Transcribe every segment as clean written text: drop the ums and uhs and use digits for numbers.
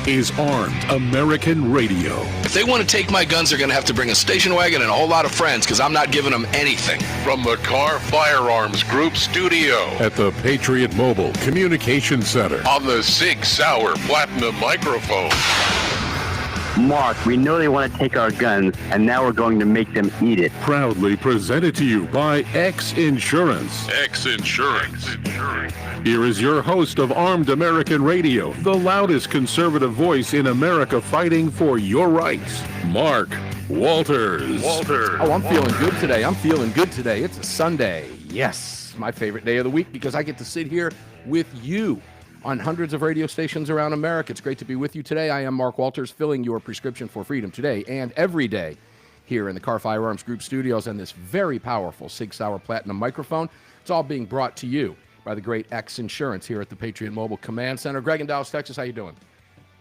is Armed American Radio. If they want to take my guns, they're going to have to bring a station wagon and a whole lot of friends, because I'm not giving them anything. From the Kahr Firearms Group studio At the Patriot Mobile Communication Center. on the SIG Sauer Platinum microphone. Mark, we know they want to take our guns, and now we're going to make them eat it. Proudly presented to you by X Insurance. X Insurance. Here is your host of Armed American Radio, the loudest conservative voice in America fighting for your rights, Mark Walters. Oh, I'm feeling good today. It's a Sunday. Yes, my favorite day of the week, because I get to sit here with you on hundreds of radio stations around America. It's great to be with you today. I am Mark Walters, filling your prescription for freedom today and every day here in the Kahr Firearms Group studios and this very powerful SIG Sauer Platinum microphone. It's all being brought to you by the great X Insurance here at the Patriot Mobile Command Center. Greg in Dallas, Texas, how you doing?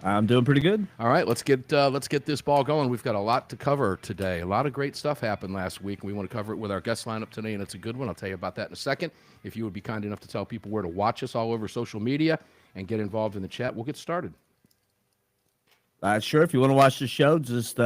I'm doing pretty good. All right, let's get this ball going. We've got a lot to cover today. A lot of great stuff happened last week, and we want to cover it with our guest lineup today, and it's a good one. I'll tell you about that in a second. If you would be kind enough to tell people where to watch us all over social media and get involved in the chat, we'll get started. Sure. If you want to watch the show, just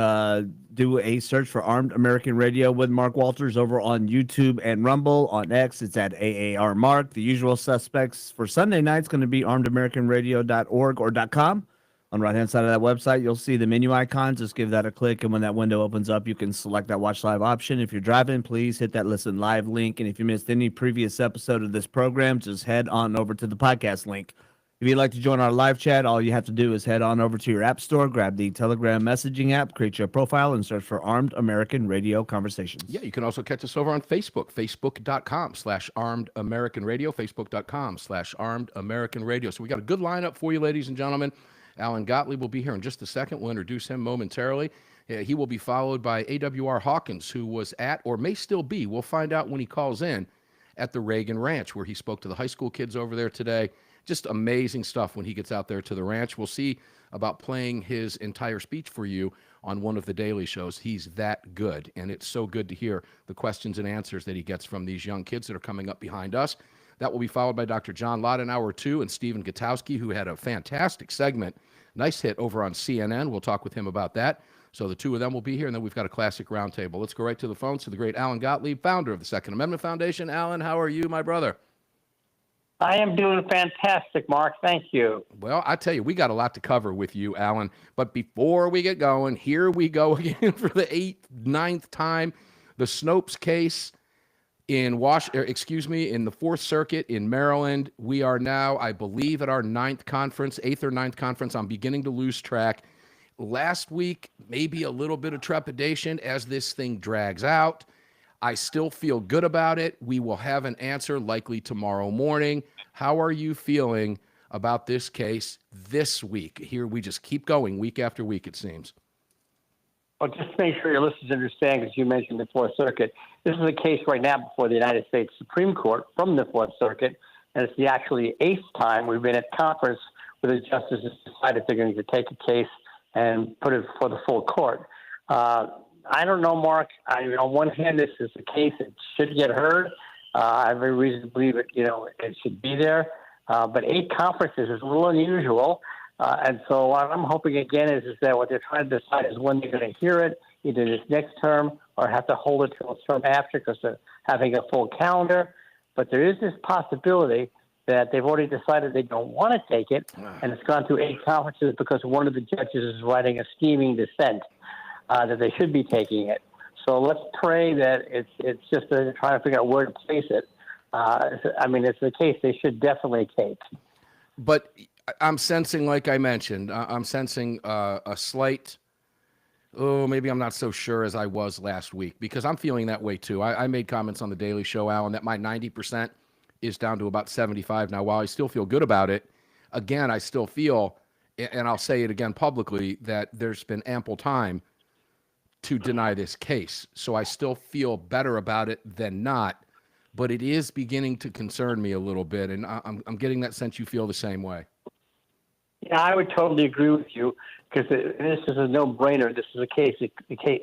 do a search for Armed American Radio with Mark Walters over on YouTube and Rumble. On X, it's at AAR Mark. The usual suspects for Sunday night is going to be armedamericanradio.org or .com. On the right-hand side of that website, you'll see the menu icon. Just give that a click, and when that window opens up, you can select that Watch Live option. If you're driving, please hit that Listen Live link. And if you missed any previous episode of this program, just head on over to the podcast link. If you'd like to join our live chat, all you have to do is head on over to your app store, grab the Telegram messaging app, create your profile, and search for Armed American Radio Conversations. Yeah, you can also catch us over on Facebook, facebook.com/Armed American Radio, facebook.com/Armed American Radio. So we got a good lineup for you, ladies and gentlemen. Alan Gottlieb will be here in just a second. We'll introduce him momentarily. He will be followed by AWR Hawkins, who was at, or may still be, we'll find out when he calls in, at the Reagan Ranch, where he spoke to the high school kids over there today. Just amazing stuff when he gets out there to the ranch. We'll see about playing his entire speech for you on one of the daily shows. He's that good, and it's so good to hear the questions and answers that he gets from these young kids that are coming up behind us. That will be followed by Dr. John Lott in hour 2 and Stephen Gutowski, who had a fantastic segment. Nice hit over on CNN. We'll talk with him about that. So the two of them will be here, and then we've got a classic roundtable. Let's go right to the phones to the great Alan Gottlieb, founder of the Second Amendment Foundation. Alan, how are you, my brother? I am doing fantastic, Mark. Thank you. Well, I tell you, we got a lot to cover with you, Alan. But before we get going, here we go again for the 9th time. The Snopes case in in the Fourth Circuit in Maryland. We are now, I believe, at our 8th or 9th conference. I'm beginning to lose track. Last week, maybe a little bit of trepidation as this thing drags out. I still feel good about it. We will have an answer likely tomorrow morning. How are you feeling about this case this week? Here we just keep going week after week, it seems. Well, just to make sure your listeners understand, because you mentioned the Fourth Circuit, this is a case right now before the United States Supreme Court from the Fourth Circuit, and it's the actually 8th time we've been at conference where the justices decided they're going to take a case and put it before the full court. I don't know, Mark. On one hand, this is a case that should get heard. I have every reason to believe it. It should be there. But 8 conferences is a little unusual. And so what I'm hoping again is that what they're trying to decide is when they're going to hear it, either this next term or have to hold it till the term after because they're having a full calendar. But there is this possibility that they've already decided they don't want to take it, and it's gone through 8 conferences because one of the judges is writing a steaming dissent that they should be taking it. So let's pray that it's just trying to figure out where to place it. It's the case they should definitely take. But I'm sensing, like I mentioned, I'm sensing a slight, maybe I'm not so sure as I was last week, because I'm feeling that way too. I made comments on the Daily Show, Alan, that my 90% is down to about 75 now. While I still feel good about it, again, I still feel, and I'll say it again publicly, that there's been ample time to deny this case. So I still feel better about it than not, but it is beginning to concern me a little bit, and I'm getting that sense you feel the same way. Yeah, I would totally agree with you, because this is a no-brainer. This is a case the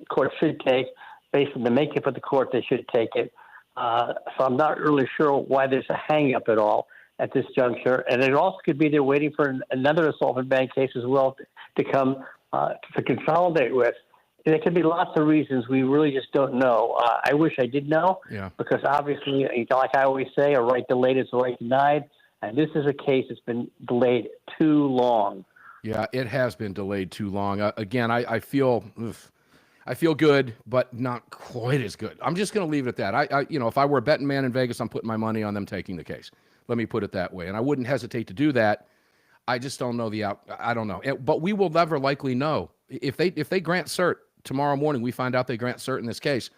court should take. Based on the makeup of the court, they should take it. So I'm not really sure why there's a hang-up at all. at this juncture. And it also could be they're waiting for another assault and bank case as well to come to consolidate with. And there could be lots of reasons we really just don't know. I wish I did know, because obviously, like I always say, a right delayed is a right denied. And this is a case that's been delayed too long. Yeah, it has been delayed too long. Again, I feel good, but not quite as good. I'm just going to leave it at that. If I were a betting man in Vegas, I'm putting my money on them taking the case. Let me put it that way. And I wouldn't hesitate to do that. I just don't know I don't know. But we will never likely know. If they grant cert tomorrow morning, we find out they grant cert in this case,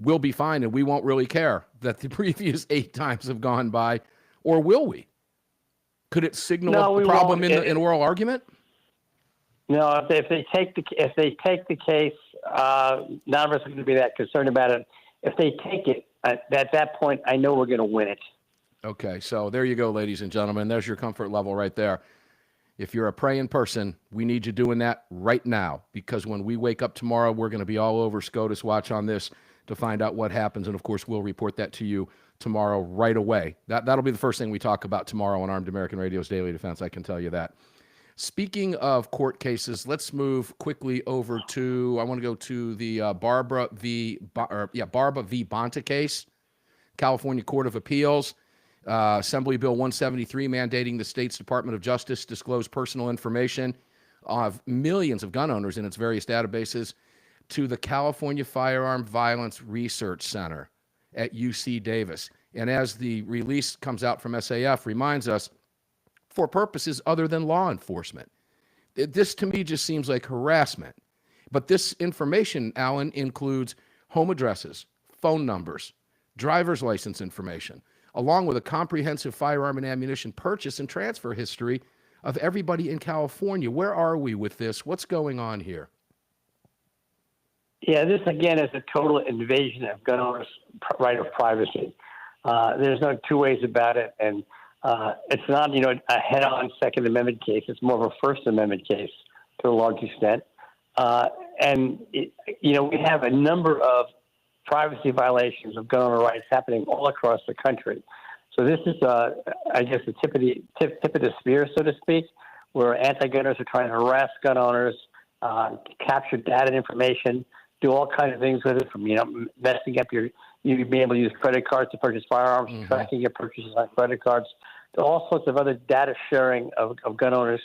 we'll be fine, and we won't really care that the previous 8 times have gone by, or will we? Could it signal a problem in oral argument? No, if they take the case, none of us are going to be that concerned about it. If they take it, at that point, I know we're going to win it. Okay, so there you go, ladies and gentlemen. There's your comfort level right there. If you're a praying person, we need you doing that right now, because when we wake up tomorrow, we're going to be all over SCOTUS Watch on this to find out what happens. And, of course, we'll report that to you tomorrow right away. That'll be the first thing we talk about tomorrow on Armed American Radio's Daily Defense, I can tell you that. Speaking of court cases, let's move quickly over to, I want to go to the Barba v. Bonta case, California Court of Appeals. Assembly Bill 173 mandating the state's Department of Justice disclose personal information of millions of gun owners in its various databases to the California Firearm Violence Research Center at UC Davis. And as the release comes out from SAF reminds us, for purposes other than law enforcement. This to me just seems like harassment. But this information, Alan, includes home addresses, phone numbers, driver's license information, along with a comprehensive firearm and ammunition purchase and transfer history of everybody in California. Where are we with this? What's going on here? Yeah, this, again, is a total invasion of gun owners' right of privacy. There's no two ways about it. And it's not, a head-on Second Amendment case. It's more of a First Amendment case to a large extent. We have a number of privacy violations of gun owner rights happening all across the country. So this is, I guess, the tip of the spear, so to speak, where anti-gunners are trying to harass gun owners, capture data and information, do all kinds of things with it, from messing up you being able to use credit cards to purchase firearms, tracking your purchases on credit cards, to all sorts of other data sharing of gun owners,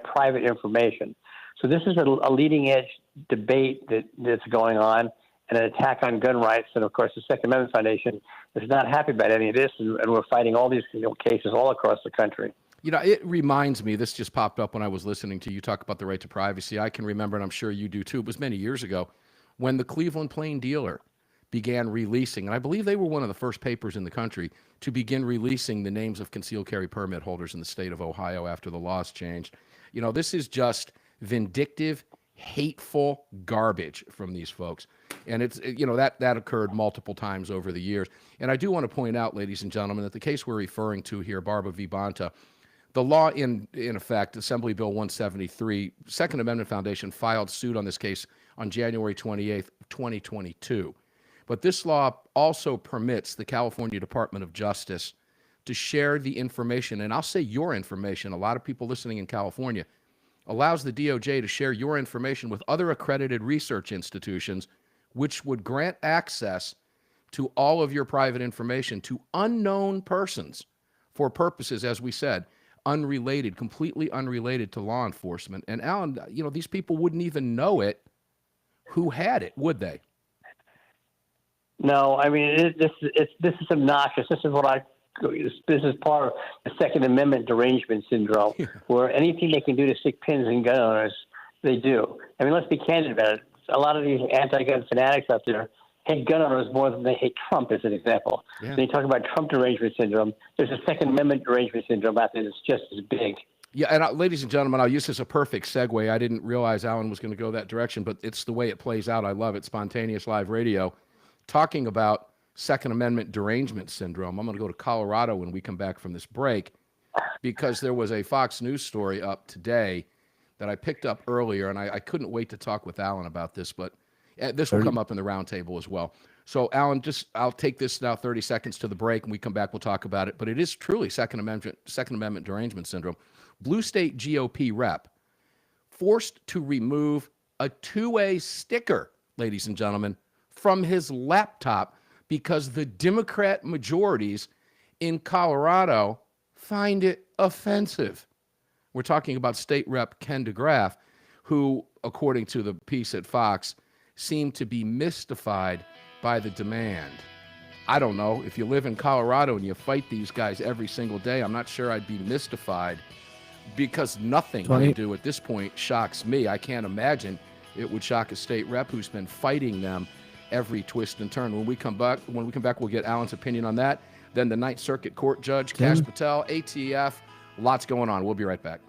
private information. So this is a leading edge debate that's going on, and an attack on gun rights. And of course, the Second Amendment Foundation is not happy about any of this, and we're fighting all these cases all across the country. It reminds me, this just popped up when I was listening to you talk about the right to privacy. I can remember, and I'm sure you do too, it was many years ago, when the Cleveland Plain Dealer began releasing, and I believe they were one of the first papers in the country to begin releasing the names of concealed carry permit holders in the state of Ohio after the laws changed. This is just vindictive, hateful garbage from these folks. And it's, that occurred multiple times over the years. And I do want to point out, ladies and gentlemen, that the case we're referring to here, Barba v. Bonta, the law in effect, Assembly Bill 173, Second Amendment Foundation filed suit on this case on January 28th, 2022. But this law also permits the California Department of Justice to share the information, and I'll say your information, a lot of people listening in California, allows the DOJ to share your information with other accredited research institutions, which would grant access to all of your private information to unknown persons for purposes, as we said, unrelated, completely unrelated to law enforcement. And Alan, these people wouldn't even know it who had it, would they? No, I mean, this is obnoxious. This is part of the Second Amendment derangement syndrome, where anything they can do to stick pins in gun owners, they do. I mean, let's be candid about it. A lot of these anti-gun fanatics out there hate gun owners more than they hate Trump, as an example. Yeah. When you talk about Trump derangement syndrome, there's a Second Amendment derangement syndrome out there that's just as big. Yeah, and ladies and gentlemen, I'll use this as a perfect segue. I didn't realize Alan was going to go that direction, but it's the way it plays out. I love it. Spontaneous live radio. Talking about Second Amendment derangement syndrome, I'm going to go to Colorado when we come back from this break, because there was a Fox News story up today that I picked up earlier, and I couldn't wait to talk with Alan about this, but this will come up in the roundtable as well. So, Alan, I'll take this now 30 seconds to the break, and we come back, we'll talk about it. But it is truly Second Amendment derangement syndrome. Blue State GOP rep forced to remove a two-way sticker, ladies and gentlemen, from his laptop because the Democrat majorities in Colorado find it offensive. We're talking about State Rep Ken DeGraff, who, according to the piece at Fox, seemed to be mystified by the demand. I don't know. If you live in Colorado and you fight these guys every single day, I'm not sure I'd be mystified, because nothing they do at this point shocks me. I can't imagine it would shock a state rep who's been fighting them every twist and turn. When we come back, we'll get Alan's opinion on that. Then the Ninth Circuit Court Judge, Kash Patel, ATF, lots going on. We'll be right back.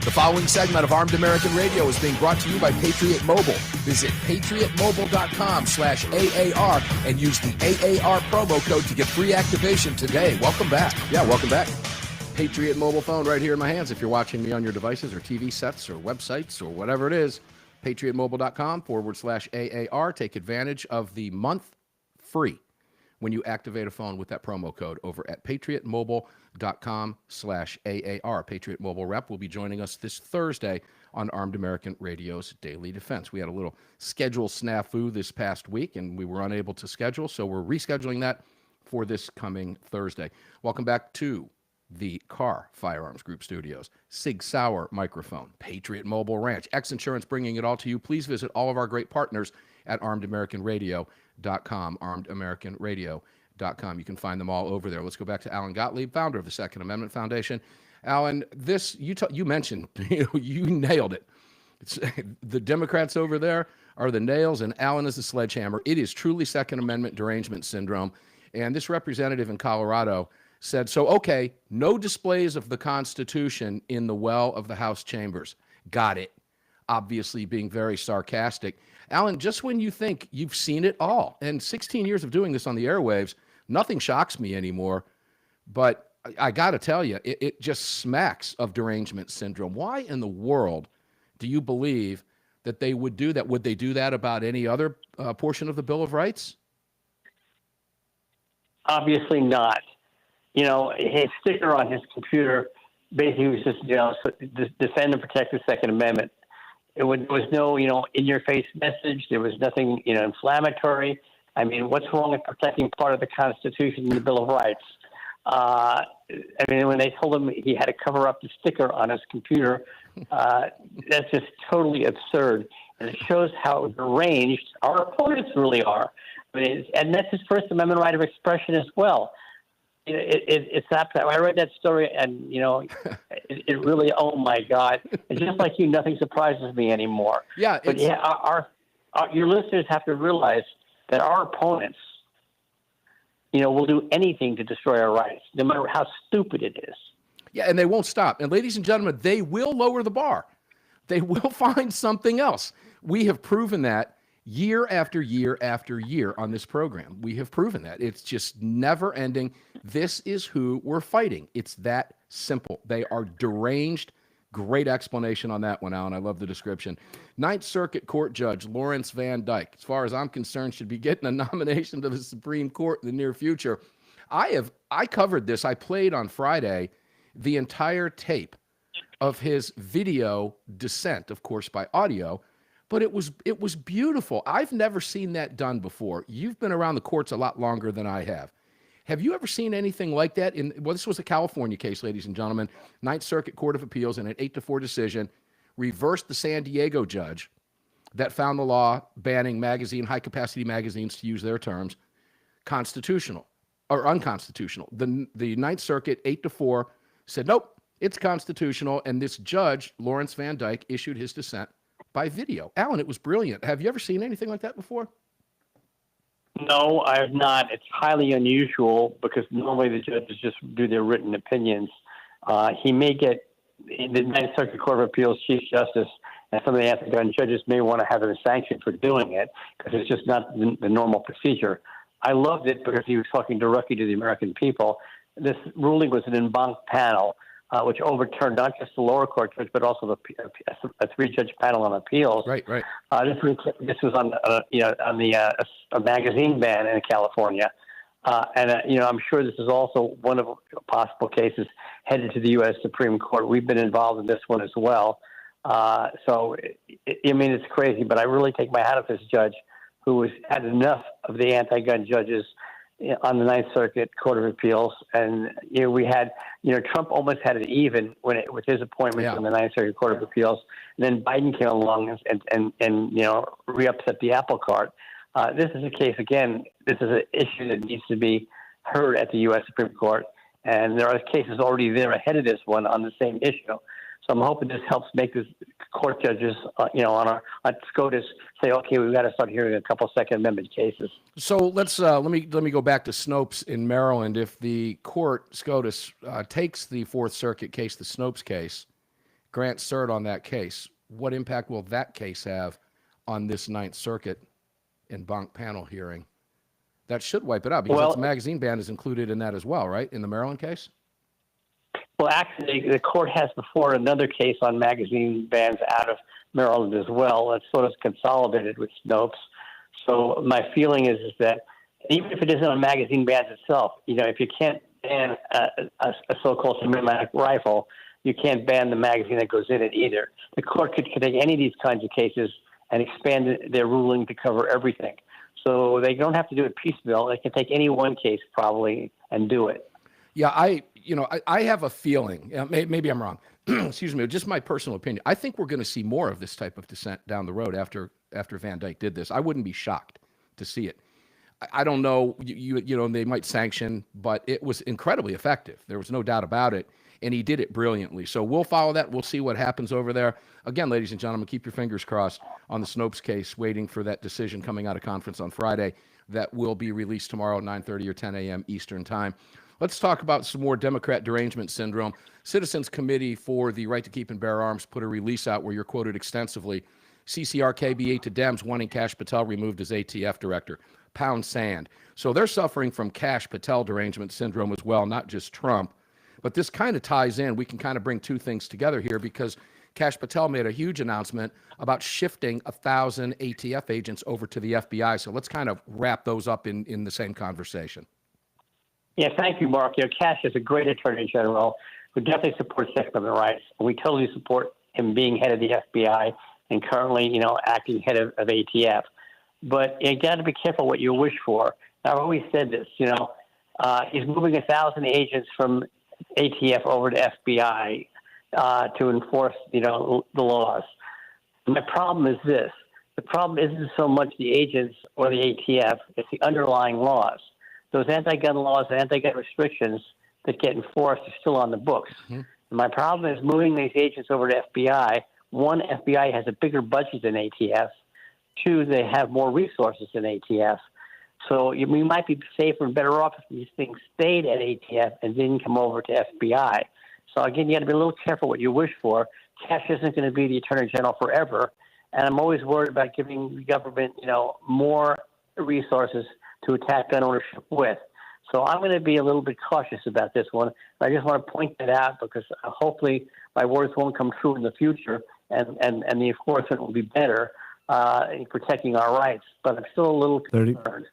The following segment of Armed American Radio is being brought to you by Patriot Mobile. Visit patriotmobile.com/AAR and use the AAR promo code to get free activation today. Welcome back. Yeah, welcome back. Patriot Mobile phone right here in my hands. If you're watching me on your devices or TV sets or websites or whatever it is, patriotmobile.com/AAR. Take advantage of the month free when you activate a phone with that promo code over at patriotmobile.com/AAR. Patriot Mobile rep will be joining us this Thursday on Armed American Radio's Daily Defense. We had a little schedule snafu this past week, and we were unable to schedule, so we're rescheduling that for this coming Thursday. Welcome back to the Kahr Firearms Group Studios. SIG Sauer microphone, Patriot Mobile Ranch, X Insurance bringing it all to you. Please visit all of our great partners at armedamericanradio.com, armedamericanradio.com. You can find them all over there. Let's go back to Alan Gottlieb, founder of the Second Amendment Foundation. Alan, this you mentioned, you nailed it. The Democrats over there are the nails, and Alan is the sledgehammer. It is truly Second Amendment derangement syndrome. And this representative in Colorado said, so, okay, no displays of the Constitution in the well of the House chambers. Got it. Obviously being very sarcastic. Alan, just when you think you've seen it all, and 16 years of doing this on the airwaves, nothing shocks me anymore, but I got to tell you, it just smacks of derangement syndrome. Why in the world do you believe that they would do that? Would they do that about any other portion of the Bill of Rights? Obviously not. You know, his sticker on his computer basically was just, defend and protect the Second Amendment. There was no, in-your-face message. There was nothing, inflammatory. I mean, what's wrong with protecting part of the Constitution and the Bill of Rights? When they told him he had to cover up the sticker on his computer, that's just totally absurd. And it shows how deranged our opponents really are. And that's his First Amendment right of expression as well. It's that. I read that story, and it really. Oh my God! And just like you, nothing surprises me anymore. Yeah, but your listeners have to realize that our opponents, will do anything to destroy our rights, no matter how stupid it is. Yeah, and they won't stop. And ladies and gentlemen, they will lower the bar. They will find something else. We have proven that. Year after year after year on this program. We have proven that. It's just never ending. This is who we're fighting. It's that simple. They are deranged. Great explanation on that one, Alan. I love the description. Ninth Circuit Court Judge Lawrence Van Dyke, as far as I'm concerned, should be getting a nomination to the Supreme Court in the near future. I covered this. I played on Friday the entire tape of his video dissent, of course, by audio. But it was beautiful. I've never seen that done before. You've been around the courts a lot longer than I have. Have you ever seen anything like that? This was a California case, ladies and gentlemen. Ninth Circuit Court of Appeals in an 8-4 decision reversed the San Diego judge that found the law banning high-capacity magazines, to use their terms, constitutional or unconstitutional. The Ninth Circuit 8-4 said, nope, it's constitutional. And this judge, Lawrence Van Dyke, issued his dissent by video. Alan, it was brilliant. Have you ever seen anything like that before? No, I have not. It's highly unusual because normally the judges just do their written opinions. He may get the Ninth Circuit Court of Appeals Chief Justice and some of the anti-gun judges may want to have him sanctioned for doing it because it's just not the normal procedure. I loved it because he was talking directly to the American people. This ruling was an en banc panel, which overturned not just the lower court judge, but also a three-judge panel on appeals. Right. This was on a magazine ban in California, I'm sure this is also one of possible cases headed to the U.S. Supreme Court. We've been involved in this one as well. It's crazy, but I really take my hat off to this judge who has had enough of the anti-gun judges on the Ninth Circuit Court of Appeals. And, we had, Trump almost had it even with his appointment on the Ninth Circuit Court of Appeals. And then Biden came along and re-upset the apple cart. This is a case, again, this is an issue that needs to be heard at the U.S. Supreme Court. And there are cases already there ahead of this one on the same issue. So I'm hoping this helps make the court judges, on SCOTUS say, okay, we've got to start hearing a couple Second Amendment cases. So let's let me go back to Snopes in Maryland. If the court SCOTUS takes the Fourth Circuit case, the Snopes case, grant cert on that case, what impact will that case have on this Ninth Circuit en banc panel hearing? That should wipe it out because the magazine ban is included in that as well, right? In the Maryland case? Well, actually, the court has before another case on magazine bans out of Maryland as well. It's sort of consolidated with Snopes. So my feeling is that even if it isn't on magazine bans itself, if you can't ban a so-called semi-automatic rifle, you can't ban the magazine that goes in it either. The court could take any of these kinds of cases and expand their ruling to cover everything. So they don't have to do it piecemeal. They can take any one case probably and do it. Yeah, I have a feeling, maybe I'm wrong, excuse me, just my personal opinion. I think we're going to see more of this type of dissent down the road after Van Dyke did this. I wouldn't be shocked to see it. I don't know, they might sanction, but it was incredibly effective. There was no doubt about it, and he did it brilliantly. So we'll follow that. We'll see what happens over there. Again, ladies and gentlemen, keep your fingers crossed on the Snopes case, waiting for that decision coming out of conference on Friday that will be released tomorrow at 9:30 or 10 a.m. Eastern Time. Let's talk about some more Democrat derangement syndrome. Citizens Committee for the Right to Keep and Bear Arms put a release out where you're quoted extensively. CCR KBA to Dems wanting Kash Patel removed as ATF director. Pound sand. So they're suffering from Kash Patel derangement syndrome as well, not just Trump. But this kind of ties in. We can kind of bring two things together here because Kash Patel made a huge announcement about shifting 1,000 ATF agents over to the FBI. So let's kind of wrap those up in the same conversation. Yeah, thank you, Mark. Kash is a great attorney general who definitely supports Second Amendment rights. We totally support him being head of the FBI and currently, acting head of ATF. But you got to be careful what you wish for. I've always said this, he's moving 1,000 agents from ATF over to FBI to enforce, the laws. My problem is this. The problem isn't so much the agents or the ATF, it's the underlying laws. Those anti-gun laws and anti-gun restrictions that get enforced are still on the books. Mm-hmm. My problem is moving these agents over to FBI. One, FBI has a bigger budget than ATF. Two, they have more resources than ATF. So we might be safer and better off if these things stayed at ATF and didn't come over to FBI. So again, you got to be a little careful what you wish for. Kash isn't going to be the Attorney General forever, and I'm always worried about giving the government, more resources to attack gun ownership with. So I'm going to be a little bit cautious about this one. I just want to point that out because hopefully my words won't come true in the future, and the enforcement will be better in protecting our rights. But I'm still a little concerned.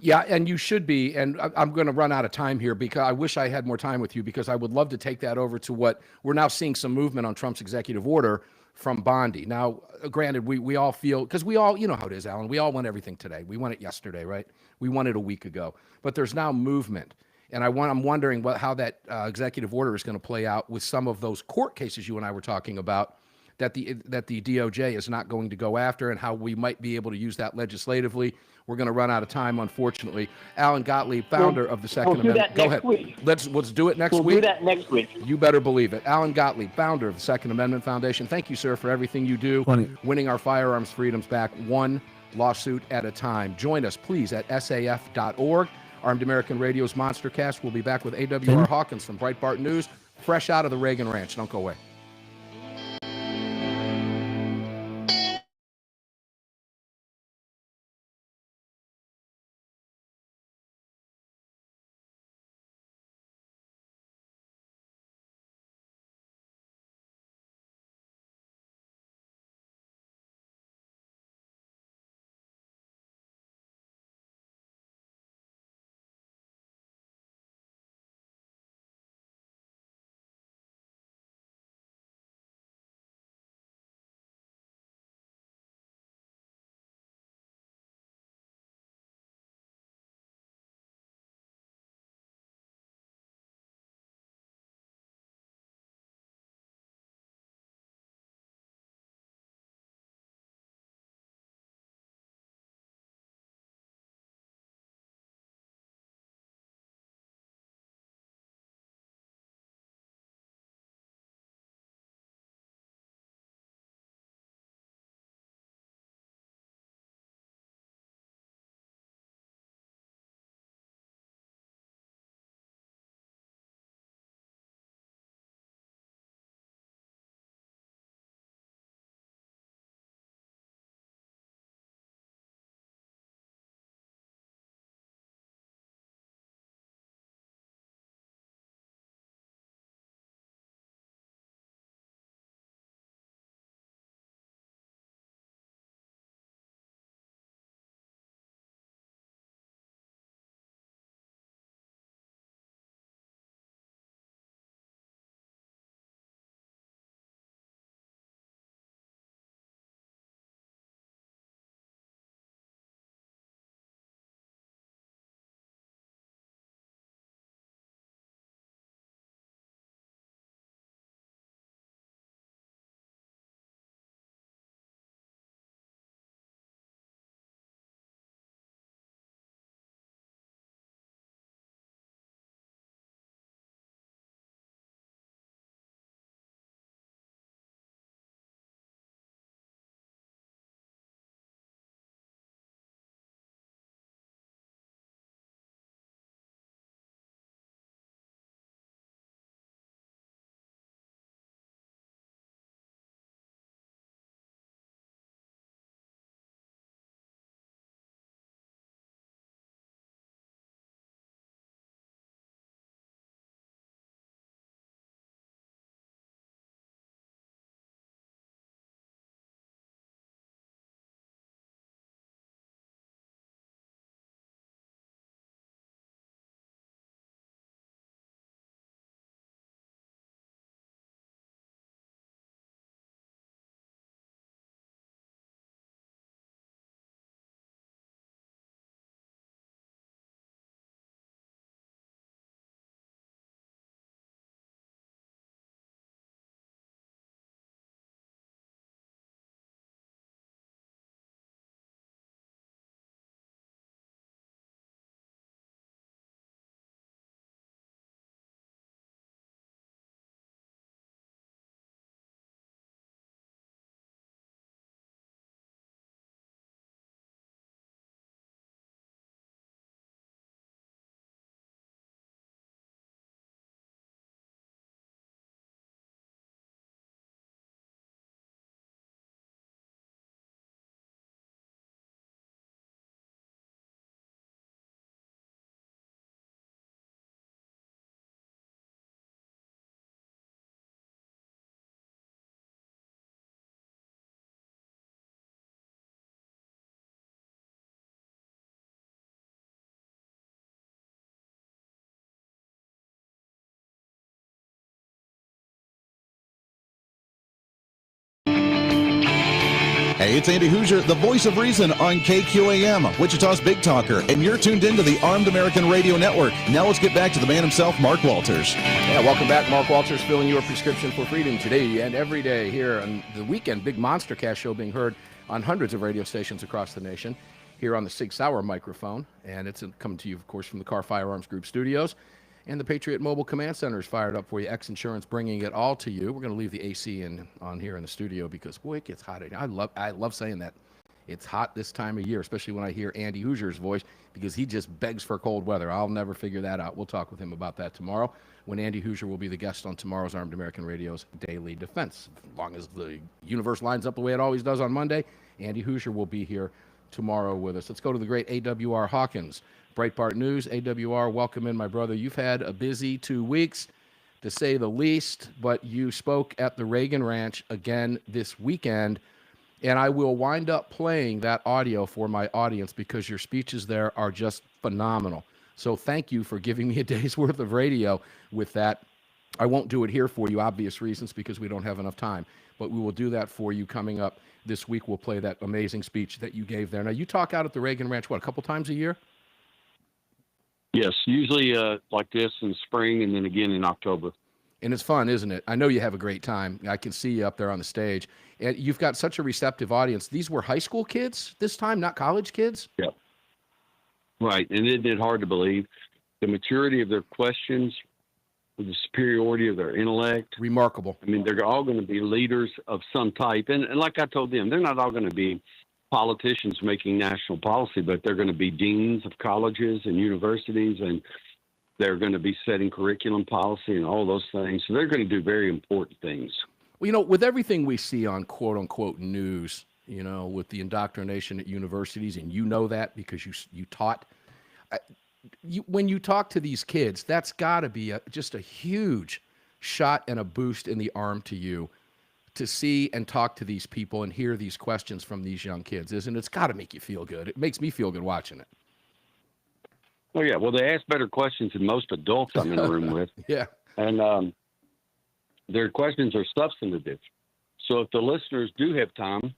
Yeah, and you should be, and I'm going to run out of time here because I wish I had more time with you because I would love to take that over to what we're now seeing some movement on Trump's executive order from Bondi. Now, granted, we all feel, because we all, you know how it is, Alan, we all want everything today. We want it yesterday, right? We want it a week ago. But there's now movement. And I'm wondering how that executive order is going to play out with some of those court cases you and I were talking about that the DOJ is not going to go after and how we might be able to use that legislatively. We're going to run out of time, unfortunately. Alan Gottlieb, founder of the Second Amendment. Go ahead. Week. Let's do it next week. We'll do that next week. You better believe it. Alan Gottlieb, founder of the Second Amendment Foundation. Thank you, sir, for everything you do, winning our firearms freedoms back one lawsuit at a time. Join us, please, at saf.org. Armed American Radio's Monstercast. We'll be back with AWR Hawkins from Breitbart News, fresh out of the Reagan Ranch. Don't go away. Hey, it's Andy Hoosier, the voice of reason on KQAM, Wichita's Big Talker, and you're tuned into the Armed American Radio Network. Now let's get back to the man himself, Mark Walters. Yeah, welcome back. Mark Walters filling your prescription for freedom today and every day here on the weekend Big Monster Cast show being heard on hundreds of radio stations across the nation here on the SIG Sauer microphone. And it's coming to you, of course, from the Kahr Firearms Group studios. And the Patriot Mobile Command Center is fired up for you. X Insurance bringing it all to you. We're going to leave the AC on here in the studio because, boy, it gets hot. I love saying that. It's hot this time of year, especially when I hear Andy Hoosier's voice because he just begs for cold weather. I'll never figure that out. We'll talk with him about that tomorrow when Andy Hoosier will be the guest on tomorrow's Armed American Radio's Daily Defense. As long as the universe lines up the way it always does on Monday, Andy Hoosier will be here tomorrow with us. Let's go to the great AWR Hawkins. Breitbart News, AWR, welcome in, my brother. You've had a busy 2 weeks, to say the least, but you spoke at the Reagan Ranch again this weekend, and I will wind up playing that audio for my audience because your speeches there are just phenomenal. So thank you for giving me a day's worth of radio with that. I won't do it here for you, obvious reasons, because we don't have enough time, but we will do that for you coming up this week. We'll play that amazing speech that you gave there. Now, you talk out at the Reagan Ranch, what, a couple times a year? Yes, usually like this in spring and then again in October. And it's fun, isn't it? I know you have a great time. I can see you up there on the stage. And you've got such a receptive audience. These were high school kids this time, not college kids? Yeah. Right, and isn't it hard to believe? The maturity of their questions, the superiority of their intellect. Remarkable. I mean, they're all going to be leaders of some type. And like I told them, they're not all going to be politicians making national policy, but they're going to be deans of colleges and universities, and they're going to be setting curriculum policy and all those things. So they're going to do very important things. Well, you know, with everything we see on quote unquote news, you know, with the indoctrination at universities, and you know that because you taught, when you talk to these kids, that's got to be just a huge shot and a boost in the arm to you, to see and talk to these people and hear these questions from these young kids, isn't it? It's got to make you feel good. It makes me feel good watching it. Oh, yeah. Well, they ask better questions than most adults I'm in a room with. Yeah. And their questions are substantive. So if the listeners do have time,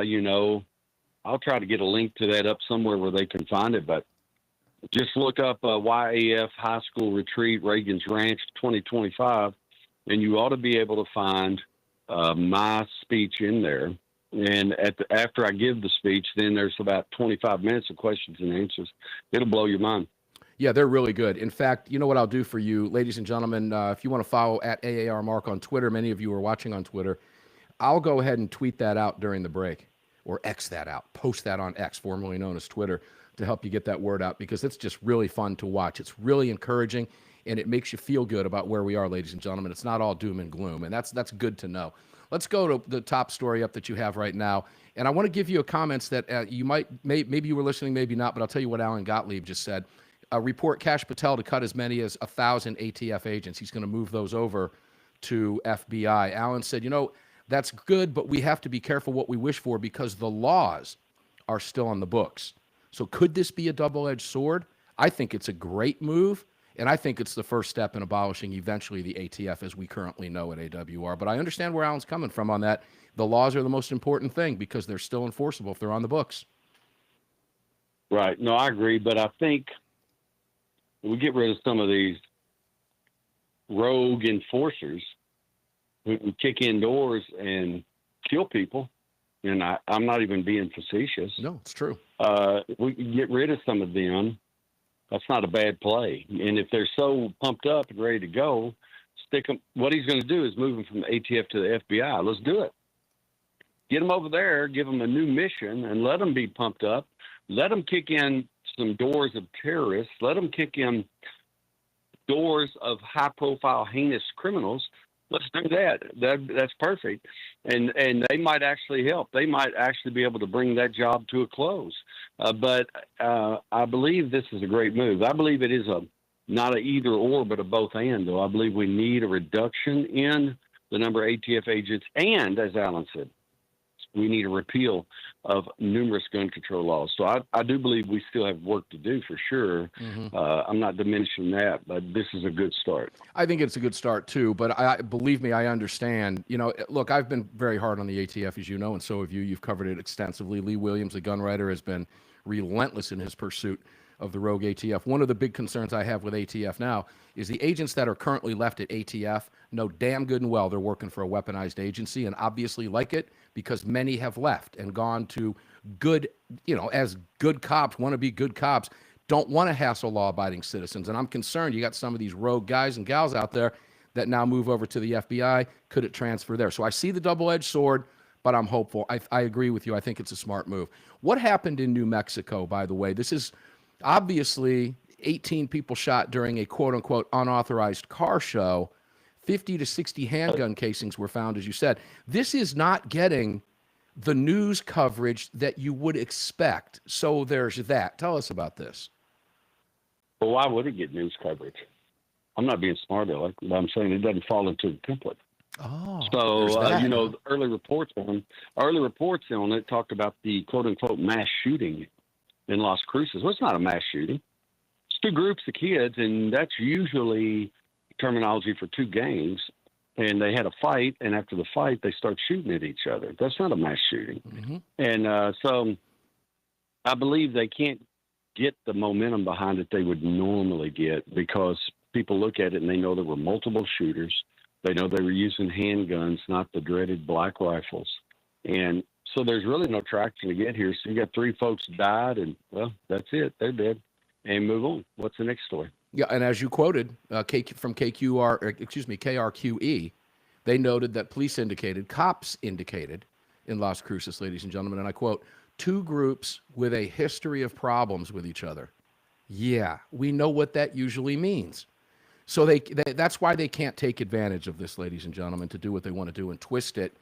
you know, I'll try to get a link to that up somewhere where they can find it. But just look up YAF High School Retreat, Reagan's Ranch 2025. And you ought to be able to find my speech in there. And after I give the speech, then there's about 25 minutes of questions and answers. It'll blow your mind. Yeah, they're really good. In fact, you know what I'll do for you, ladies and gentlemen, if you want to follow at AAR Mark on Twitter, many of you are watching on Twitter, I'll go ahead and tweet that out during the break, or X that out, post that on X, formerly known as Twitter, to help you get that word out, because it's just really fun to watch. It's really encouraging. And it makes you feel good about where we are, ladies and gentlemen. It's not all doom and gloom, and that's good to know. Let's go to the top story up that you have right now. And I want to give you a comments that you maybe you were listening, maybe not, but I'll tell you what Alan Gottlieb just said. Report Kash Patel to cut as many as 1,000 ATF agents. He's going to move those over to FBI. Alan said, you know, that's good, but we have to be careful what we wish for because the laws are still on the books. So could this be a double-edged sword? I think it's a great move. And I think it's the first step in abolishing eventually the ATF as we currently know at AWR. But I understand where Alan's coming from on that. The laws are the most important thing because they're still enforceable if they're on the books. Right. No, I agree. But I think we get rid of some of these rogue enforcers who kick in doors and kill people. And I'm not even being facetious. No, it's true. We can get rid of some of them. That's not a bad play. And if they're so pumped up and ready to go, stick them. What he's going to do is move them from the ATF to the FBI. Let's do it. Get them over there, give them a new mission, and let them be pumped up. Let them kick in some doors of terrorists. Let them kick in doors of high-profile, heinous criminals. Let's do that. That's perfect. And they might actually help. They might actually be able to bring that job to a close. But I believe this is a great move. I believe it is not an either or, but a both and, though. I believe we need a reduction in the number of ATF agents and, as Alan said, we need a repeal of numerous gun control laws. So I do believe we still have work to do for sure. I'm not diminishing that, but this is a good start. I think it's a good start too, but believe me, I understand. You know, look, I've been very hard on the ATF, as you know, and so have you. You've covered it extensively. Lee Williams, the gun writer, has been relentless in his pursuit of the rogue ATF. One of the big concerns I have with ATF now is the agents that are currently left at ATF know damn good and well they're working for a weaponized agency, and obviously like it because many have left and gone to good, you know, as good cops, want to be good cops, don't want to hassle law-abiding citizens. And I'm concerned you got some of these rogue guys and gals out there that now move over to the FBI. Could it transfer there? So I see the double-edged sword, but I'm hopeful. I agree with you. I think it's a smart move. What happened in New Mexico, by the way? This is obviously 18 people shot during a quote-unquote unauthorized car show. 50 to 60 handgun casings were found, as you said. This is not getting the news coverage that you would expect. So there's that. Tell us about this. Well, why would it get news coverage? I'm not being smart, Alec, but I'm saying it doesn't fall into the template. Oh, so you know, the early reports on it talked about the quote unquote mass shooting in Las Cruces. Well, it's not a mass shooting. It's two groups of kids, and that's usually terminology for two gangs. And they had a fight, and after the fight, they start shooting at each other. That's not a mass shooting. And so I believe they can't get the momentum behind it they would normally get because people look at it and they know there were multiple shooters. They know they were using handguns, not the dreaded black rifles. And so there's really no traction to get here. So you got three folks died, and, well, that's it. They're dead. And move on. What's the next story? Yeah, and as you quoted from KRQE, they noted that cops indicated in Las Cruces, ladies and gentlemen, and I quote, two groups with a history of problems with each other. Yeah, we know what that usually means. So that's why they can't take advantage of this, ladies and gentlemen, to do what they want to do and twist it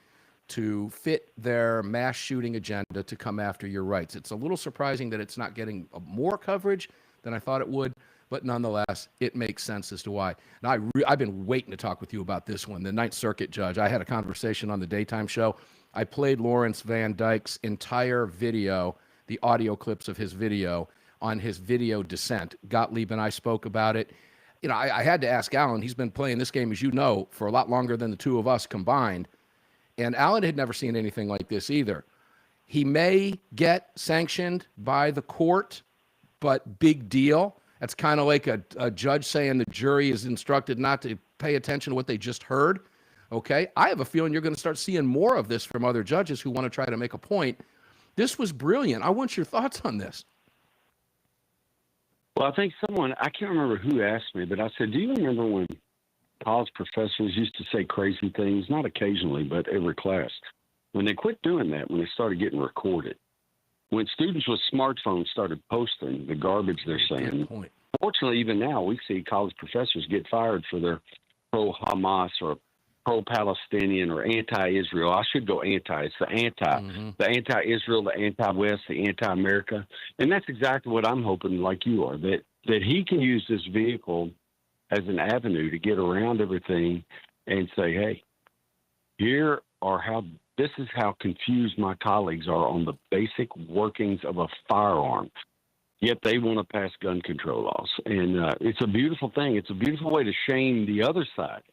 to fit their mass shooting agenda to come after your rights. It's a little surprising that it's not getting more coverage than I thought it would, but nonetheless, it makes sense as to why. Now, I've been waiting to talk with you about this one. The Ninth Circuit judge, I had a conversation on the daytime show. I played Lawrence Van Dyke's entire video, the audio clips of his video on his video dissent. Gottlieb and I spoke about it. You know, I had to ask Alan. He's been playing this game, as you know, for a lot longer than the two of us combined. And Alan had never seen anything like this either. He may get sanctioned by the court, but big deal. That's kind of like a judge saying the jury is instructed not to pay attention to what they just heard. Okay? I have a feeling you're going to start seeing more of this from other judges who want to try to make a point. This was brilliant. I want your thoughts on this. Well, I think I can't remember who asked me, but I said, do you remember when college professors used to say crazy things, not occasionally, but every class? When they quit doing that, when they started getting recorded, when students with smartphones started posting the garbage they're saying, fortunately, even now, we see college professors get fired for their pro-Hamas or pro-Palestinian or anti-Israel. I should go anti. It's the the anti-Israel, the anti-West, the anti-America. And that's exactly what I'm hoping, like you are, that he can use this vehicle as an avenue to get around everything and say, hey, this is how confused my colleagues are on the basic workings of a firearm. Yet they want to pass gun control laws. And it's a beautiful thing. It's a beautiful way to shame the other side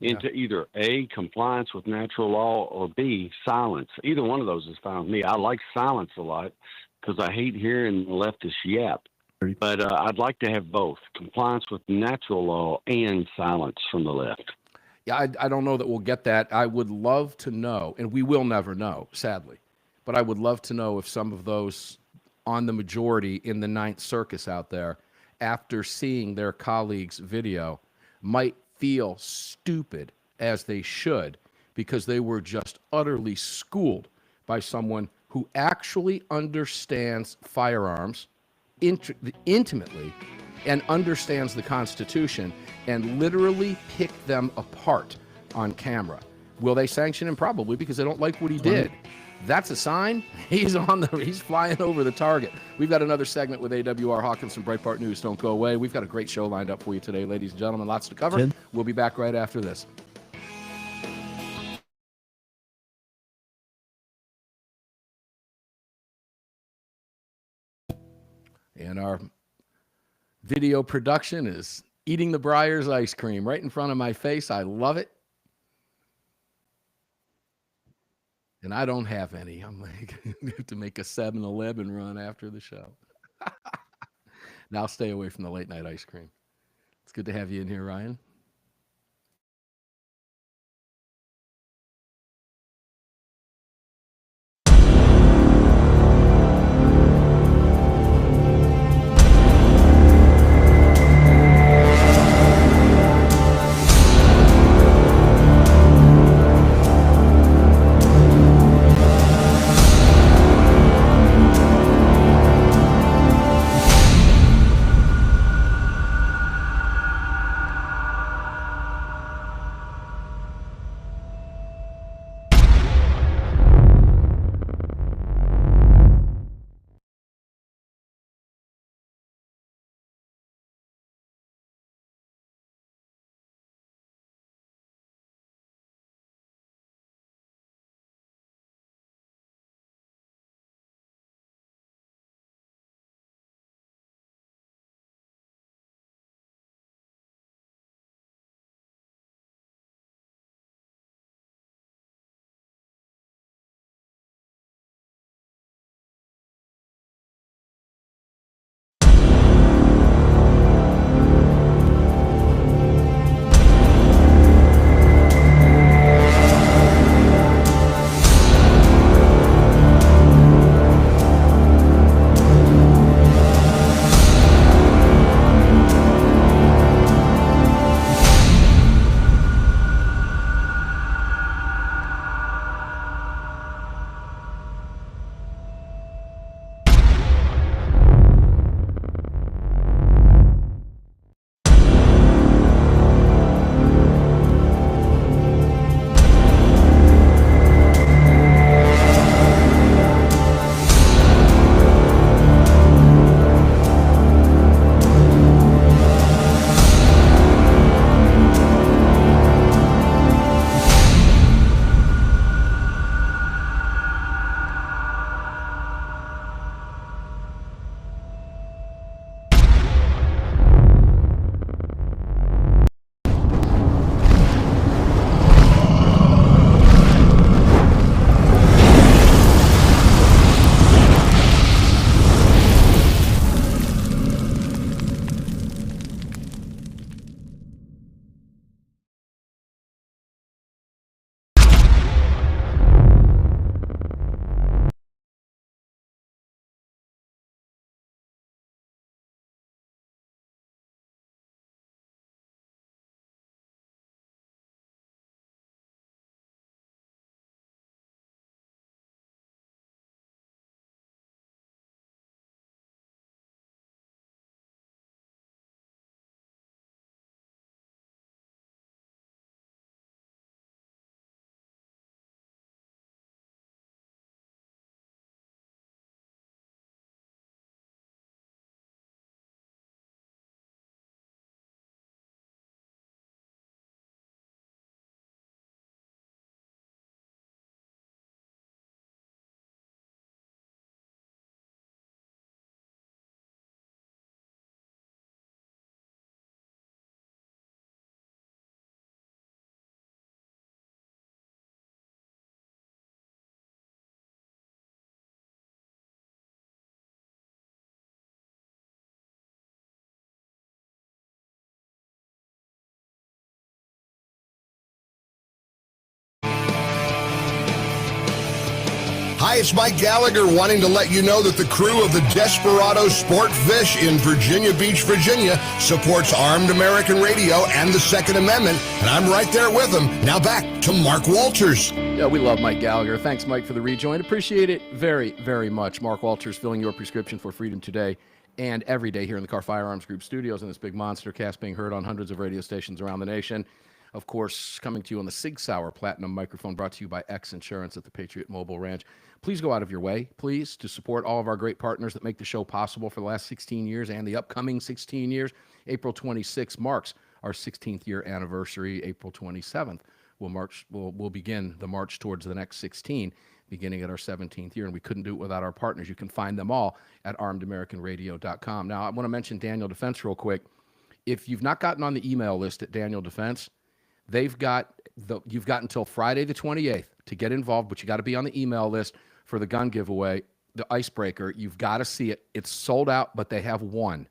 into either A, compliance with natural law, or B, silence. Either one of those is fine with me. I like silence a lot because I hate hearing the leftist yap. But I'd like to have both, compliance with natural law and silence from the left. Yeah, I don't know that we'll get that. I would love to know, and we will never know, sadly, but I would love to know if some of those on the majority in the Ninth Circus out there, after seeing their colleagues' video, might feel stupid, as they should, because they were just utterly schooled by someone who actually understands firearms intimately and understands the Constitution and literally picked them apart on camera. Will they sanction him? Probably, because they don't like what he did. That's a sign he's flying over the target. We've got another segment with AWR Hawkins from Breitbart News. Don't go away. We've got a great show lined up for you today, ladies and gentlemen. Lots to cover. We'll be back right after this. And our video production is eating the Breyers ice cream right in front of my face. I love it. And I don't have any. I'm like, I have to make a 7-Eleven run after the show. Now I'll stay away from the late night ice cream. It's good to have you in here, Ryan. Hi, it's Mike Gallagher wanting to let you know that the crew of the Desperado Sport Fish in Virginia Beach, Virginia supports Armed American Radio and the Second Amendment, and I'm right there with them. Now back to Mark Walters. Yeah, we love Mike Gallagher. Thanks, Mike, for the rejoin. Appreciate it very, very much. Mark Walters filling your prescription for freedom today and every day here in the Kahr Firearms Group studios and this big monster cast being heard on hundreds of radio stations around the nation. Of course, coming to you on the SIG Sauer Platinum microphone, brought to you by X Insurance at the Patriot Mobile Ranch. Please go out of your way, please, to support all of our great partners that make the show possible for the last 16 years and the upcoming 16 years. April 26th marks our 16th year anniversary. April 27th will begin the march towards the next 16. beginning at our 17th year, and we couldn't do it without our partners. You can find them all at armedamericanradio.com. Now, I want to mention Daniel Defense real quick. If you've not gotten on the email list at Daniel Defense, you've got until Friday the 28th to get involved, but you got to be on the email list for the gun giveaway, the icebreaker. You've got to see it. It's sold out, but they have one.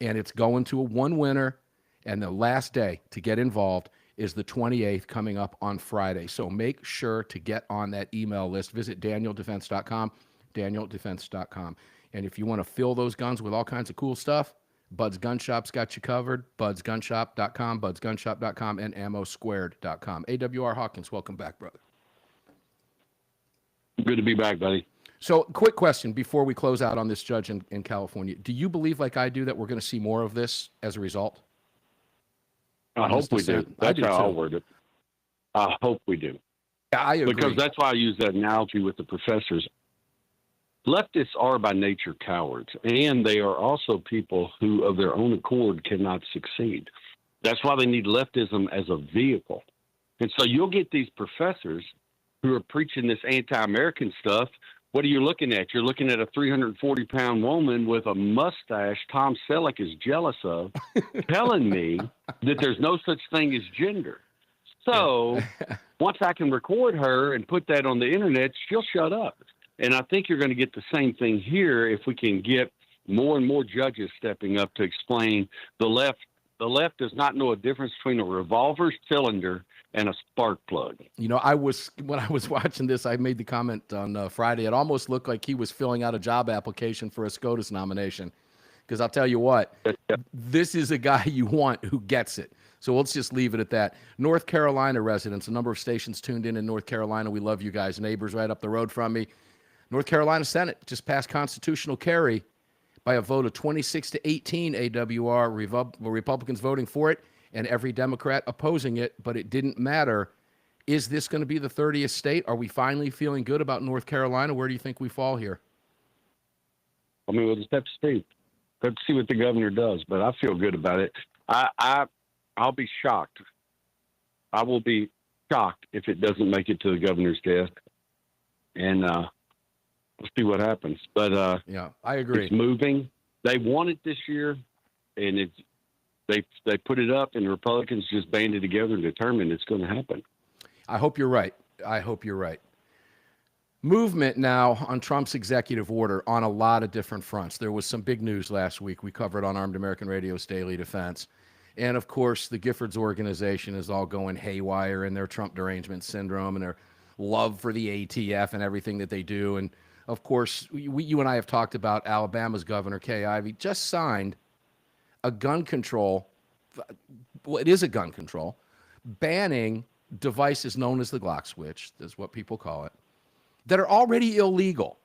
And it's going to one winner, and the last day to get involved is the 28th, coming up on Friday. So make sure to get on that email list. Visit DanielDefense.com, DanielDefense.com. And if you want to fill those guns with all kinds of cool stuff, Bud's Gun Shop's got you covered. BudsGunShop.com, BudsGunShop.com, and AmmoSquared.com. AWR Hawkins, welcome back, brother. Good to be back, buddy. So, quick question before we close out on this judge in California. Do you believe, like I do, that we're going to see more of this as a result? I hope we do. That's how I'll word it. I hope we do. Yeah, I agree. Because that's why I use that analogy with the professors. Leftists are by nature cowards, and they are also people who, of their own accord, cannot succeed. That's why they need leftism as a vehicle. And so you'll get these professors who are preaching this anti-American stuff. What are you looking at? You're looking at a 340-pound woman with a mustache Tom Selleck is jealous of, telling me that there's no such thing as gender. So once I can record her and put that on the internet, she'll shut up. And I think you're going to get the same thing here if we can get more and more judges stepping up to explain the left. The left does not know a difference between a revolver cylinder and a spark plug. You know, when I was watching this, I made the comment on Friday. It almost looked like he was filling out a job application for a SCOTUS nomination. Because I'll tell you what, this is a guy you want who gets it. So let's just leave it at that. North Carolina residents, a number of stations tuned in North Carolina. We love you guys, neighbors right up the road from me. North Carolina Senate just passed constitutional carry by a vote of 26-18 AWR, Republicans voting for it and every Democrat opposing it, but it didn't matter. Is this going to be the 30th state? Are we finally feeling good about North Carolina? Where do you think we fall here? I mean, we'll just have to see. Have to see what the governor does, but I feel good about it. I'll be shocked. I will be shocked if it doesn't make it to the governor's desk. And we'll see what happens. But yeah, I agree. It's moving. They won it this year, and they put it up, and the Republicans just banded together and determined it's going to happen. I hope you're right. I hope you're right. Movement now on Trump's executive order on a lot of different fronts. There was some big news last week we covered on Armed American Radio's Daily Defense. And, of course, the Giffords organization is all going haywire in their Trump derangement syndrome and their love for the ATF and everything that they do. And, of course, you and I have talked about Alabama's Governor Kay Ivey just signed a gun control, well, it is a gun control, banning devices known as the Glock switch, is what people call it, that are already illegal.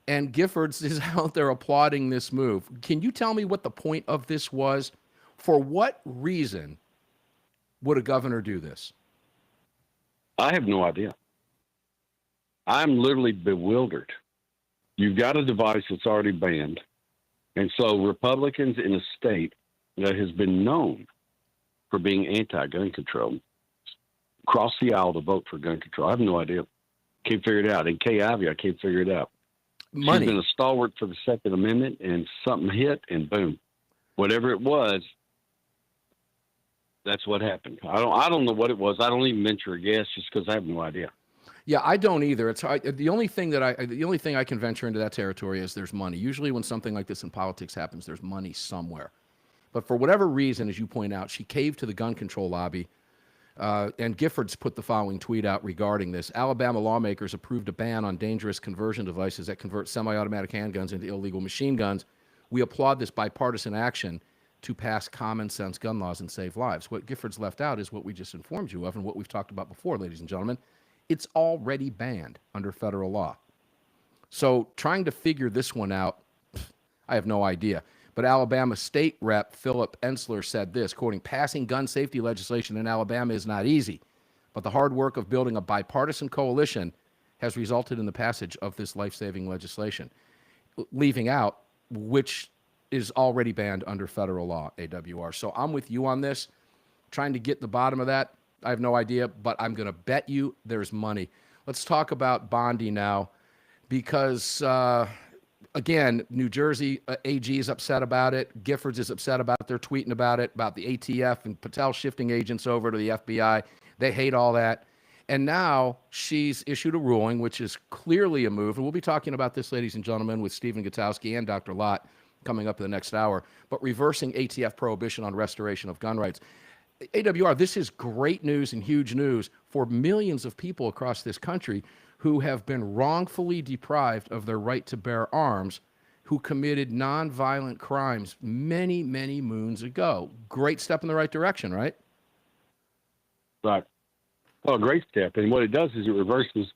And Giffords is out there applauding this move. Can you tell me what the point of this was? For what reason would a governor do this? I have no idea. I'm literally bewildered. You've got a device that's already banned. And so Republicans in a state that has been known for being anti-gun control cross the aisle to vote for gun control. I have no idea. Can't figure it out. And Kay Ivey, I can't figure it out. Money. She's been a stalwart for the Second Amendment, and something hit, and boom. Whatever it was, that's what happened. I don't know what it was. I don't even venture a guess just because I have no idea. Yeah, I don't either. It's the only thing I can venture into that territory is there's money. Usually when something like this in politics happens, there's money somewhere. But for whatever reason, as you point out, she caved to the gun control lobby. And Giffords put the following tweet out regarding this. Alabama lawmakers approved a ban on dangerous conversion devices that convert semi-automatic handguns into illegal machine guns. We applaud this bipartisan action to pass common sense gun laws and save lives. What Giffords left out is what we just informed you of and what we've talked about before, ladies and gentlemen. It's already banned under federal law. So trying to figure this one out, I have no idea. But Alabama State Rep Philip Ensler said this, quoting, passing gun safety legislation in Alabama is not easy, but the hard work of building a bipartisan coalition has resulted in the passage of this life-saving legislation, leaving out which is already banned under federal law, AWR. So I'm with you on this, trying to get the bottom of that. I have no idea, but I'm going to bet you there's money. Let's talk about Bondi now, because again, New Jersey AG is upset about it. Giffords is upset about it. They're tweeting about it, about the ATF and Patel shifting agents over to the FBI. They hate all that. And now she's issued a ruling, which is clearly a move. And we'll be talking about this, ladies and gentlemen, with Stephen Gutowski and Dr. Lott coming up in the next hour, but reversing ATF prohibition on restoration of gun rights. AWR, this is great news and huge news for millions of people across this country who have been wrongfully deprived of their right to bear arms, who committed nonviolent crimes many, many moons ago. Great step in the right direction, right? Right. Well, a great step. And what it does is it reverses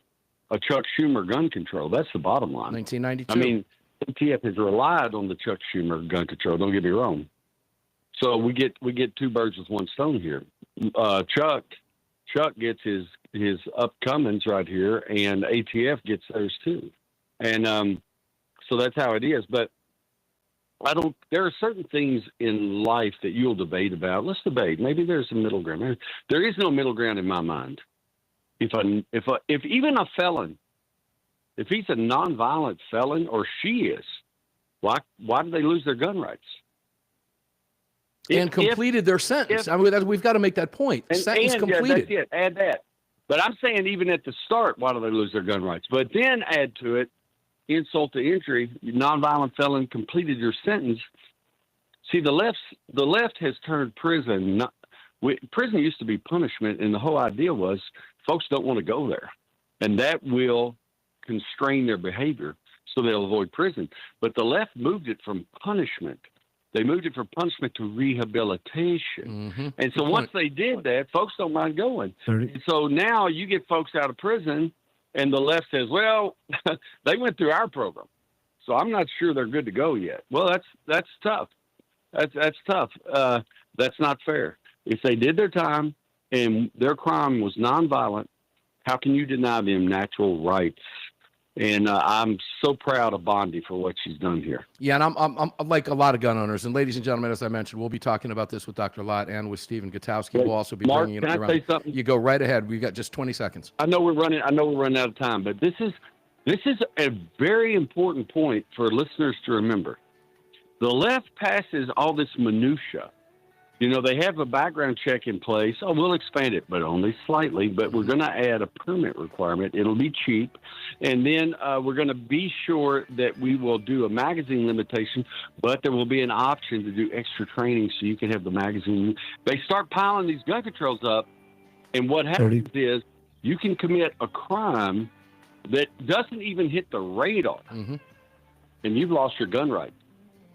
a Chuck Schumer gun control. That's the bottom line. 1992. I mean, ATF has relied on the Chuck Schumer gun control. Don't get me wrong. So we get two birds with one stone here. Chuck gets his upcomings right here, and ATF gets theirs too. And so that's how it is. But there are certain things in life that you'll debate about. Let's debate. Maybe there's a middle ground. There is no middle ground in my mind. If even a felon, if he's a nonviolent felon, or she is, why do they lose their gun rights? And completed their sentence. I mean, we've got to make that point. Sentence completed. Yeah, that's it. Add that. But I'm saying even at the start, why do they lose their gun rights? But then add to it, insult to injury, nonviolent felon completed your sentence. See, the left has turned prison. Prison used to be punishment, and the whole idea was folks don't want to go there, and that will constrain their behavior, so they'll avoid prison. But the left moved it from punishment. They moved it from punishment to rehabilitation. Mm-hmm. And so once they did that, folks don't mind going. And so now you get folks out of prison, and the left says, well, they went through our program, so I'm not sure they're good to go yet. Well, that's tough. That's tough. That's not fair. If they did their time and their crime was nonviolent, how can you deny them natural rights? And I'm so proud of Bondi for what she's done here. Yeah, and I'm like a lot of gun owners. And ladies and gentlemen, as I mentioned, we'll be talking about this with Dr. Lott and with Stephen Gutowski. We'll also be Mark, bringing it can around. I say something? You go right ahead. We've got just 20 seconds. I know we're running out of time, but this is a very important point for listeners to remember. The left passes all this minutia. You know, they have a background check in place. Oh, we'll expand it, but only slightly. But we're going to add a permit requirement. It'll be cheap. And then we're going to be sure that we will do a magazine limitation, but there will be an option to do extra training so you can have the magazine. They start piling these gun controls up, and what happens is you can commit a crime that doesn't even hit the radar, and you've lost your gun right.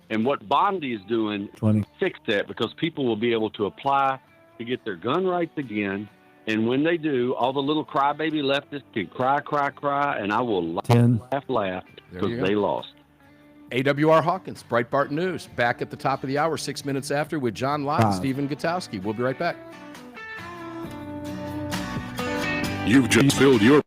And what Bondi is doing is fix that, because people will be able to apply to get their gun rights again. And when they do, all the little crybaby leftists can cry, and I will laugh because they lost. AWR Hawkins, Breitbart News, back at the top of the hour, 6 minutes after, with John Lott and Stephen Gutowski. We'll be right back. You've just filled your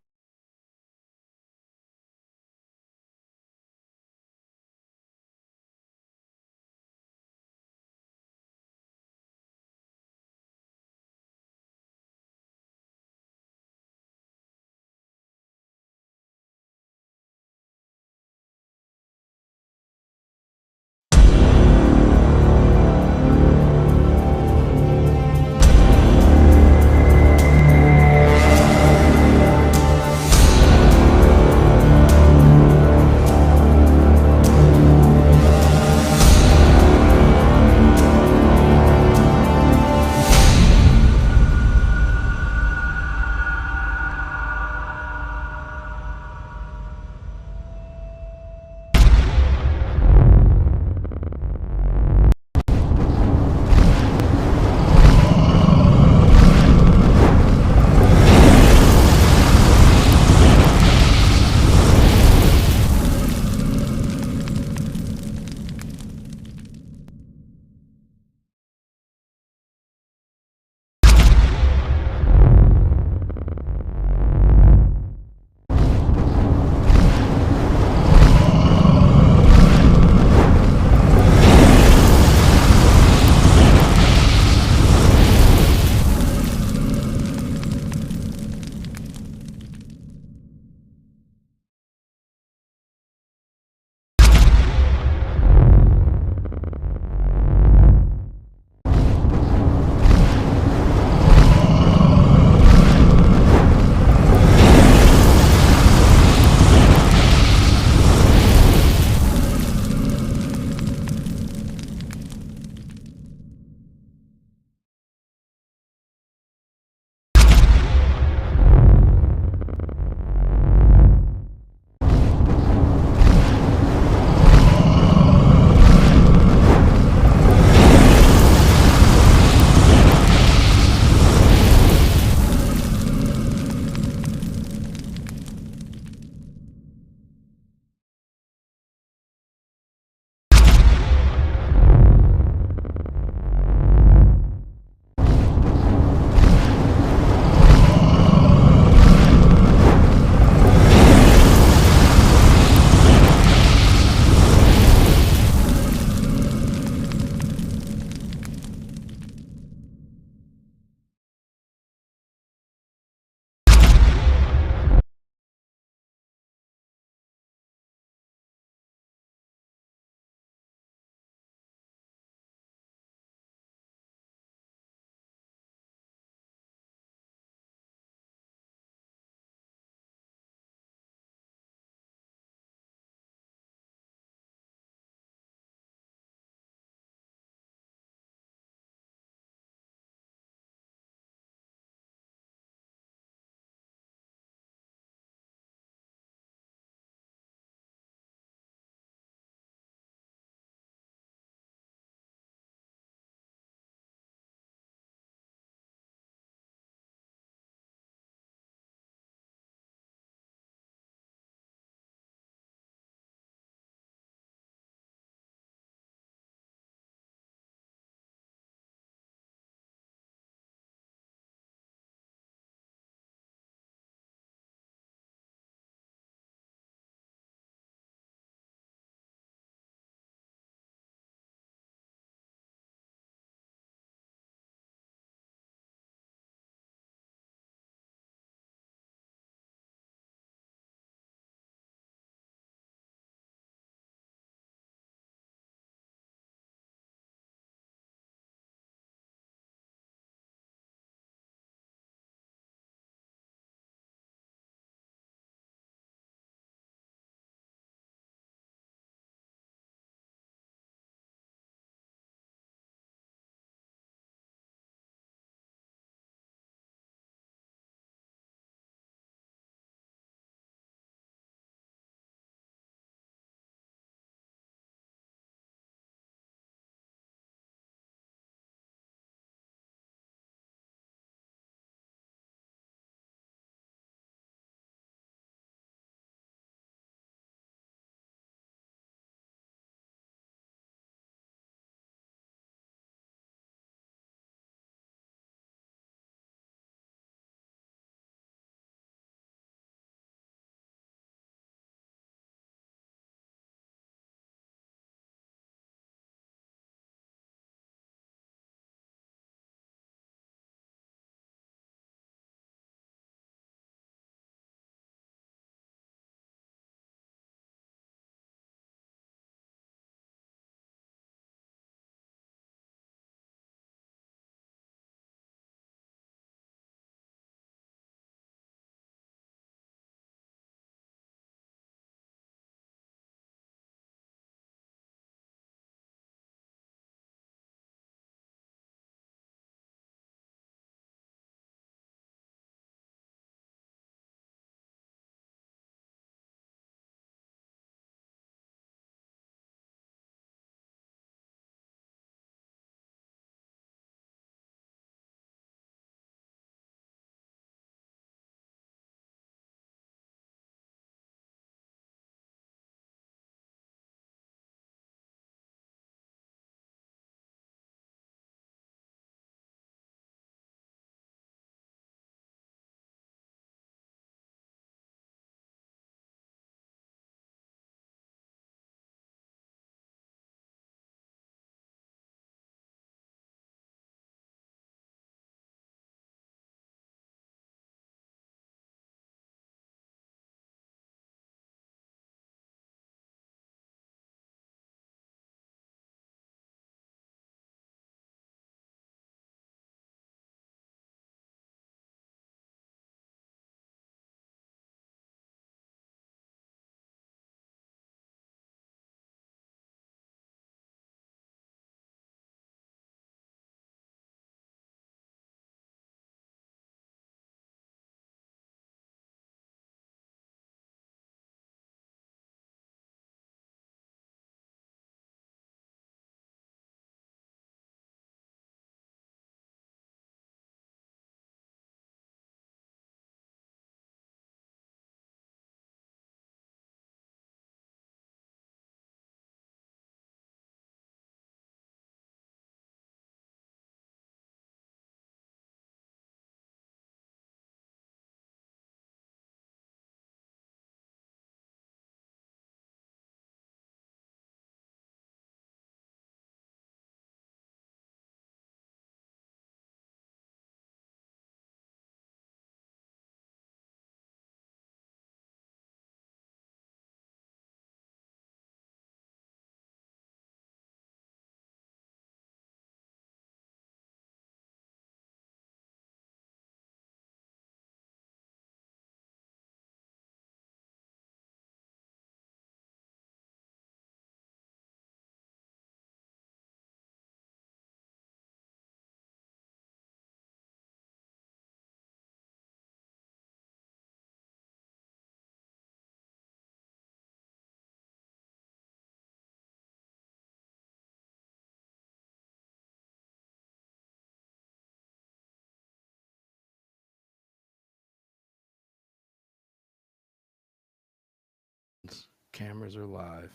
Cameras are live.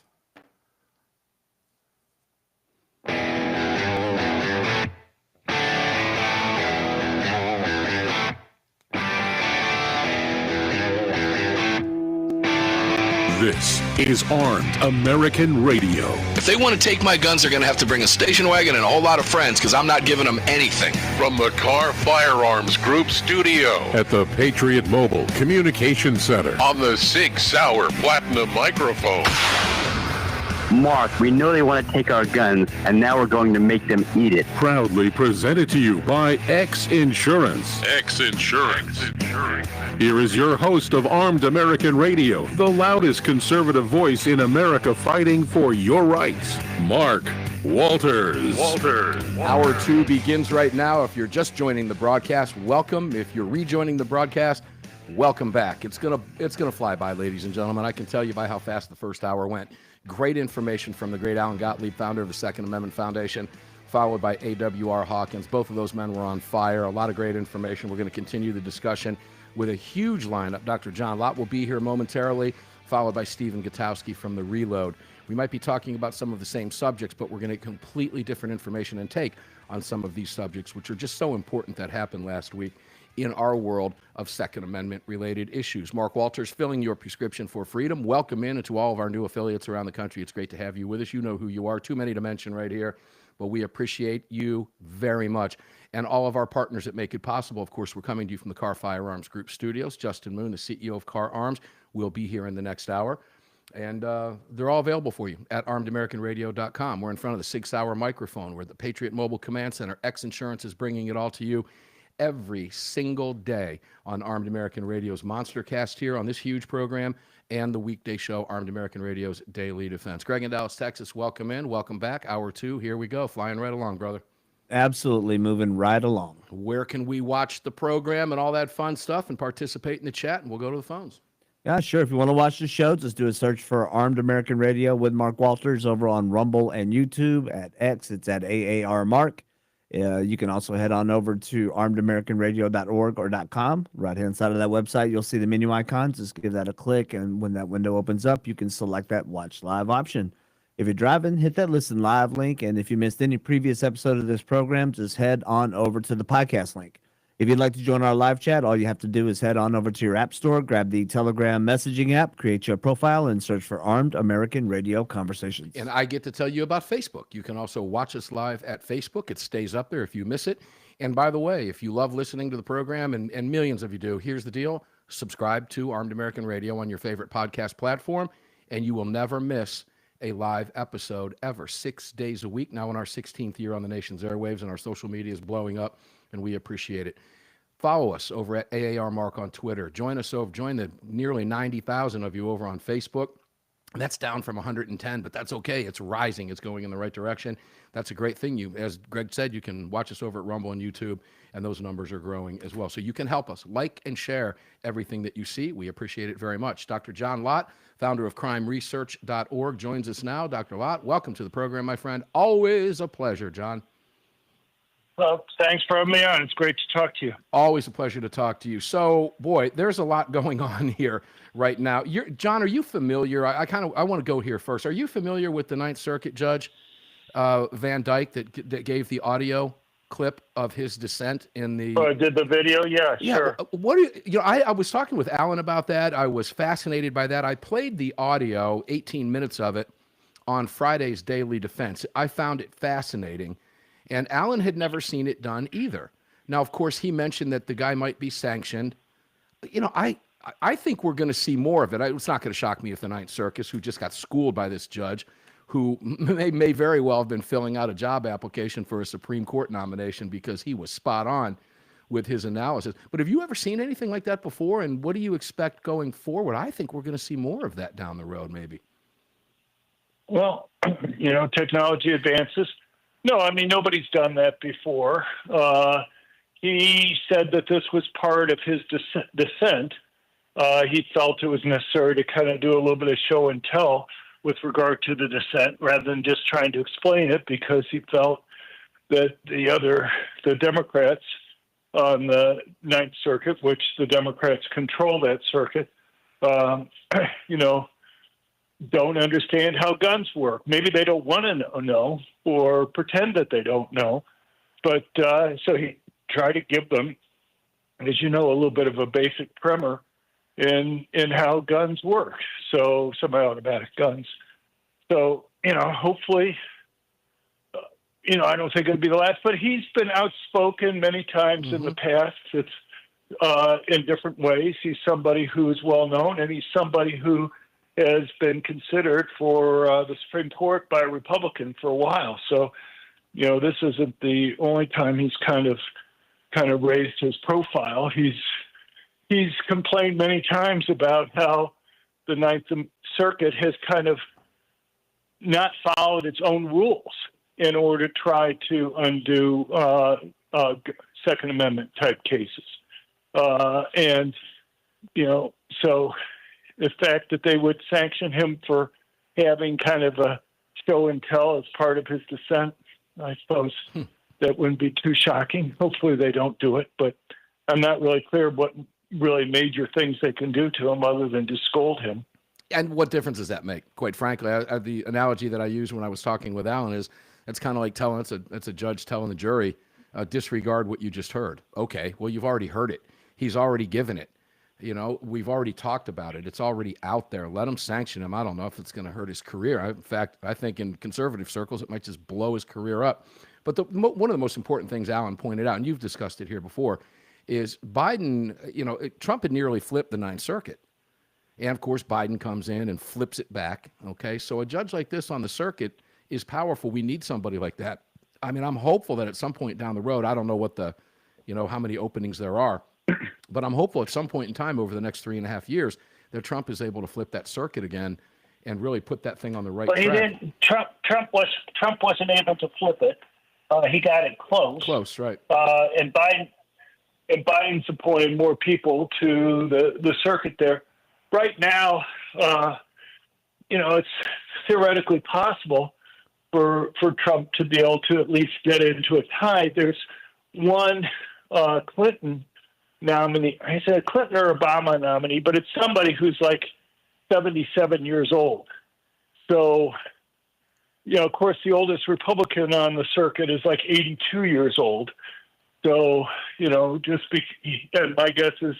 This is Armed American Radio. If they want to take my guns, they're going to have to bring a station wagon and a whole lot of friends because I'm not giving them anything. From the Kahr Firearms Group studio At the Patriot Mobile Communication Center. on the SIG Sauer Platinum microphone. Mark, we know they want to take our guns, and now we're going to make them eat it. Proudly presented to you by X Insurance. X Insurance. Here is your host of Armed American Radio, the loudest conservative voice in America fighting for your rights, Mark Walters. Hour 2 begins right now. If you're just joining the broadcast, welcome. If you're rejoining the broadcast, welcome back. It's gonna fly by, ladies and gentlemen. I can tell you by how fast the first hour went. Great information from the great Alan Gottlieb, founder of the Second Amendment Foundation, followed by R Hawkins. Both of those men were on fire. A lot of great information. We're going to continue the discussion with a huge lineup. Dr. John Lott will be here momentarily, followed by Stephen Gutowski from The Reload. We might be talking about some of the same subjects, but we're going to get completely different information and take on some of these subjects, which are just so important that happened last week in our world of Second Amendment related issues. Mark Walters, filling your prescription for freedom. Welcome in and to all of our new affiliates around the country. It's great to have you with us. You know who you are. Too many to mention right here, but we appreciate you very much. And all of our partners that make it possible. Of course, we're coming to you from the Kahr Firearms Group studios. Justin Moon, the CEO of Kahr Arms, will be here in the next hour. And they're all available for you at armedamericanradio.com. We're in front of the SIG Sauer microphone. We're at the Patriot Mobile Command Center. X Insurance is bringing it all to you every single day on Armed American Radio's Monster Cast here on this huge program and the weekday show, Armed American Radio's Daily Defense. Greg in Dallas, Texas, welcome in. Welcome back. Hour 2, here we go. Flying right along, brother. Absolutely moving right along. Where can we watch the program and all that fun stuff and participate in the chat? And we'll go to the phones. Yeah, sure. If you want to watch the show, just do a search for Armed American Radio with Mark Walters over on Rumble and YouTube. At X, it's at AAR Mark. You can also head on over to armedamericanradio.org or .com. Right-hand side of that website, you'll see the menu icons. Just give that a click, and when that window opens up, you can select that Watch Live option. If you're driving, hit that Listen Live link, and if you missed any previous episode of this program, just head on over to the podcast link. If you'd like to join our live chat, all you have to do is head on over to your app store, grab the Telegram messaging app, create your profile, and search for Armed American Radio Conversations. And I get to tell you about Facebook. You can also watch us live at Facebook. It stays up there if you miss it. And by the way, if you love listening to the program, and millions of you do, here's the deal. Subscribe to Armed American Radio on your favorite podcast platform, and you will never miss a live episode ever. 6 days a week, now in our 16th year on the nation's airwaves, and our social media is blowing up, and we appreciate it. Follow us over at AAR Mark on Twitter. Join the nearly 90,000 of you over on Facebook. That's down from 110, but that's okay. It's rising. It's going in the right direction. That's a great thing. As Greg said, you can watch us over at Rumble and YouTube, and those numbers are growing as well. So you can help us. Like and share everything that you see. We appreciate it very much. Dr. John Lott, founder of crimeresearch.org, joins us now. Dr. Lott, welcome to the program, my friend. Always a pleasure, John. Well, thanks for having me on. It's great to talk to you. Always a pleasure to talk to you. So, boy, there's a lot going on here right now. John, are you familiar? I want to go here first. Are you familiar with the Ninth Circuit Judge Van Dyke that gave the audio clip of his dissent in the? Oh, I did the video. Yeah, sure. What do you know? I was talking with Alan about that. I was fascinated by that. I played the audio, 18 minutes of it, on Friday's Daily Defense. I found it fascinating. And Alan had never seen it done either. Now, of course, he mentioned that the guy might be sanctioned. You know, I think we're going to see more of it. It's not going to shock me if the Ninth Circus, who just got schooled by this judge, who may very well have been filling out a job application for a Supreme Court nomination because he was spot on with his analysis. But have you ever seen anything like that before? And what do you expect going forward? I think we're going to see more of that down the road, maybe. Well, technology advances. No, I mean, nobody's done that before. He said that this was part of his dissent. He felt it was necessary to kind of do a little bit of show and tell with regard to the dissent rather than just trying to explain it, because he felt that the Democrats on the Ninth Circuit, which the Democrats control that circuit, don't understand how guns work. Maybe they don't want to know or pretend that they don't know. But so he tried to give them, as you know, a little bit of a basic primer in how guns work. So semi-automatic guns. So, hopefully, I don't think it'll be the last, but he's been outspoken many times in the past. It's in different ways. He's somebody who is well known, and he's somebody who has been considered for the Supreme Court by a Republican for a while. So, this isn't the only time he's kind of raised his profile. He's complained many times about how the Ninth Circuit has kind of not followed its own rules in order to try to undo Second Amendment type cases. And, so the fact that they would sanction him for having kind of a show and tell as part of his dissent, I suppose that wouldn't be too shocking. Hopefully they don't do it, but I'm not really clear what really major things they can do to him other than to scold him. And what difference does that make? Quite frankly, the analogy that I used when I was talking with Alan is it's kind of like it's a judge telling the jury, disregard what you just heard. Okay, well, you've already heard it. He's already given it. We've already talked about it. It's already out there. Let him sanction him. I don't know if it's going to hurt his career. In fact, I think in conservative circles, it might just blow his career up. But one of the most important things Alan pointed out, and you've discussed it here before, is Biden, Trump had nearly flipped the Ninth Circuit. And, of course, Biden comes in and flips it back, okay? So a judge like this on the circuit is powerful. We need somebody like that. I mean, I'm hopeful that at some point down the road, I don't know what how many openings there are, but I'm hopeful at some point in time over the next 3.5 years that Trump is able to flip that circuit again and really put that thing on the right track. He didn't. Trump wasn't able to flip it. He got it close. Close, right. And Biden's appointed more people to the circuit there. Right now, it's theoretically possible for Trump to be able to at least get into a tie. There's one Clinton nominee. I said Clinton or Obama nominee, but it's somebody who's like 77 years old. So, of course, the oldest Republican on the circuit is like 82 years old. So, and my guess is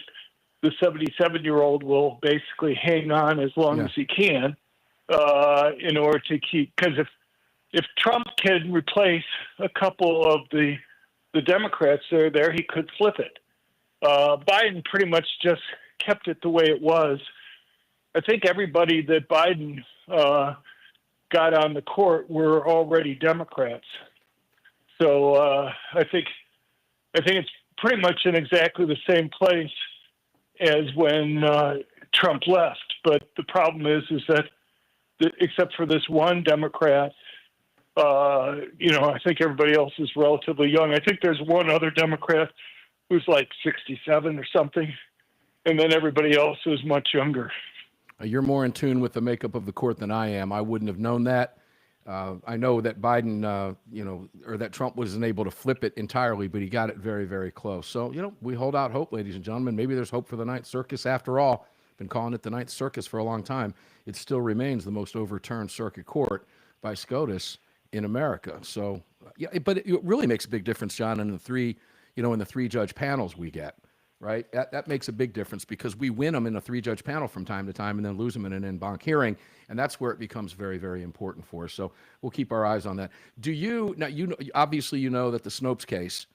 the 77-year-old will basically hang on as long as he can in order to keep. Because if Trump can replace a couple of the Democrats that are there, he could flip it. Biden pretty much just kept it the way it was. I think everybody that Biden got on the court were already Democrats. So I think it's pretty much in exactly the same place as when Trump left. But the problem is that except for this one Democrat, I think everybody else is relatively young. I think there's one other Democrat who's like 67 or something, and then everybody else is much younger. You're more in tune with the makeup of the court than I am. I wouldn't have known that. I know that Biden, or that Trump wasn't able to flip it entirely, but he got it very, very close. So, we hold out hope, ladies and gentlemen. Maybe there's hope for the Ninth Circus after all. Been calling it the Ninth Circus for a long time. It still remains the most overturned circuit court by SCOTUS in America. So, but it really makes a big difference, John, in the three judge panels we get, right? That makes a big difference because we win them in a 3-judge panel from time to time and then lose them in an en banc hearing. And that's where it becomes very, very important for us. So we'll keep our eyes on that. Obviously you know that the Snopes case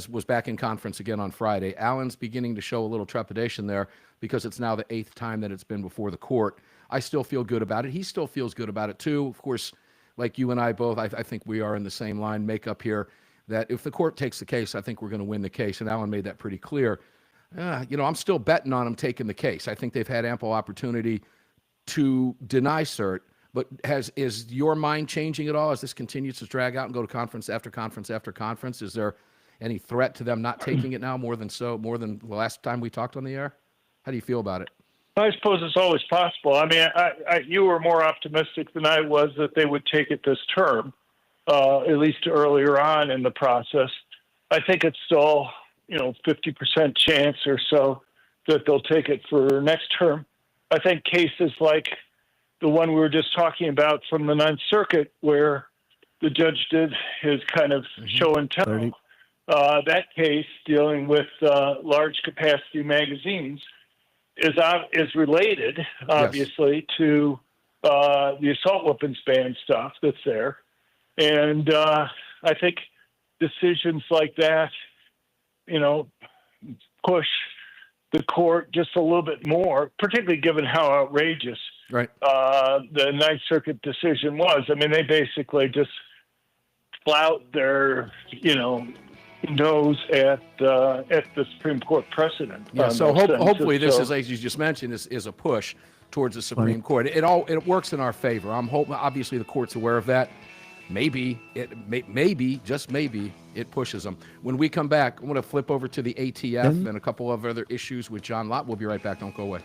was back in conference again on Friday. Alan's beginning to show a little trepidation there because it's now the 8th time that it's been before the court. I still feel good about it. He still feels good about it too. Of course, like you and I both, I think we are in the same line makeup here, that if the court takes the case, I think we're going to win the case. And Alan made that pretty clear. I'm still betting on him taking the case. I think they've had ample opportunity to deny cert, but is your mind changing at all as this continues to drag out and go to conference after conference after conference? Is there any threat to them not taking it now more than the last time we talked on the air? How do you feel about it? I suppose it's always possible. I mean, you were more optimistic than I was that they would take it this term, at least earlier on in the process. I think it's still, 50% chance or so that they'll take it for next term. I think cases like the one we were just talking about from the Ninth Circuit, where the judge did his kind of show and tell. That case dealing with large capacity magazines is related, obviously, to the assault weapons ban stuff that's there. And I think decisions like that, push the court just a little bit more, particularly given how outrageous the Ninth Circuit decision was. I mean, they basically just flout their, nose at the Supreme Court precedent. Yeah. So hopefully this is, as you just mentioned, is a push towards the Supreme Court. It works in our favor. I'm hoping. Obviously, the court's aware of that. Maybe just maybe it pushes them. When we come back, I'm going to flip over to the ATF and a couple of other issues with John Lott. We'll be right back. Don't go away.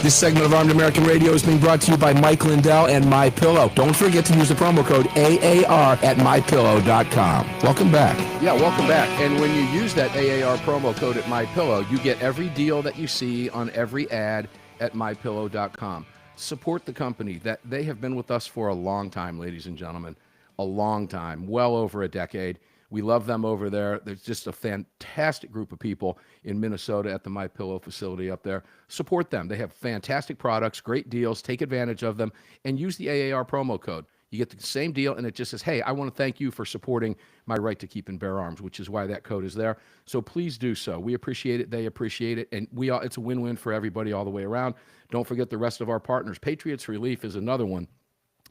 This segment of Armed American Radio is being brought to you by Mike Lindell and MyPillow. Don't forget to use the promo code AAR at MyPillow.com. Welcome back. Yeah, welcome back. And when you use that AAR promo code at MyPillow, you get every deal that you see on every ad at MyPillow.com. Support the company. That they have been with us for a long time, ladies and gentlemen. A long time, well over a decade. We love them over there. There's just a fantastic group of people in Minnesota at the MyPillow facility up there. Support them. They have fantastic products, great deals. Take advantage of them and use the AAR promo code. You get the same deal, and it just says, hey, I want to thank you for supporting my right to keep and bear arms, which is why that code is there. So please do so. We appreciate it. They appreciate it. And it's a win-win for everybody all the way around. Don't forget the rest of our partners. Patriots Relief is another one.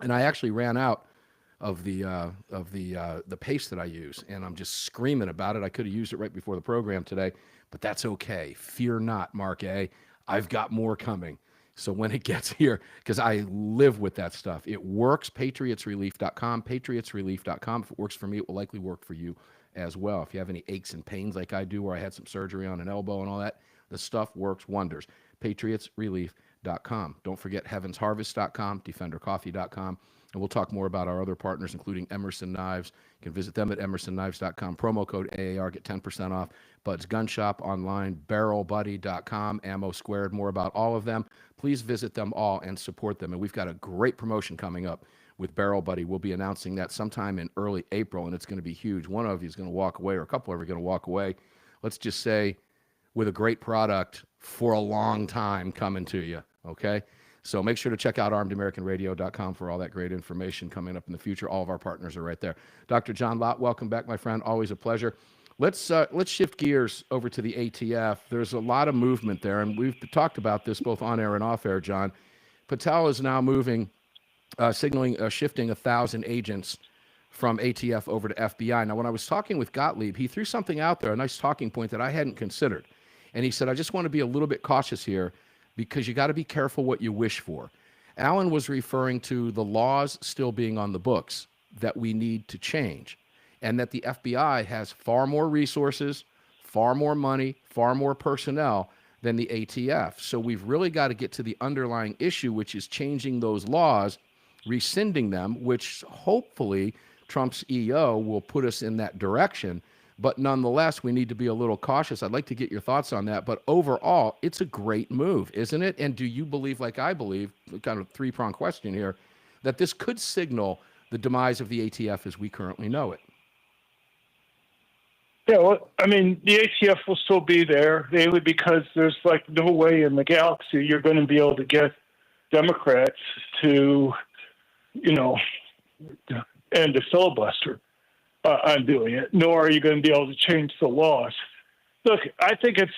And I actually ran out of the paste that I use, and I'm just screaming about it. I could have used it right before the program today, but that's okay. Fear not, Mark A. I've got more coming. So when it gets here, because I live with that stuff, it works. PatriotsRelief.com, PatriotsRelief.com. If it works for me, it will likely work for you as well. If you have any aches and pains like I do, where I had some surgery on an elbow and all that, the stuff works wonders. PatriotsRelief.com. Don't forget HeavensHarvest.com, DefenderCoffee.com. And we'll talk more about our other partners, including Emerson Knives. You can visit them at emersonKnives.com. Promo code AAR, get 10% off. Bud's Gun Shop online, BarrelBuddy.com, Ammo Squared, more about all of them. Please visit them all and support them. And we've got a great promotion coming up with Barrel Buddy. We'll be announcing that sometime in early April, and it's going to be huge. One of you is going to walk away, or a couple of you are going to walk away, let's just say, with a great product for a long time coming to you, okay? So make sure to check out armedamericanradio.com for all that great information coming up in the future. All of our partners are right there. Dr. John Lott, welcome back, my friend. Always a pleasure. Let's shift gears over to the ATF. There's a lot of movement there, and we've talked about this both on air and off air, John. Patel is now shifting 1,000 agents from ATF over to FBI. Now, when I was talking with Gottlieb, he threw something out there, a nice talking point that I hadn't considered. And he said, I just want to be a little bit cautious here, because you got to be careful what you wish for. Alan was referring to the laws still being on the books that we need to change, and that the FBI has far more resources, far more money, far more personnel than the ATF. So we've really got to get to the underlying issue, which is changing those laws, rescinding them, which hopefully Trump's EO will put us in that direction. But nonetheless, we need to be a little cautious. I'd like to get your thoughts on that. But overall, it's a great move, isn't it? And do you believe, like I believe, kind of three-pronged question here, that this could signal the demise of the ATF as we currently know it? Yeah, well, I mean, the ATF will still be there, mainly because there's like no way in the galaxy you're going to be able to get Democrats to, end a filibuster on doing it, nor are you going to be able to change the laws. Look, I think it's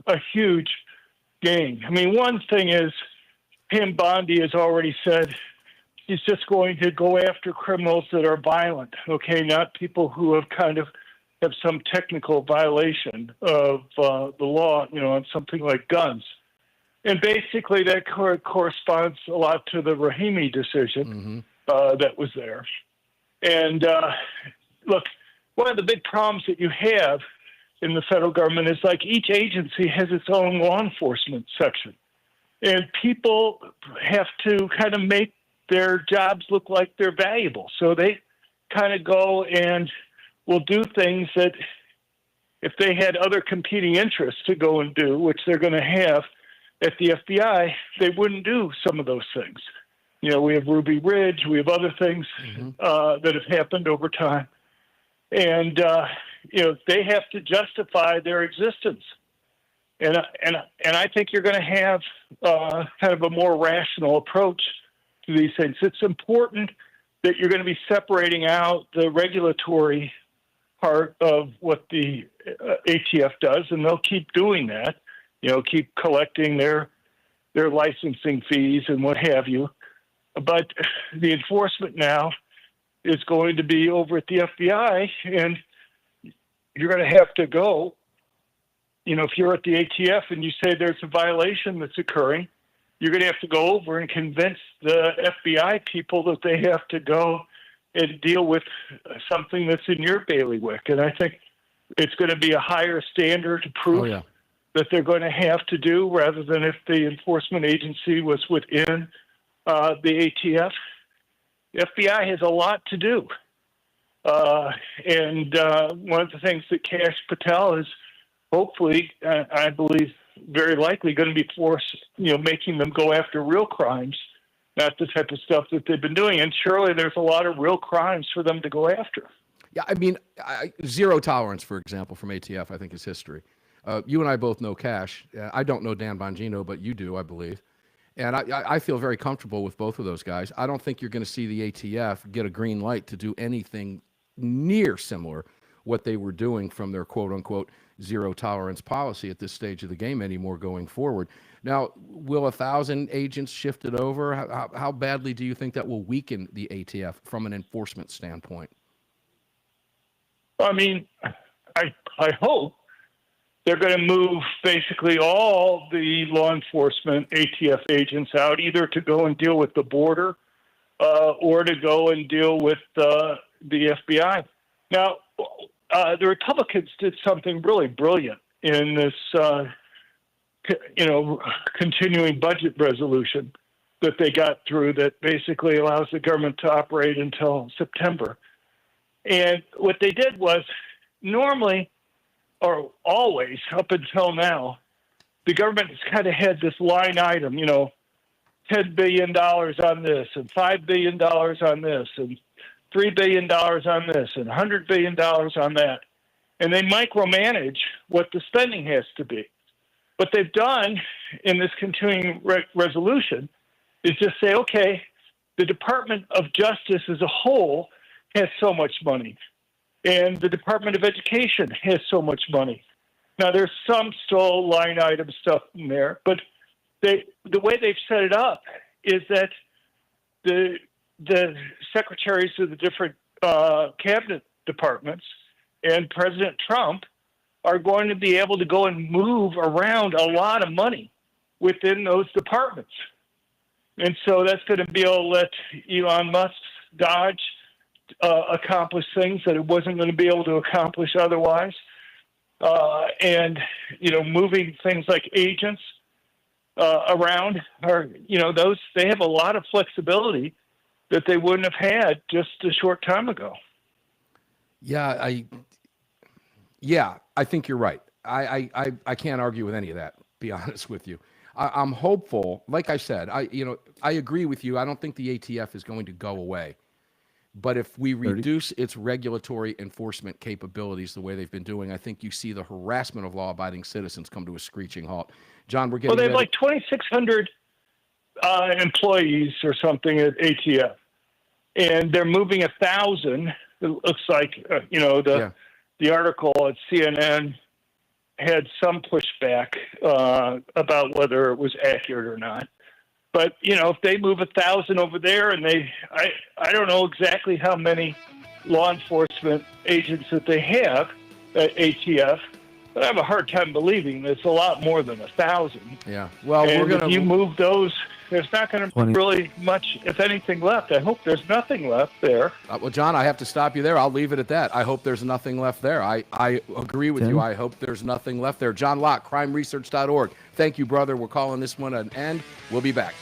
a huge gain. I mean, one thing is Pam Bondi has already said he's just going to go after criminals that are violent, okay, not people who have have some technical violation of the law, on something like guns. And basically that corresponds a lot to the Rahimi decision that was there. And look, one of the big problems that you have in the federal government is like each agency has its own law enforcement section. And people have to kind of make their jobs look like they're valuable. So they kind of go and will do things that if they had other competing interests to go and do, which they're going to have at the FBI, they wouldn't do some of those things. We have Ruby Ridge, we have other things that have happened over time. And, they have to justify their existence. And I think you're going to have kind of a more rational approach to these things. It's important that you're going to be separating out the regulatory part of what the ATF does, and they'll keep doing that, keep collecting their licensing fees and what have you. But the enforcement now is going to be over at the FBI, and you're going to have to go, if you're at the ATF and you say there's a violation that's occurring, you're going to have to go over and convince the FBI people that they have to go and deal with something that's in your bailiwick. And I think it's going to be a higher standard of proof that they're going to have to do rather than if the enforcement agency was within the ATF. The FBI has a lot to do. And one of the things that Kash Patel is hopefully, I believe, very likely going to be forced, making them go after real crimes, not the type of stuff that they've been doing. And surely there's a lot of real crimes for them to go after. Yeah, I mean, zero tolerance, for example, from ATF, I think is history. You and I both know Kash. I don't know Dan Bongino, but you do, I believe. And I feel very comfortable with both of those guys. I don't think you're going to see the ATF get a green light to do anything near similar what they were doing from their quote-unquote zero tolerance policy at this stage of the game anymore going forward. Now, will 1,000 agents shift it over? How badly do you think that will weaken the ATF from an enforcement standpoint? I mean, I hope they're going to move basically all the law enforcement ATF agents out, either to go and deal with the border or to go and deal with the FBI. Now, the Republicans did something really brilliant in this, continuing budget resolution that they got through that basically allows the government to operate until September. And what they did was normally, or always up until now, the government has kind of had this line item, $10 billion on this and $5 billion on this and $3 billion on this and $100 billion on that. And they micromanage what the spending has to be. What they've done in this continuing resolution is just say, okay, the Department of Justice as a whole has so much money, and the Department of Education has so much money. Now, there's some still line item stuff in there, but the way they've set it up is that the secretaries of the different cabinet departments and President Trump are going to be able to go and move around a lot of money within those departments. And so that's going to be able to let Elon Musk's Dodge accomplish things that it wasn't going to be able to accomplish otherwise. And, moving things like agents around are, they have a lot of flexibility that they wouldn't have had just a short time ago. Yeah, I think you're right. I can't argue with any of that, be honest with you. I'm hopeful. Like I said, I agree with you. I don't think the ATF is going to go away. But if we reduce its regulatory enforcement capabilities the way they've been doing, I think you see the harassment of law-abiding citizens come to a screeching halt. John, we're getting they have like 2,600 employees or something at ATF, and they're moving 1,000. It looks like the article at CNN had some pushback about whether it was accurate or not. But, if they move 1,000 over there and I don't know exactly how many law enforcement agents that they have at ATF, but I have a hard time believing it's a lot more than 1,000. Yeah. Well, if you move those, there's not going to be really much, if anything, left. I hope there's nothing left there. Well, John, I have to stop you there. I'll leave it at that. I hope there's nothing left there. I agree with you. I hope there's nothing left there. John Lott, crimeresearch.org. Thank you, brother. We're calling this one an end. We'll be back.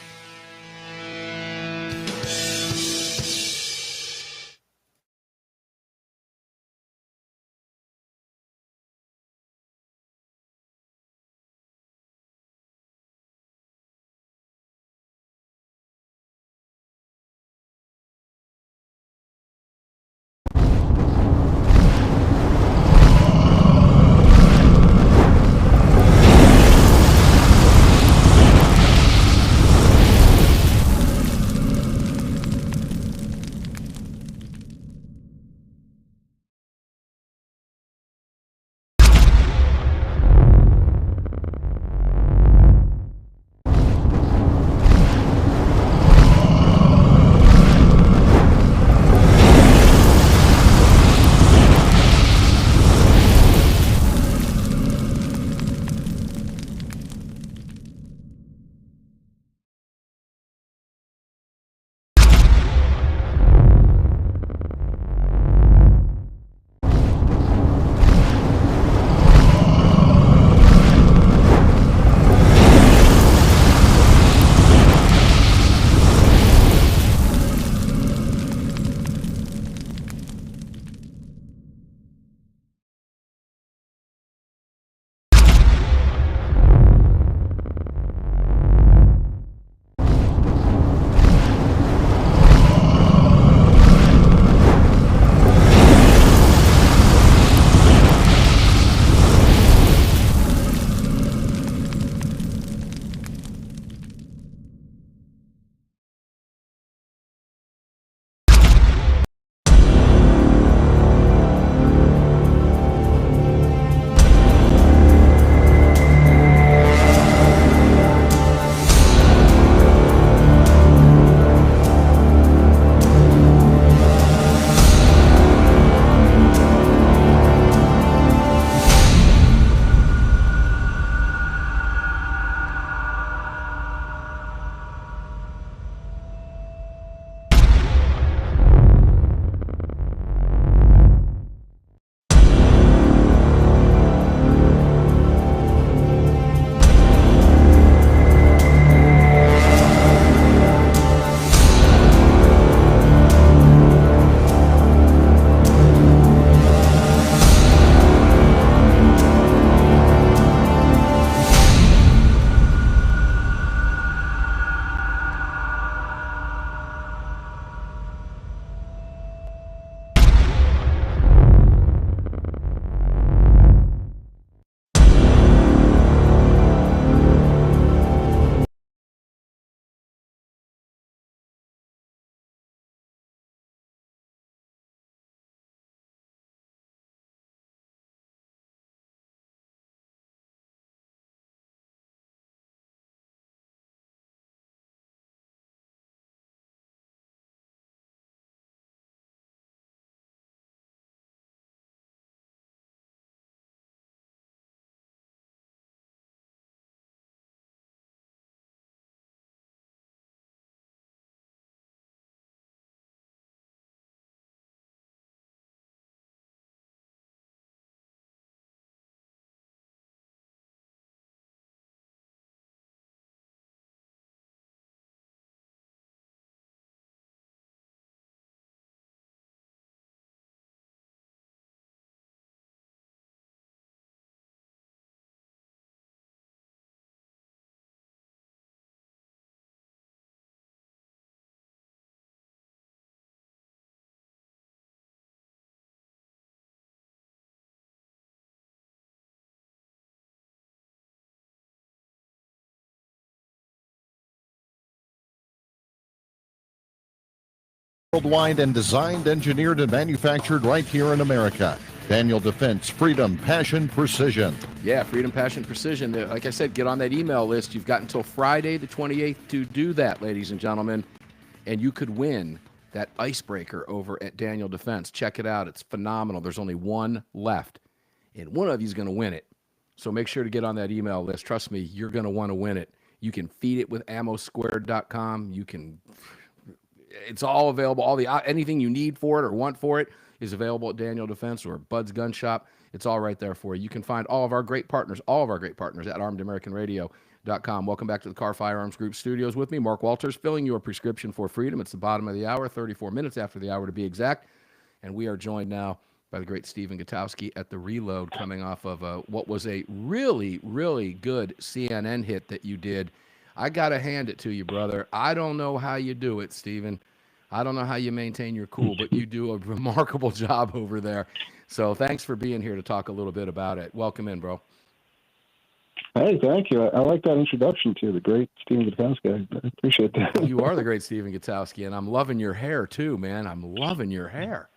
Worldwide and designed, engineered, and manufactured right here in America. Daniel Defense, freedom, passion, precision. Yeah, freedom, passion, precision. Like I said, get on that email list. You've got until Friday the 28th to do that, ladies and gentlemen. And you could win that icebreaker over at Daniel Defense. Check it out. It's phenomenal. There's only one left, and one of you is going to win it. So make sure to get on that email list. Trust me, you're going to want to win it. You can feed it with ammosquared.com. You can... It's all available. Anything you need for it or want for it is available at Daniel Defense or Bud's Gun Shop. It's all right there for you. You can find all of our great partners at armedamericanradio.com. Welcome back to the Kahr Firearms Group studios with me, Mark Walters, filling your prescription for freedom. It's the bottom of the hour, 34 minutes after the hour to be exact. And we are joined now by the great Stephen Gutowski at the Reload, coming off of what was a really, really good CNN hit that you did. I got to hand it to you, brother. I don't know how you do it, Stephen. I don't know how you maintain your cool, but you do a remarkable job over there. So thanks for being here to talk a little bit about it. Welcome in, bro. Hey, thank you. I like that introduction to the great Stephen Gutowski. I appreciate that. You are the great Stephen Gutowski, and I'm loving your hair too, man. I'm loving your hair.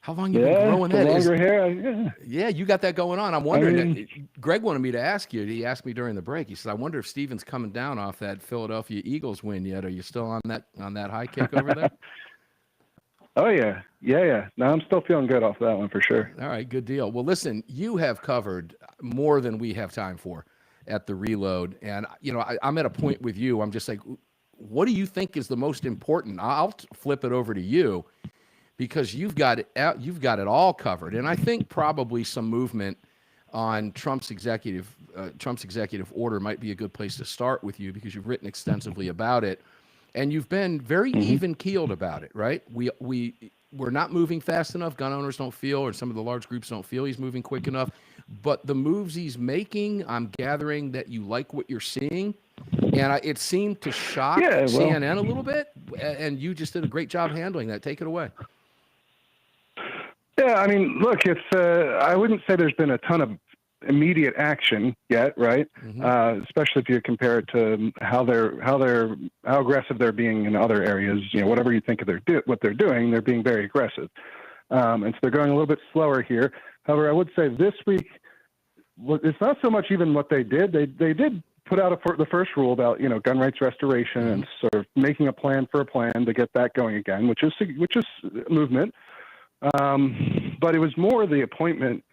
How long you been growing that? Longer hair. Yeah, you got that going on. I'm wondering. Greg wanted me to ask you. He asked me during the break. He said, "I wonder if Stephen's coming down off that Philadelphia Eagles win yet. Are you still on that high kick over there?" Oh yeah. No, I'm still feeling good off that one for sure. All right, good deal. Well, listen, you have covered more than we have time for at the Reload, and I'm at a point with you. I'm just like, what do you think is the most important? I'll flip it over to you, because you've got it all covered, and I think probably some movement on Trump's executive order might be a good place to start with you, because you've written extensively about it, and you've been very even-keeled about it, right? We're not moving fast enough. Gun owners don't feel, or some of the large groups don't feel he's moving quick enough. But the moves he's making, I'm gathering that you like what you're seeing, and it seemed to shock CNN a little bit, and you just did a great job handling that. Take it away. Yeah, I mean, look, it's I wouldn't say there's been a ton of immediate action yet, right? Especially if you compare it to how aggressive they're being in other areas. Whatever you think of what they're doing, they're being very aggressive, and so they're going a little bit slower here. However, I would say this week, it's not so much even what they did. They did put out the first rule about gun rights restoration and sort of making a plan for a plan to get that going again, which is movement. But it was more the appointment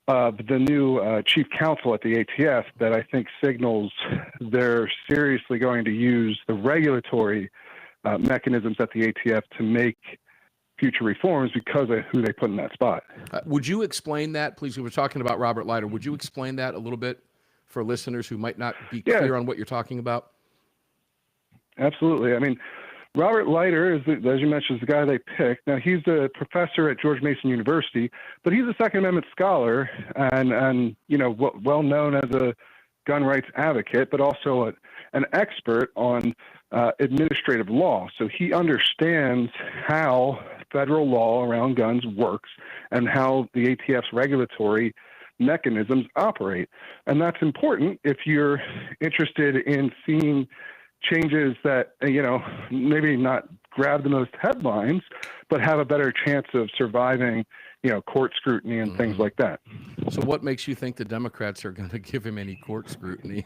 of the new chief counsel at the ATF that I think signals they're seriously going to use the regulatory mechanisms at the ATF to make future reforms because of who they put in that spot. Would you explain that, please? We were talking about Robert Leiter. Would you explain that a little bit for listeners who might not be clear on what you're talking about? Absolutely. I mean, Robert Leiter, as you mentioned, is the guy they picked. Now, he's a professor at George Mason University, but he's a Second Amendment scholar and well known as a gun rights advocate, but also an expert on administrative law. So he understands how federal law around guns works and how the ATF's regulatory mechanisms operate. And that's important if you're interested in seeing changes that, maybe not grab the most headlines, but have a better chance of surviving, court scrutiny and things like that. So what makes you think the Democrats are going to give him any court scrutiny?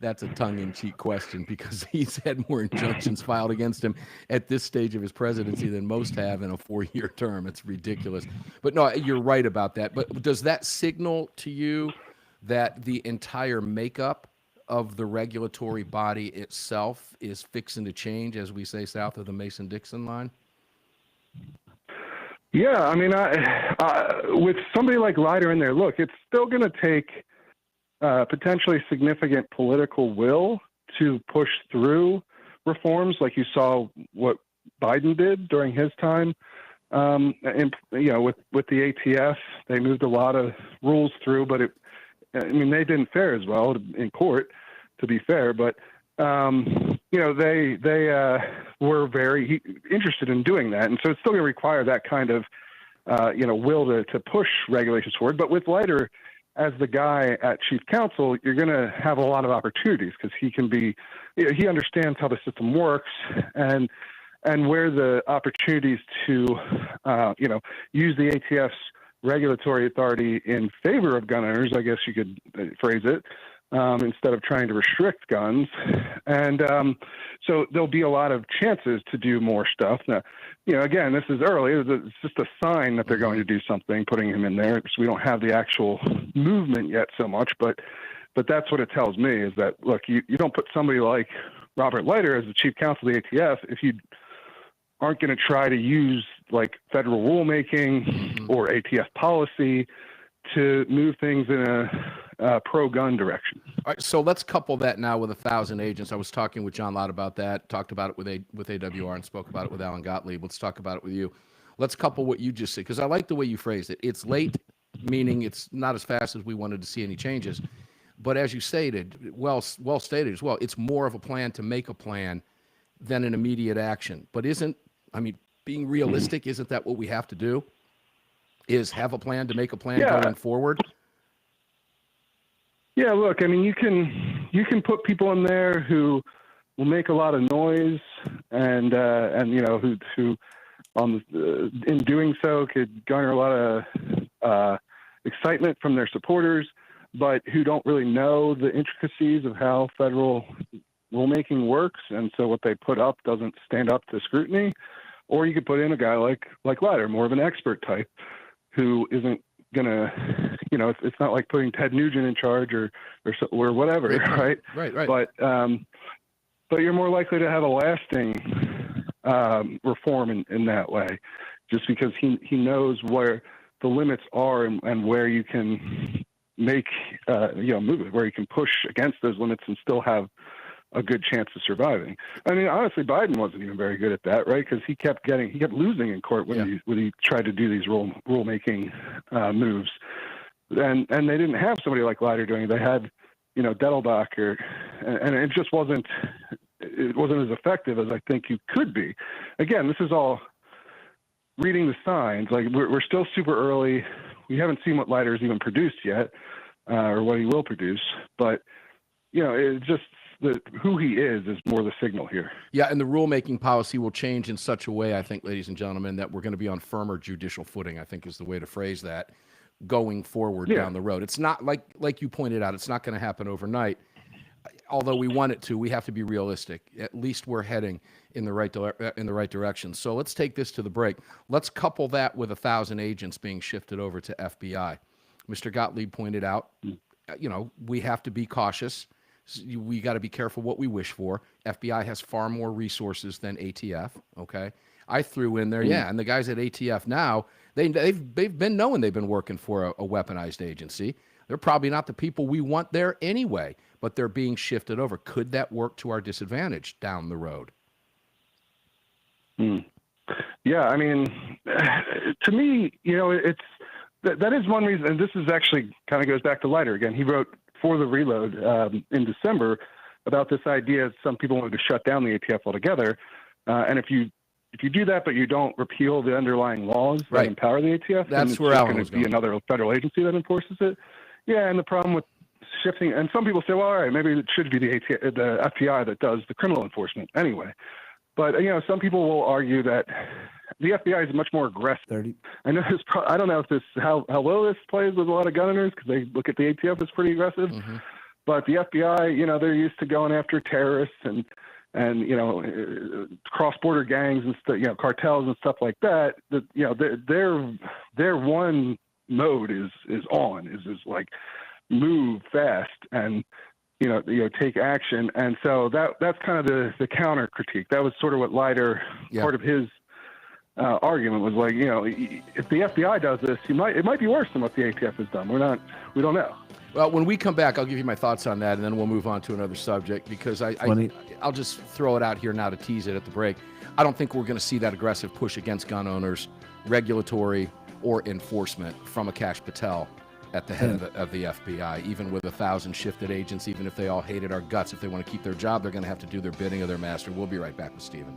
That's a tongue-in-cheek question, because he's had more injunctions filed against him at this stage of his presidency than most have in a 4-year term. It's ridiculous. But no, you're right about that. But does that signal to you that the entire makeup of the regulatory body itself is fixing to change, as we say, south of the Mason-Dixon line? Yeah, I mean, with somebody like Leiter in there, look, it's still going to take potentially significant political will to push through reforms, like you saw what Biden did during his time. And with the ATF, they moved a lot of rules through, but they didn't fare as well in court, to be fair. But they were very interested in doing that, and so it's still going to require that kind of will to push regulations forward. But with Leiter as the guy at chief counsel, you're going to have a lot of opportunities, because he understands how the system works, and and where the opportunities to, use the ATF's regulatory authority in favor of gun owners, I guess you could phrase it, instead of trying to restrict guns. And so there'll be a lot of chances to do more stuff. Now, again, this is early. It's just a sign that they're going to do something, putting him in there. So we don't have the actual movement yet so much, but that's what it tells me is that, look, you don't put somebody like Robert Leiter as the chief counsel of the ATF if you aren't going to try to use like federal rulemaking or ATF policy to move things in a pro-gun direction. All right, so let's couple that now with 1,000 agents. I was talking with John Lott about that, talked about it with AWR, and spoke about it with Alan Gottlieb. Let's talk about it with you. Let's couple what you just said, because I like the way you phrased it. It's late, meaning it's not as fast as we wanted to see any changes. But as you stated, well stated as well, it's more of a plan to make a plan than an immediate action. But being realistic, isn't that what we have to do? Is have a plan to make a plan going forward? Yeah, look, you can put people in there who will make a lot of noise and who in doing so could garner a lot of excitement from their supporters, but who don't really know the intricacies of how federal rulemaking works, and so what they put up doesn't stand up to scrutiny. Or you could put in a guy like Leiter, more of an expert type, who isn't gonna, it's not like putting Ted Nugent in charge or whatever, right? Right. But you're more likely to have a lasting reform in that way, just because he knows where the limits are and where you can make movement, where you can push against those limits and still have a good chance of surviving. Honestly, Biden wasn't even very good at that, right? Because he kept losing in court when he tried to do these rulemaking moves, and they didn't have somebody like Leiter doing it. They had, Dettelbach, and it just wasn't as effective as I think you could be. Again, this is all reading the signs. Like we're still super early. We haven't seen what Leiter's even produced yet, or what he will produce, but it just. Who he is more the signal here. Yeah, and the rulemaking policy will change in such a way, I think, ladies and gentlemen, that we're going to be on firmer judicial footing, I think is the way to phrase that, going forward down the road. It's not like you pointed out, it's not going to happen overnight. Although we want it to, we have to be realistic. At least we're heading in the right direction. So let's take this to the break. Let's couple that with 1,000 agents being shifted over to FBI. Mr. Gottlieb pointed out, we have to be cautious. We got to be careful what we wish for. FBI has far more resources than ATF. Okay, I threw in there, and the guys at ATF now they've been knowing they've been working for a weaponized agency. They're probably not the people we want there anyway, but they're being shifted over. Could that work to our disadvantage down the road? Yeah, to me, it's that is one reason, and this is actually kind of goes back to Leiter again. He wrote for the Reload in December about this idea some people wanted to shut down the ATF altogether, and if you do that but you don't repeal the underlying laws that empower the ATF, that's then where it's Alan going to be another federal agency that enforces it. Yeah, and the problem with shifting, and some people say, well, all right, maybe it should be the FBI that does the criminal enforcement anyway. But some people will argue that the FBI is much more aggressive. I know I don't know if how well this plays with a lot of gun owners, because they look at the ATF as pretty aggressive. But the FBI, they're used to going after terrorists and cross-border gangs and cartels and stuff like that. Their one mode is like move fast and take action. And so that's kind of the counter critique. That was sort of what Leiter, part of his argument was like, if the FBI does this, it might be worse than what the ATF has done. We don't know. Well, when we come back, I'll give you my thoughts on that, and then we'll move on to another subject, because I'll just throw it out here now to tease it at the break. I don't think we're going to see that aggressive push against gun owners, regulatory or enforcement, from Akash Patel at the head of the FBI. Even with 1,000 shifted agents, even if they all hated our guts, if they want to keep their job, they're going to have to do their bidding of their master. We'll be right back with Stephen.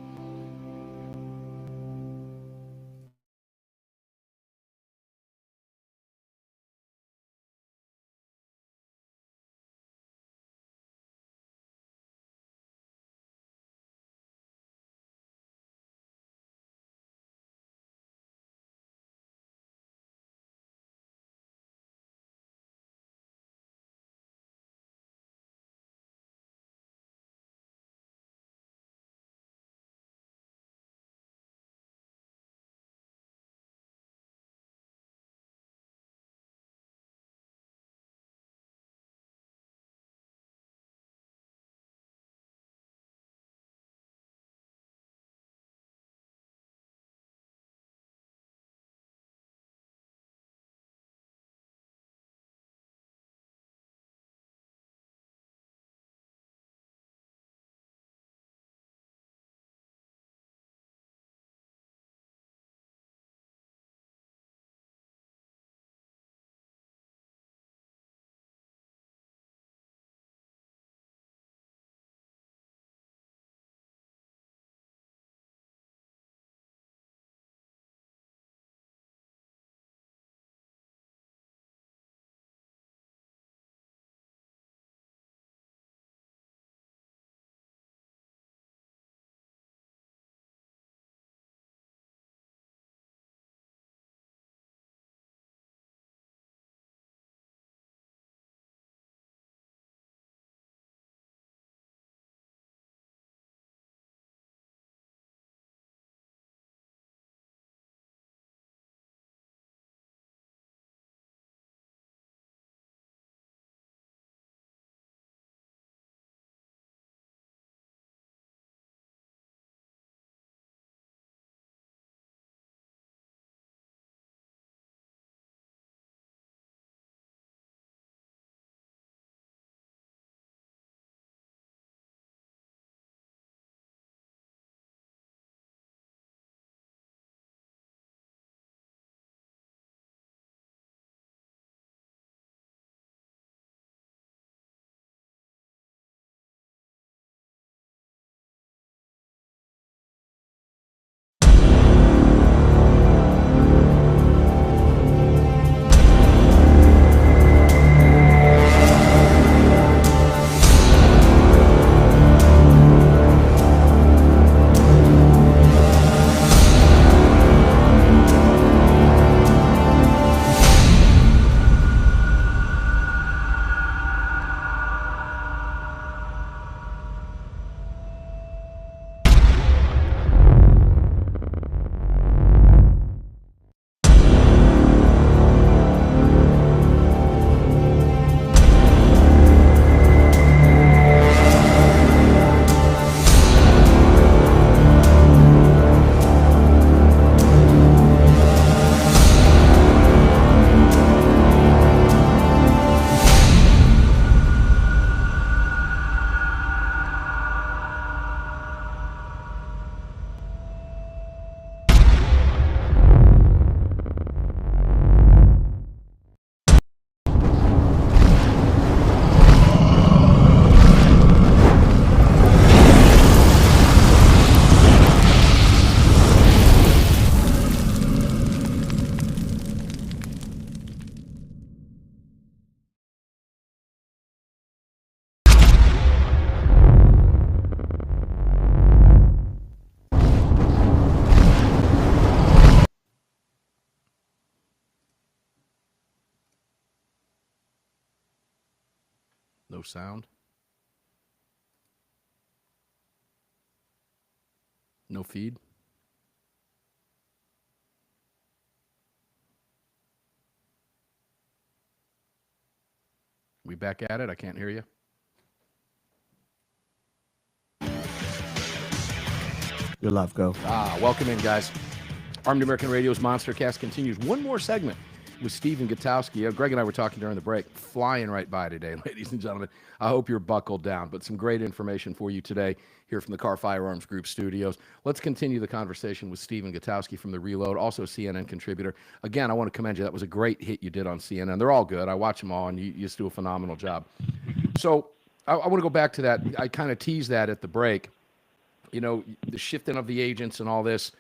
No sound. No feed. We back at it? I can't hear you. Good luck, go. Welcome in, guys. Armed American Radio's Monster Cast continues. One more segment with Stephen Gutowski. Greg and I were talking during the break. Flying right by today, ladies and gentlemen. I hope you're buckled down, but some great information for you today here from the Kahr Firearms Group studios. Let's continue the conversation with Stephen Gutowski from The Reload, also CNN contributor. Again, I want to commend you. That was a great hit you did on CNN. They're all good. I watch them all, and you just do a phenomenal job. So I want to go back to that. I kind of teased that at the break. You know, the shifting of the agents and all this.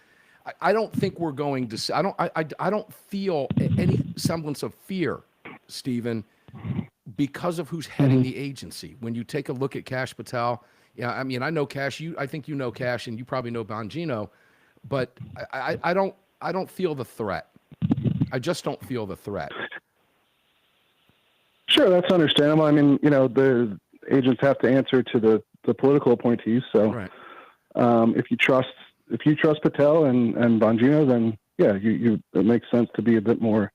I don't think we're going to see, I don't feel any semblance of fear, Stephen, because of who's heading the agency. When you take a look at Kash Patel, yeah, I mean, I know Kash, I think you know Kash, and you probably know Bongino, but I don't feel the threat. I just don't feel the threat. Sure, that's understandable. I mean, you know, the agents have to answer to the political appointees, so right. If you trust Patel and Bongino, then yeah, it makes sense to be a bit more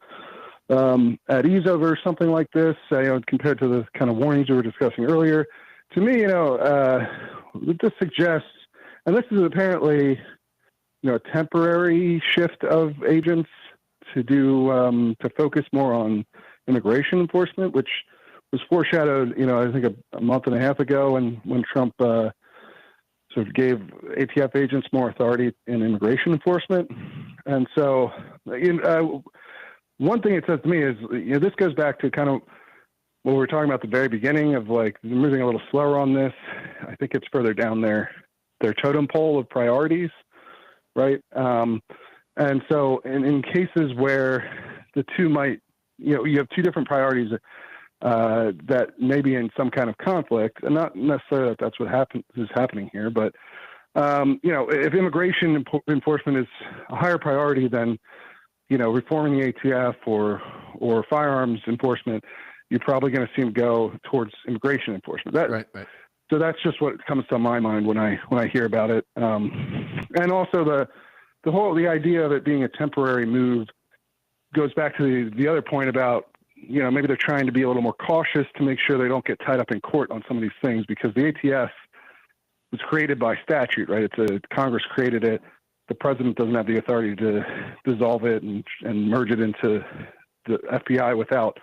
at ease over something like this. You know, compared to the kind of warnings we were discussing earlier. To me, you know, this suggests, and this is apparently, you know, a temporary shift of agents to to focus more on immigration enforcement, which was foreshadowed, you know, I think a month and a half ago when Trump sort of gave ATF agents more authority in immigration enforcement. And so, one thing it says to me is, you know, this goes back to kind of what we were talking about at the very beginning of, like, moving a little slower on this. I think it's further down their totem pole of priorities, right? And so in cases where the two might, you know, you have two different priorities that may be in some kind of conflict, and not necessarily that that's what is happening here, but you know, if immigration enforcement is a higher priority than, you know, reforming the ATF or firearms enforcement, you're probably going to see them go towards immigration enforcement. Right. So that's just what comes to my mind when I hear about it, and also the idea of it being a temporary move goes back to the other point about, you know, maybe they're trying to be a little more cautious to make sure they don't get tied up in court on some of these things, because the ATF was created by statute, right? Congress created it. The president doesn't have the authority to dissolve it and merge it into the FBI without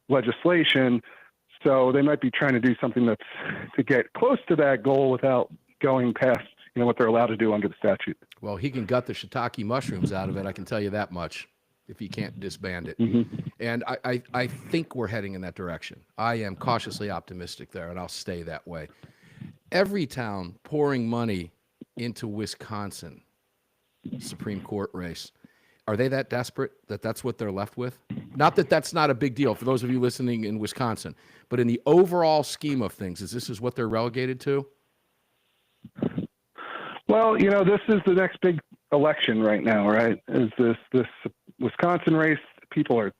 legislation. So they might be trying to do something that's to get close to that goal without going past, you know, what they're allowed to do under the statute. Well, he can gut the shiitake mushrooms out of it, I can tell you that much, if he can't disband it. Mm-hmm. And I think we're heading in that direction. I am cautiously optimistic there, and I'll stay that way. Every town pouring money into Wisconsin Supreme Court race, are they that desperate that that's what they're left with? Not that that's not a big deal for those of you listening in Wisconsin, but in the overall scheme of things, this is what they're relegated to? Well, you know, this is the next big election right now, right? Is this Wisconsin race? People are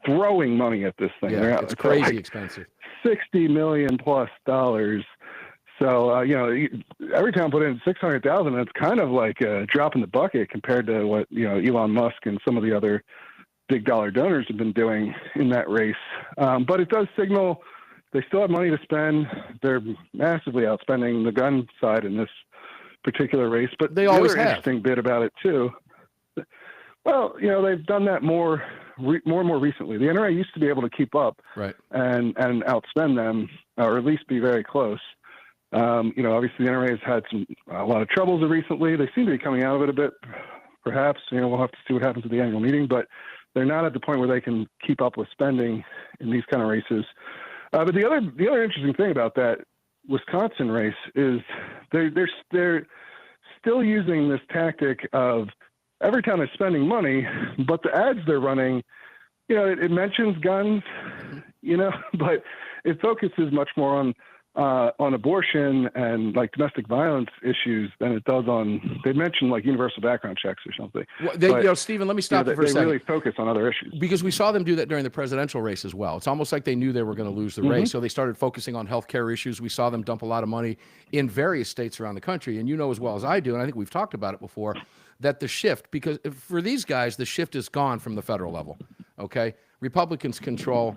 throwing money at this thing. Yeah, it's crazy expensive. $60 million plus. So, you know, every town put in $600,000. It's kind of like a drop in the bucket compared to what, you know, Elon Musk and some of the other big dollar donors have been doing in that race. But it does signal they still have money to spend. They're massively outspending the gun side in this particular race. But they always have. Interesting bit about it too. Well, you know, they've done that more and more recently. The NRA used to be able to keep up, right, and outspend them, or at least be very close. You know, obviously the NRA has had a lot of troubles recently. They seem to be coming out of it a bit, perhaps. You know, we'll have to see what happens at the annual meeting, but they're not at the point where they can keep up with spending in these kind of races. But the other interesting thing about that Wisconsin race is they're still using this tactic of every time they're spending money, but the ads they're running, you know, it mentions guns, you know, but it focuses much more on on abortion and like domestic violence issues than it does on. They mentioned like universal background checks or something. Well, Stephen, let me stop you for a second. They really focus on other issues because we saw them do that during the presidential race as well. It's almost like they knew they were going to lose the race, so they started focusing on healthcare issues. We saw them dump a lot of money in various states around the country, and you know as well as I do, and I think we've talked about it before, that the shift, because for these guys, the shift is gone from the federal level. Okay, Republicans control,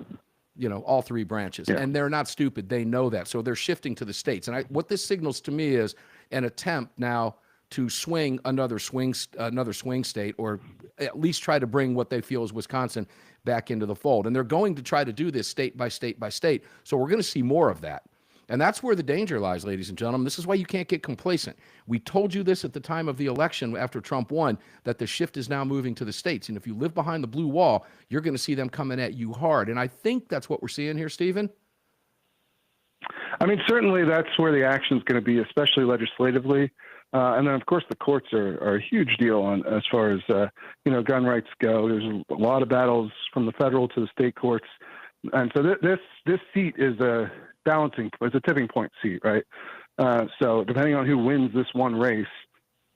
all three branches, and they're not stupid. They know that, so they're shifting to the states. And what this signals to me is an attempt now to swing another swing state, or at least try to bring what they feel is Wisconsin back into the fold. And they're going to try to do this state by state by state. So we're going to see more of that. And that's where the danger lies, ladies and gentlemen. This is why you can't get complacent. We told you this at the time of the election after Trump won, that the shift is now moving to the states. And if you live behind the blue wall, you're going to see them coming at you hard. And I think that's what we're seeing here, Stephen. I mean, certainly that's where the action is going to be, especially legislatively. And then, of course, the courts are a huge deal on as far as, gun rights go. There's a lot of battles from the federal to the state courts. And so this seat is a it's a tipping point seat, right? So depending on who wins this one race,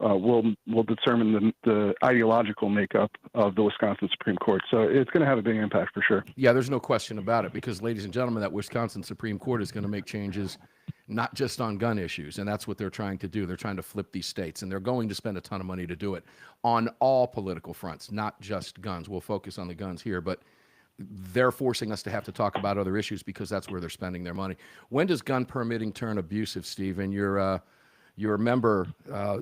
will determine the ideological makeup of the Wisconsin Supreme Court. So it's going to have a big impact for sure. Yeah, there's no question about it, because, ladies and gentlemen, that Wisconsin Supreme Court is going to make changes not just on gun issues, and that's what they're trying to do. They're trying to flip these states, and they're going to spend a ton of money to do it on all political fronts, not just guns. We'll focus on the guns here, but they're forcing us to have to talk about other issues because that's where they're spending their money. When does gun permitting turn abusive, Stephen? Your member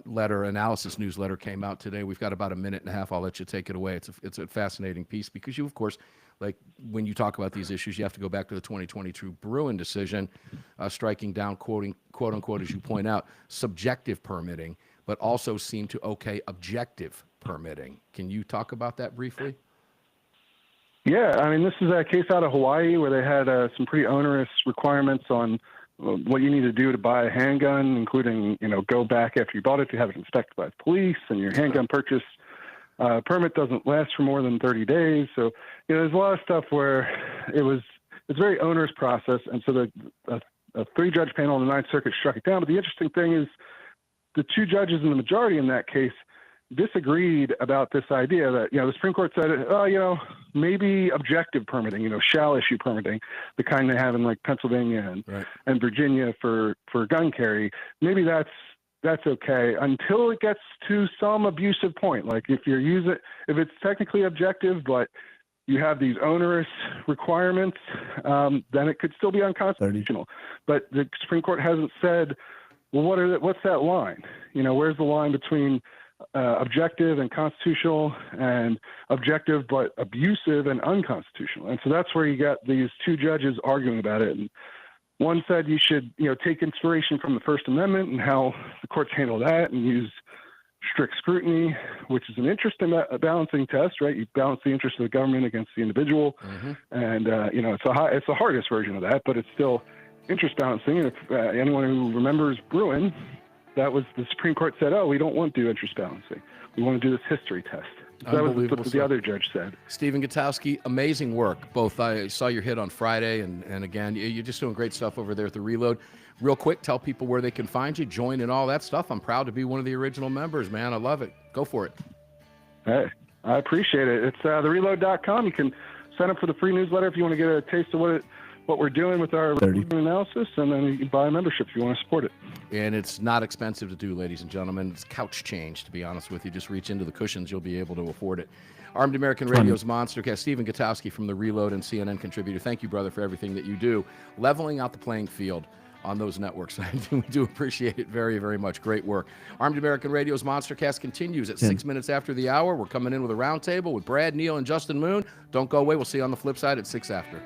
letter, analysis newsletter came out today. We've got about a minute and a half. I'll let you take it away. It's a fascinating piece because you, of course, like when you talk about these issues, you have to go back to the 2022 Bruin decision, striking down, quote unquote, as you point out, subjective permitting, but also seem to okay objective permitting. Can you talk about that briefly? Yeah, I mean, this is a case out of Hawaii where they had some pretty onerous requirements on what you need to do to buy a handgun, including, go back after you bought it to have it inspected by the police, and your handgun purchase permit doesn't last for more than 30 days. So, there's a lot of stuff where it's a very onerous process. And so a three-judge panel in the Ninth Circuit struck it down. But the interesting thing is the two judges in the majority in that case disagreed about this idea that, the Supreme Court said, maybe objective permitting, shall issue permitting, the kind they have in like Pennsylvania and Virginia for gun carry. Maybe that's okay until it gets to some abusive point. Like if it's technically objective, but you have these onerous requirements, then it could still be unconstitutional. But the Supreme Court hasn't said, well, what's that line? Where's the line between objective and constitutional, and objective but abusive and unconstitutional? And so that's where you got these two judges arguing about it. And one said you should, take inspiration from the First Amendment and how the courts handle that and use strict scrutiny, which is an interesting balancing test, right? You balance the interest of the government against the individual. And, it's the hardest version of that, but it's still interest balancing. And if anyone who remembers Bruin, that was the Supreme Court said, we don't want to do interest balancing. We want to do this history test. So that was what the other judge said. Stephen Gutowski, amazing work. Both I saw your hit on Friday, and again, you're just doing great stuff over there at The Reload. Real quick, tell people where they can find you, join and all that stuff. I'm proud to be one of the original members, man. I love it. Go for it. Hey, I appreciate it. It's thereload.com. You can sign up for the free newsletter if you want to get a taste of what we're doing with our analysis, and then you can buy a membership if you want to support it. And it's not expensive to do, ladies and gentlemen. It's couch change, to be honest with you. Just reach into the cushions. You'll be able to afford it. Armed American Radio's Monstercast, Stephen Gutowski from The Reload and CNN contributor. Thank you, brother, for everything that you do. Leveling out the playing field on those networks. We do appreciate it very, very much. Great work. Armed American Radio's Monstercast continues at 6 minutes after the hour. We're coming in with a roundtable with Brad, Neil, and Justin Moon. Don't go away. We'll see you on the flip side at 6 after.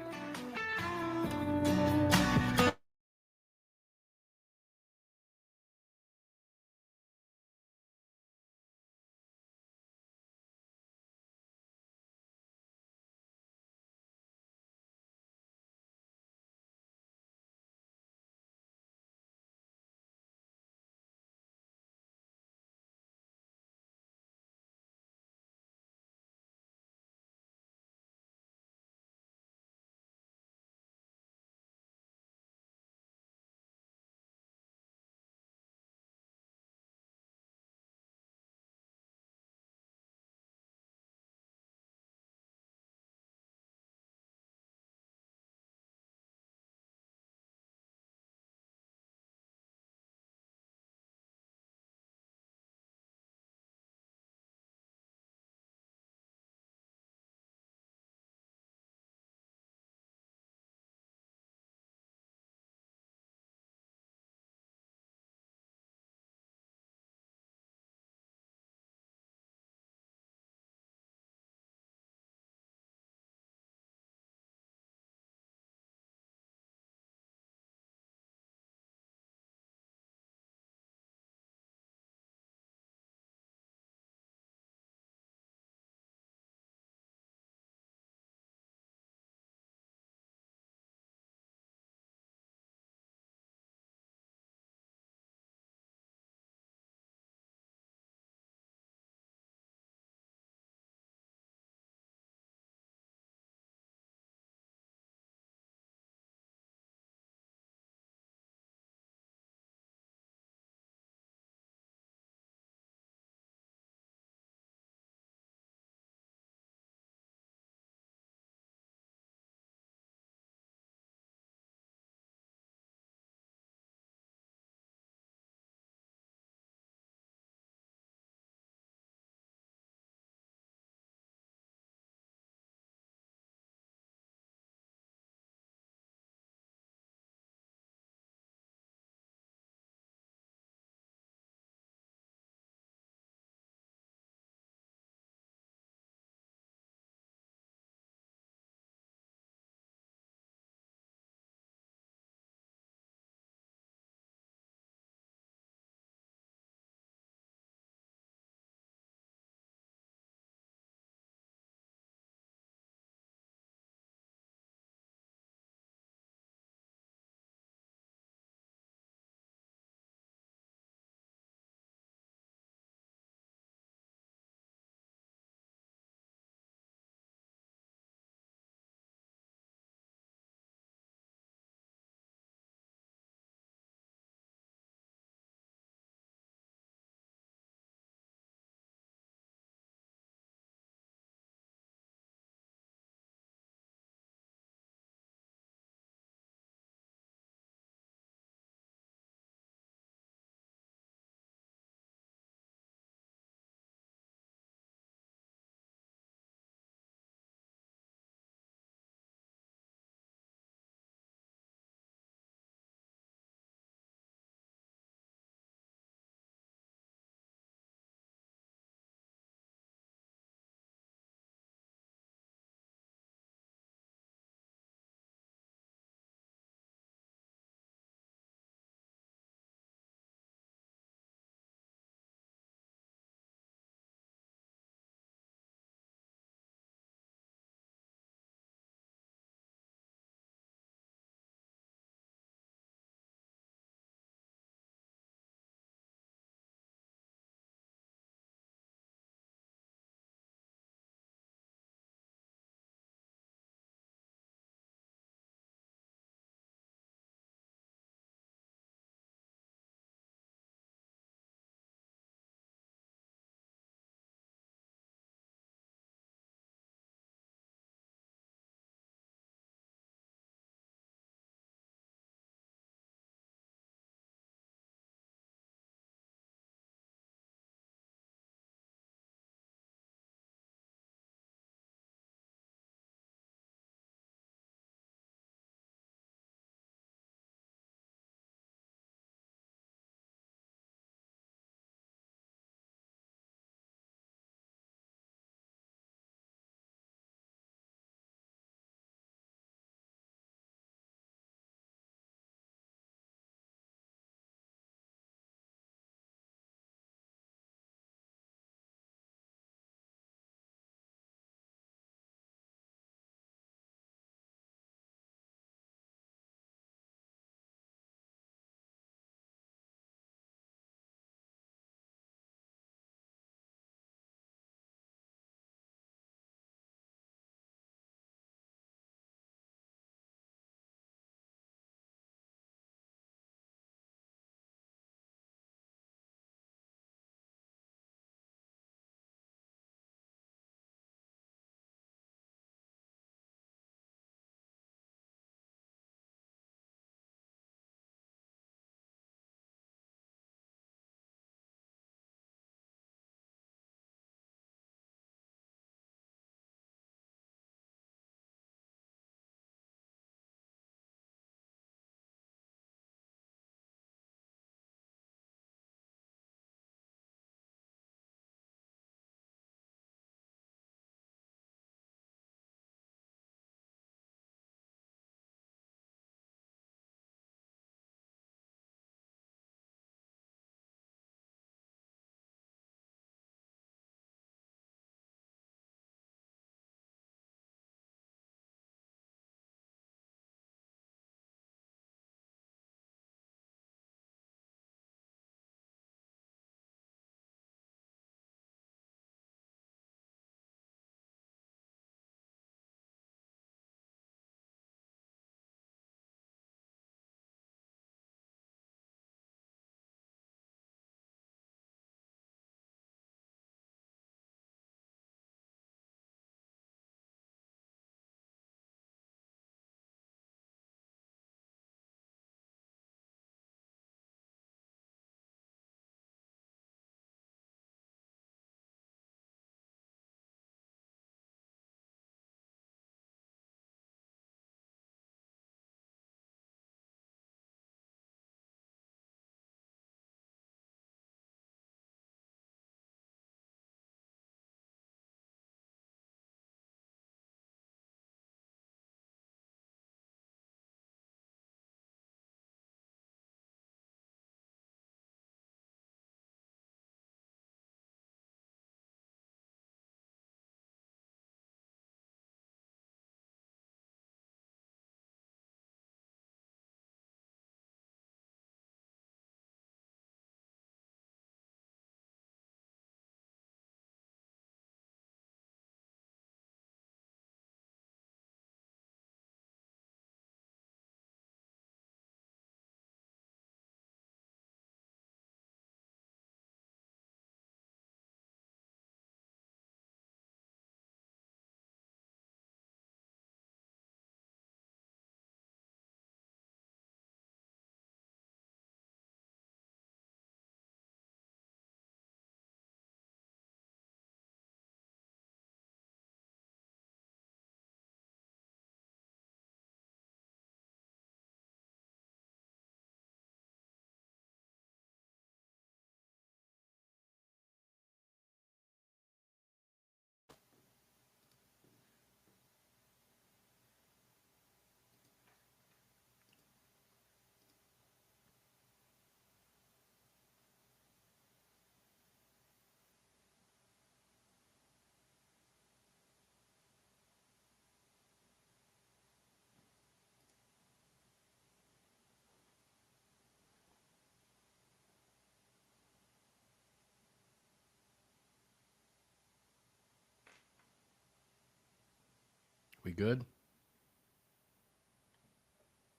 We good?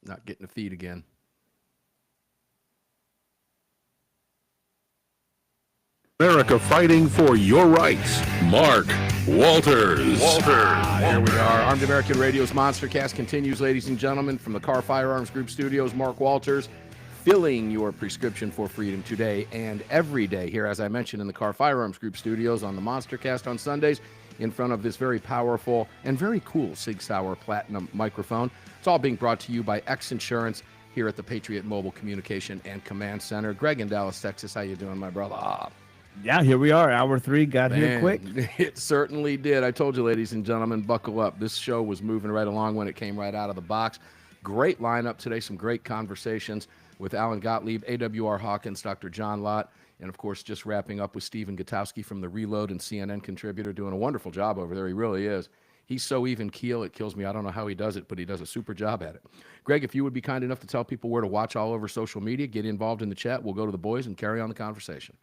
Not getting a feed again. America fighting for your rights. Mark Walters. Here we are. Armed American Radio's Monstercast continues, ladies and gentlemen, from the Kahr Firearms Group studios. Mark Walters, filling your prescription for freedom today and every day here, as I mentioned, in the Kahr Firearms Group studios on the Monstercast on Sundays, in front of this very powerful and very cool SIG Sauer Platinum microphone. It's all being brought to you by X Insurance here at the Patriot Mobile Communication and Command Center. Greg in Dallas, Texas, how you doing, my brother? Yeah, here we are. Hour 3 got here quick. It certainly did. I told you, ladies and gentlemen, buckle up. This show was moving right along when it came right out of the box. Great lineup today, some great conversations with Alan Gottlieb, AWR Hawkins, Dr. John Lott, and, of course, just wrapping up with Stephen Gutowski from the Reload and CNN contributor, doing a wonderful job over there. He really is. He's so even keel, it kills me. I don't know how he does it, but he does a super job at it. Greg, if you would be kind enough to tell people where to watch all over social media, get involved in the chat, we'll go to the boys and carry on the conversation.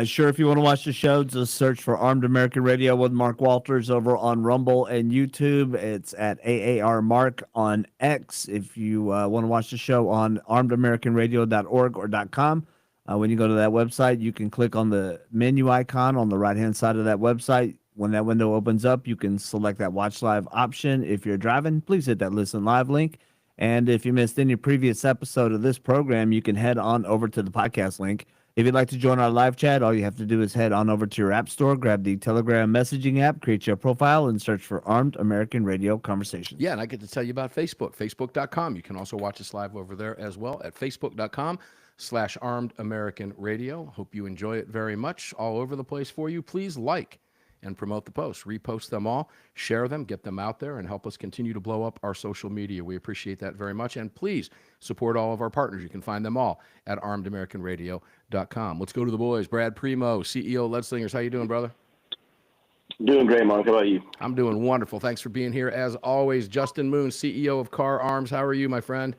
Sure, if you want to watch the show, just search for Armed American Radio with Mark Walters over on Rumble and YouTube. It's at AAR Mark on X. If you want to watch the show on armedamericanradio.org or .com, when you go to that website, you can click on the menu icon on the right-hand side of that website. When that window opens up, you can select that Watch Live option. If you're driving, please hit that Listen Live link. And if you missed any previous episode of this program, you can head on over to the podcast link. If you'd like to join our live chat, all you have to do is head on over to your app store, grab the Telegram messaging app, create your profile, and search for Armed American Radio Conversations. Yeah, and I get to tell you about Facebook, facebook.com. You can also watch us live over there as well at facebook.com/Armed American Radio. Hope you enjoy it very much. All over the place for you. Please like and promote the posts. Repost them all, share them, get them out there, and help us continue to blow up our social media. We appreciate that very much. And please support all of our partners. You can find them all at armedamericanradio.com. Let's go to the boys. Brad Premo, CEO, Lead Slingers. How you doing, brother? Doing great, Mark. How about you? I'm doing wonderful. Thanks for being here. As always, Justin Moon, CEO of Kahr Arms. How are you, my friend?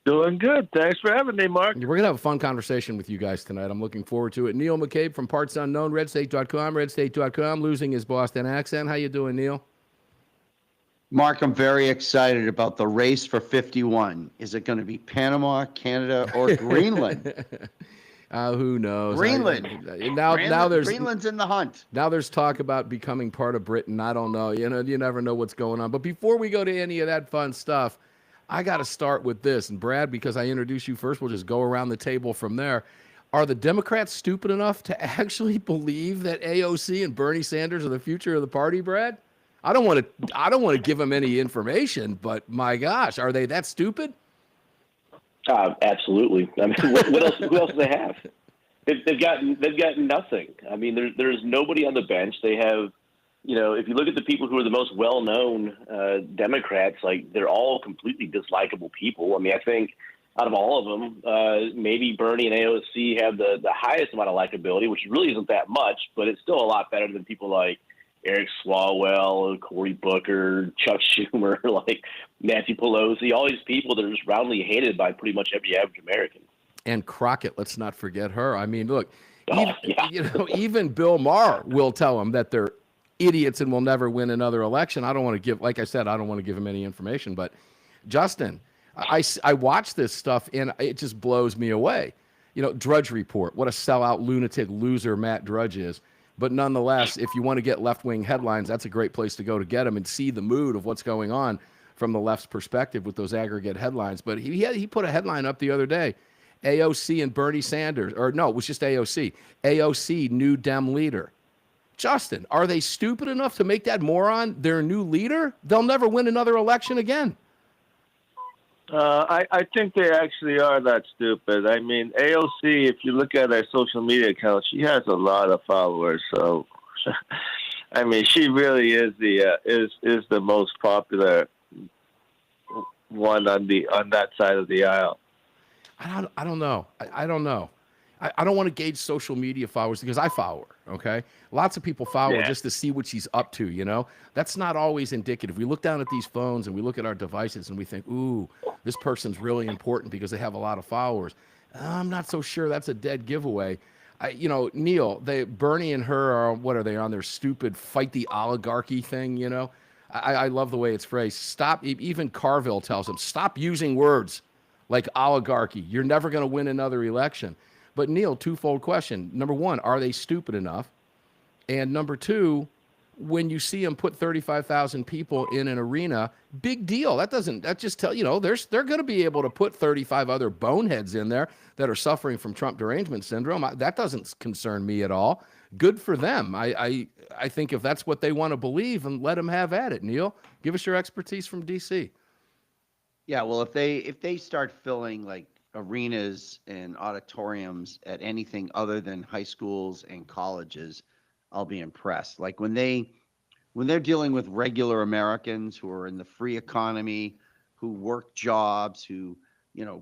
Doing good. Thanks for having me, Mark. We're going to have a fun conversation with you guys tonight. I'm looking forward to it. Neil McCabe from Parts Unknown, RedState.com, RedState.com, losing his Boston accent. How you doing, Neil? Mark, I'm very excited about the race for 51. Is it going to be Panama, Canada, or Greenland? Who knows? Greenland. Now there's Greenland's in the hunt. Now there's talk about becoming part of Britain. I don't know. You never know what's going on. But before we go to any of that fun stuff, I got to start with this. And Brad, because I introduced you first, we'll just go around the table from there. Are the Democrats stupid enough to actually believe that AOC and Bernie Sanders are the future of the party, Brad? I don't want to give them any information, but my gosh, are they that stupid? Absolutely. I mean, what else? Who else do they have? They've gotten nothing. I mean, there's nobody on the bench. They have, if you look at the people who are the most well-known Democrats, like they're all completely dislikable people. I mean, I think out of all of them, maybe Bernie and AOC have the highest amount of likability, which really isn't that much, but it's still a lot better than people like Eric Swalwell, Cory Booker, Chuck Schumer, like Nancy Pelosi, all these people that are just roundly hated by pretty much every average American. And Crockett, let's not forget her. I mean, look, even Bill Maher will tell them that they're idiots and will never win another election. I don't want to give, like I said, I don't want to give him any information. But Justin, I watch this stuff and it just blows me away. Drudge Report, what a sellout, lunatic, loser Matt Drudge is. But nonetheless, if you want to get left-wing headlines, that's a great place to go to get them and see the mood of what's going on from the left's perspective with those aggregate headlines. But he put a headline up the other day, AOC and Bernie Sanders, or no, it was just AOC. AOC, new Dem leader. Justin, are they stupid enough to make that moron their new leader? They'll never win another election again. I think they actually are that stupid. I mean, AOC, if you look at her social media account, she has a lot of followers. So, I mean, she really is the most popular one on that side of the aisle. I don't know. I don't know. I don't want to gauge social media followers because I follow her, okay? Lots of people follow her just to see what she's up to, That's not always indicative. We look down at these phones and we look at our devices and we think, ooh, this person's really important because they have a lot of followers. I'm not so sure that's a dead giveaway. Neil, Bernie and her are, what are they on their stupid fight the oligarchy thing, I love the way it's phrased. Stop. Even Carville tells them, stop using words like oligarchy. You're never going to win another election. But Neil, twofold question. Number one, are they stupid enough? And number two, when you see them put 35,000 people in an arena, big deal. That just tell, they're going to be able to put 35 other boneheads in there that are suffering from Trump derangement syndrome. That doesn't concern me at all. Good for them. I think if that's what they want to believe, and let them have at it. Neil, give us your expertise from DC. Yeah, well, if they start filling like arenas and auditoriums at anything other than high schools and colleges, I'll be impressed. Like when they're dealing with regular Americans who are in the free economy, who work jobs, who,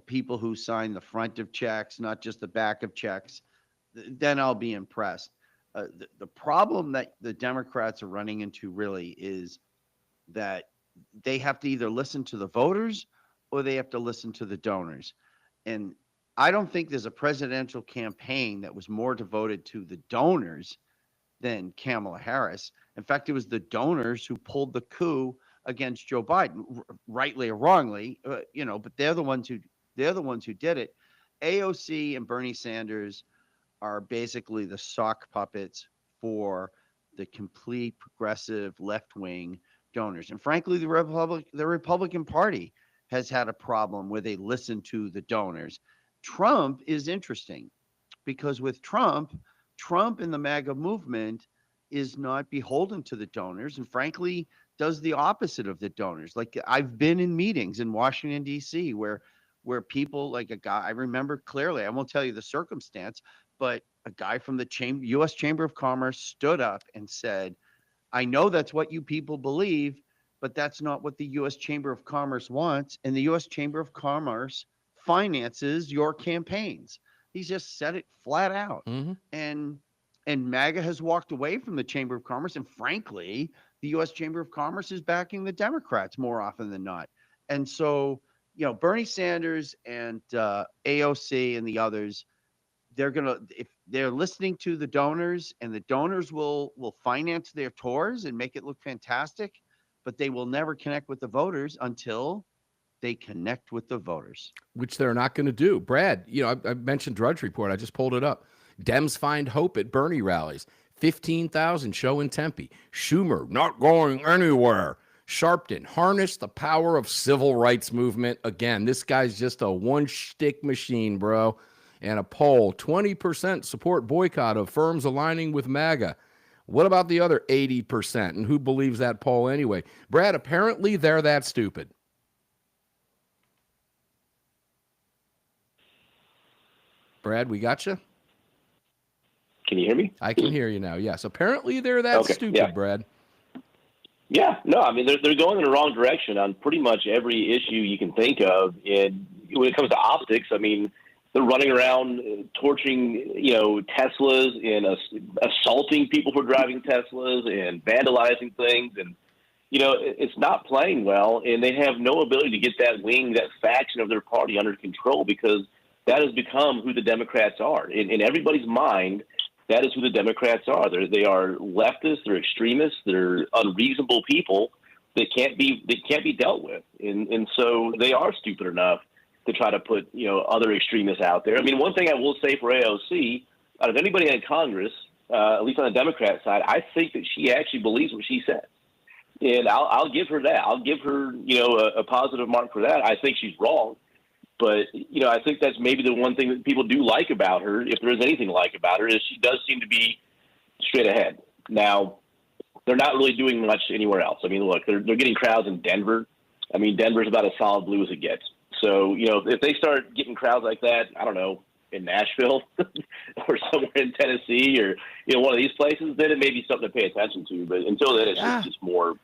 people who sign the front of checks, not just the back of checks, then I'll be impressed. The problem that the Democrats are running into really is that they have to either listen to the voters or they have to listen to the donors. And I don't think there's a presidential campaign that was more devoted to the donors than Kamala Harris. In fact, it was the donors who pulled the coup against Joe Biden, rightly or wrongly, but they're the ones who did it. AOC and Bernie Sanders are basically the sock puppets for the complete progressive left-wing donors. And frankly, the Republican Party has had a problem where they listen to the donors. Trump is interesting because with Trump and the MAGA movement is not beholden to the donors, and frankly does the opposite of the donors. Like I've been in meetings in Washington, D.C. where people, like a guy, I remember clearly, I won't tell you the circumstance, but a guy from the U.S. Chamber of Commerce stood up and said, I know that's what you people believe, but that's not what the U.S. Chamber of Commerce wants, and the U.S. Chamber of Commerce finances your campaigns. He's just said it flat out. Mm-hmm. And MAGA has walked away from the Chamber of Commerce. And frankly, the U.S. Chamber of Commerce is backing the Democrats more often than not. And so, Bernie Sanders and AOC and the others, if they're listening to the donors, and the donors will finance their tours and make it look fantastic, but they will never connect with the voters until they connect with the voters, which they're not going to do. Brad, I mentioned Drudge Report. I just pulled it up. Dems find hope at Bernie rallies. 15,000 show in Tempe. Schumer not going anywhere. Sharpton harness the power of civil rights movement. Again, this guy's just a one-shtick machine, bro. And a poll, 20% support boycott of firms aligning with MAGA. What about the other 80%? And who believes that poll anyway? Brad, apparently they're that stupid. Brad, we got you? Can you hear me? I can hear you now, yes. Apparently they're that stupid, yeah. Brad. Yeah, no, I mean, they're going in the wrong direction on pretty much every issue you can think of. And when it comes to optics, I mean, they're running around torching, Teslas and assaulting people for driving Teslas and vandalizing things. And, it's not playing well. And they have no ability to get that wing, that faction of their party under control, because that has become who the Democrats are. In everybody's mind, that is who the Democrats are. They are leftists. They're extremists. They're unreasonable people that can't be dealt with. And so they are stupid enough to try to put other extremists out there. I mean, one thing I will say for AOC, out of anybody in Congress, at least on the Democrat side, I think that she actually believes what she says, and I'll give her that. I'll give her a positive mark for that. I think she's wrong. But, I think that's maybe the one thing that people do like about her, if there is anything to like about her, is she does seem to be straight ahead. Now, they're not really doing much anywhere else. I mean, look, they're getting crowds in Denver. I mean, Denver's about as solid blue as it gets. So, if they start getting crowds like that, I don't know, in Nashville or somewhere in Tennessee or, one of these places, then it may be something to pay attention to. But until then, it's just more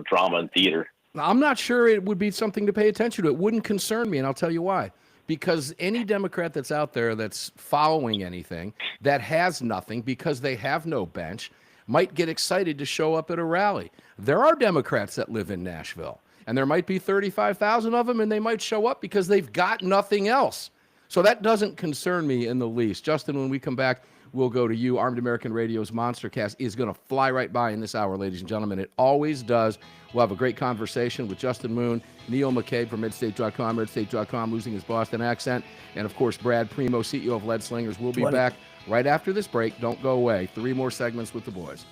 drama and theater. I'm not sure it would be something to pay attention to. It wouldn't concern me, and I'll tell you why. Because any Democrat that's out there that's following anything that has nothing because they have no bench might get excited to show up at a rally. There are Democrats that live in Nashville, and there might be 35,000 of them, and they might show up because they've got nothing else. So that doesn't concern me in the least. Justin, when we come back, will go to you. Armed American Radio's Monstercast is going to fly right by in this hour, ladies and gentlemen. It always does. We'll have a great conversation with Justin Moon, Neil McCabe from RedState.com, RedState.com, losing his Boston accent, and, of course, Brad Premo, CEO of Lead Slingers. We'll be back right after this break. Don't go away. 3 more segments with the boys.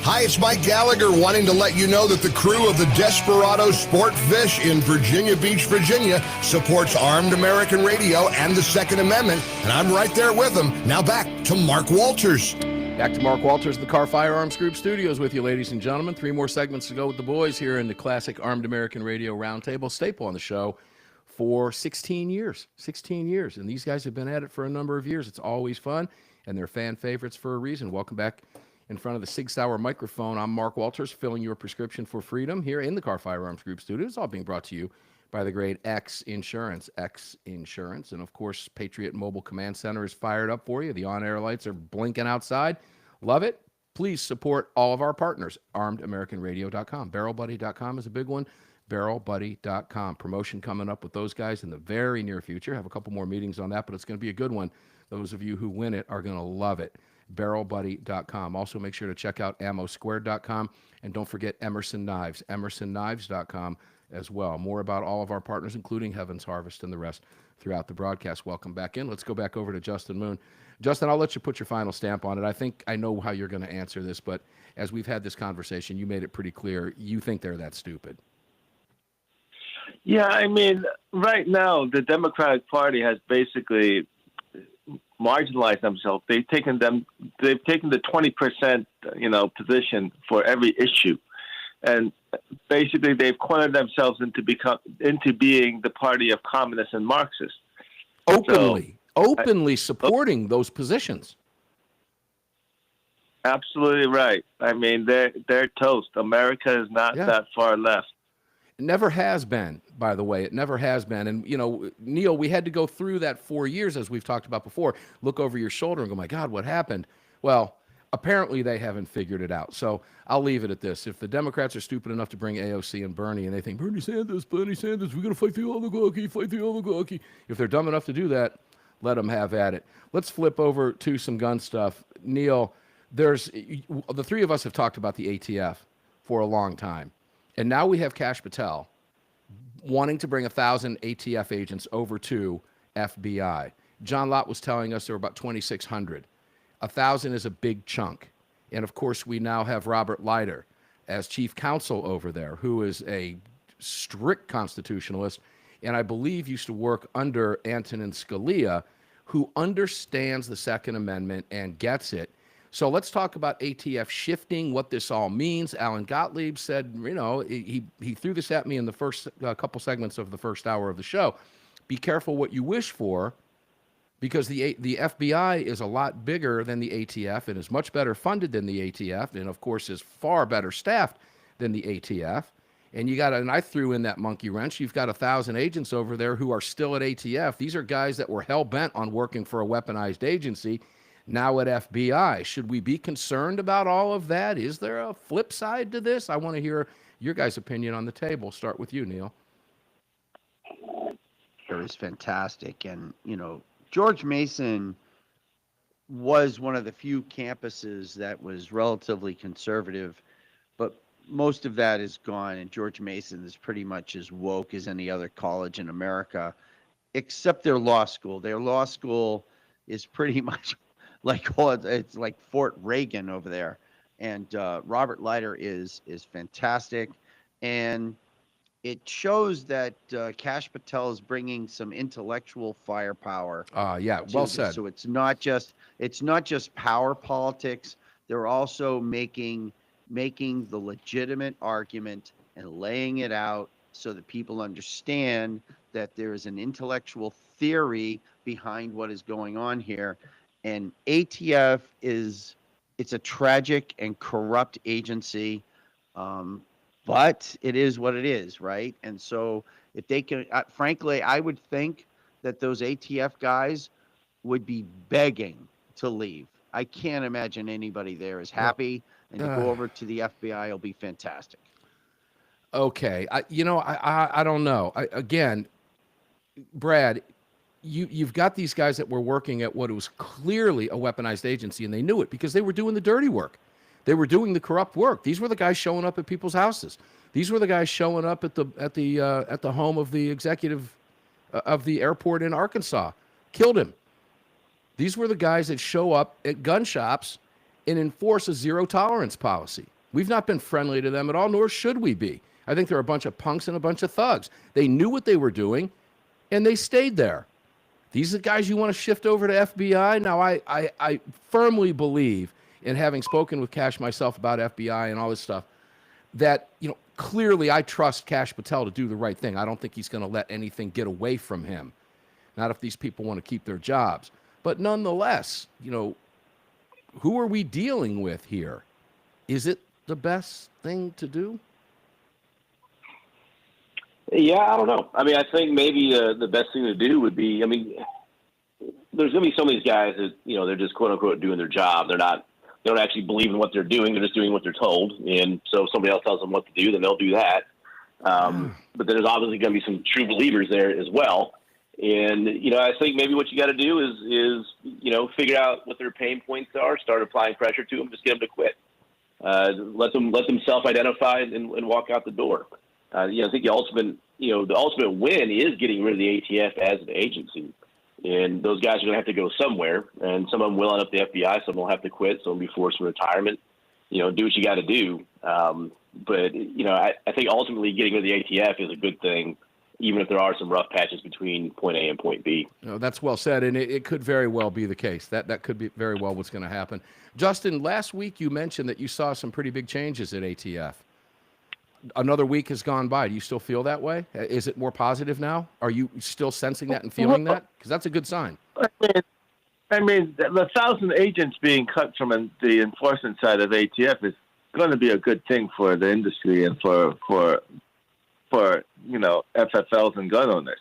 Hi, it's Mike Gallagher wanting to let you know that the crew of the Desperado Sport Fish in Virginia Beach, Virginia supports Armed American Radio and the Second Amendment, and I'm right there with them. Now back to Mark Walters. Back to Mark Walters, the Kahr Firearms Group studios with you, ladies and gentlemen. 3 more segments to go with the boys here in the classic Armed American Radio Roundtable, staple on the show for 16 years. 16 years. And these guys have been at it for a number of years. It's always fun, and they're fan favorites for a reason. Welcome back in front of the SIG Sauer microphone. I'm Mark Walters, filling your prescription for freedom here in the Kahr Firearms Group studios. All being brought to you by the great X Insurance. And, of course, Patriot Mobile Command Center is fired up for you. The on-air lights are blinking outside. Love it. Please support all of our partners. ArmedAmericanRadio.com. BarrelBuddy.com is a big one. BarrelBuddy.com. Promotion coming up with those guys in the very near future. Have a couple more meetings on that, but it's going to be a good one. Those of you who win it are going to love it. BarrelBuddy.com. Also, make sure to check out AmmoSquared.com. And don't forget Emerson Knives. EmersonKnives.com as well. More about all of our partners, including Heaven's Harvest and the rest throughout the broadcast. Welcome back in. Let's go back over to Justin Moon. Justin, I'll let you put your final stamp on it. I think I know how you're going to answer this, but as we've had this conversation, you made it pretty clear. You think they're that stupid. Yeah, I mean, right now, the Democratic Party has basically marginalized themselves. They've taken the 20%, position for every issue. And basically, they've cornered themselves into being the party of communists and Marxists. Openly supporting those positions. Absolutely right. I mean, they're toast. America is not that far left. It never has been, by the way. It never has been. And, Neil, we had to go through that 4 years, as we've talked about before. Look over your shoulder and go, my God, what happened? Well, apparently they haven't figured it out. So I'll leave it at this. If the Democrats are stupid enough to bring AOC and Bernie, and they think, Bernie Sanders, we're going to fight the oligarchy. If they're dumb enough to do that, let them have at it. Let's flip over to some gun stuff. Neil, the three of us have talked about the ATF for a long time. And now we have Kash Patel wanting to bring 1,000 ATF agents over to FBI. John Lott was telling us there were about 2,600. 1,000 is a big chunk. And, of course, we now have Robert Leiter as chief counsel over there, who is a strict constitutionalist and I believe used to work under Antonin Scalia, who understands the Second Amendment and gets it. So let's talk about ATF shifting, what this all means. Alan Gottlieb said, he threw this at me in the first couple segments of the first hour of the show. Be careful what you wish for, because the FBI is a lot bigger than the ATF and is much better funded than the ATF, and of course is far better staffed than the ATF. And and I threw in that monkey wrench. You've got 1,000 agents over there who are still at ATF. These are guys that were hell bent on working for a weaponized agency, now at FBI. Should we be concerned about all of that? Is there a flip side to this? I want to hear your guys' opinion on the table. Start with you, Neil. It was fantastic. And, George Mason was one of the few campuses that was relatively conservative, but most of that is gone, and George Mason is pretty much as woke as any other college in America, except their law school. Their law school is pretty much it's like Fort Reagan over there. And Robert Leiter is fantastic, and it shows that Kash Patel is bringing some intellectual firepower. Well said. So it's not just power politics. They're also making the legitimate argument and laying it out so that people understand that there is an intellectual theory behind what is going on here. And ATF it's a tragic and corrupt agency, but it is what it is, right? And so if they can, frankly, I would think that those ATF guys would be begging to leave. I can't imagine anybody there is happy, and to go over to the FBI will be fantastic. Okay, I don't know. Again, Brad, you've got these guys that were working at what was clearly a weaponized agency, and they knew it because they were doing the dirty work. They were doing the corrupt work. These were the guys showing up at people's houses. These were the guys showing up at the home of the executive of the airport in Arkansas. Killed him. These were the guys that show up at gun shops and enforce a zero tolerance policy. We've not been friendly to them at all, nor should we be. I think they're a bunch of punks and a bunch of thugs. They knew what they were doing, and they stayed there. These are the guys you want to shift over to FBI? Now, I firmly believe and having spoken with Kash myself about FBI and all this stuff, that, clearly I trust Kash Patel to do the right thing. I don't think he's going to let anything get away from him. Not if these people want to keep their jobs. But nonetheless, who are we dealing with here? Is it the best thing to do? Yeah, I don't know. I mean, I think maybe the best thing to do would be, there's going to be some of these guys that, they're just quote unquote doing their job. They don't actually believe in what they're doing. They're just doing what they're told. And so if somebody else tells them what to do, then they'll do that. But there's obviously going to be some true believers there as well. And, I think maybe what you got to do is figure out what their pain points are, start applying pressure to them, just get them to quit. Let them self-identify and walk out the door. I think the ultimate win is getting rid of the ATF as an agency. And those guys are going to have to go somewhere. And some of them will end up the FBI. Some will have to quit. Some will be forced to retirement. Do what you got to do. But I think ultimately getting rid of the ATF is a good thing, even if there are some rough patches between point A and point B. That's well said, and it could very well be the case. That could be very well what's going to happen. Justin, last week you mentioned that you saw some pretty big changes at ATF. Another week has gone by. Do you still feel that way? Is it more positive now? Are you still sensing that and feeling that? Because that's a good sign. I mean, the 1,000 agents being cut from the enforcement side of ATF is going to be a good thing for the industry and for FFLs and gun owners.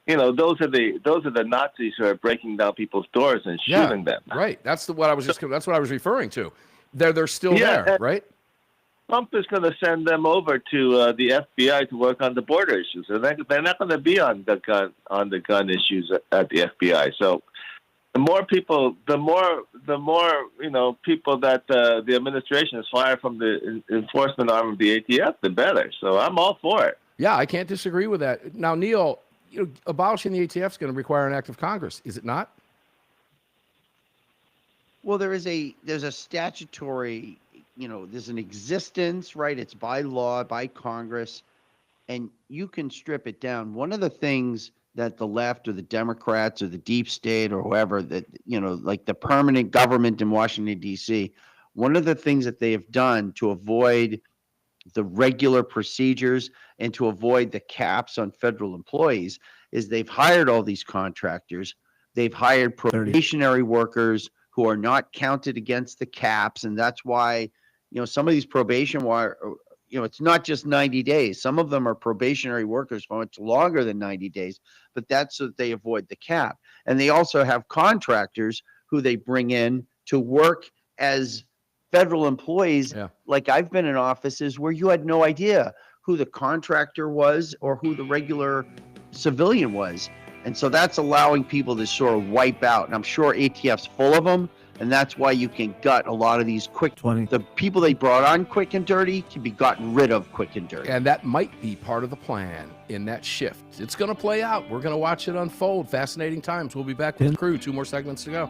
Those are the Nazis who are breaking down people's doors and shooting them. Right. That's what I was referring to. They're still there, right? Trump is going to send them over to the FBI to work on the border issues, and they're not going to be on the gun issues at the FBI. So the more people people that the administration is fired from the enforcement arm of the ATF, the better. So I'm all for it. Yeah, I can't disagree with that. Now, Neil, abolishing the ATF is going to require an act of Congress, is it not? Well, there's a statutory, there's an existence, right? It's by law, by Congress, and you can strip it down. One of the things that the left or the Democrats or the deep state or whoever that, like the permanent government in Washington, D.C., one of the things that they have done to avoid the regular procedures and to avoid the caps on federal employees is they've hired all these contractors. They've hired probationary workers who are not counted against the caps. And that's why, some of these probation it's not just 90 days. Some of them are probationary workers for much longer than 90 days, but that's so that they avoid the cap. And they also have contractors who they bring in to work as federal employees. Yeah. Like I've been in offices where you had no idea who the contractor was or who the regular civilian was. And so that's allowing people to sort of wipe out. And I'm sure ATF's full of them. And that's why you can gut a lot of these the people they brought on quick and dirty can be gotten rid of quick and dirty. And that might be part of the plan in that shift. It's going to play out. We're going to watch it unfold. Fascinating times. We'll be back with the crew. 2 more segments to go.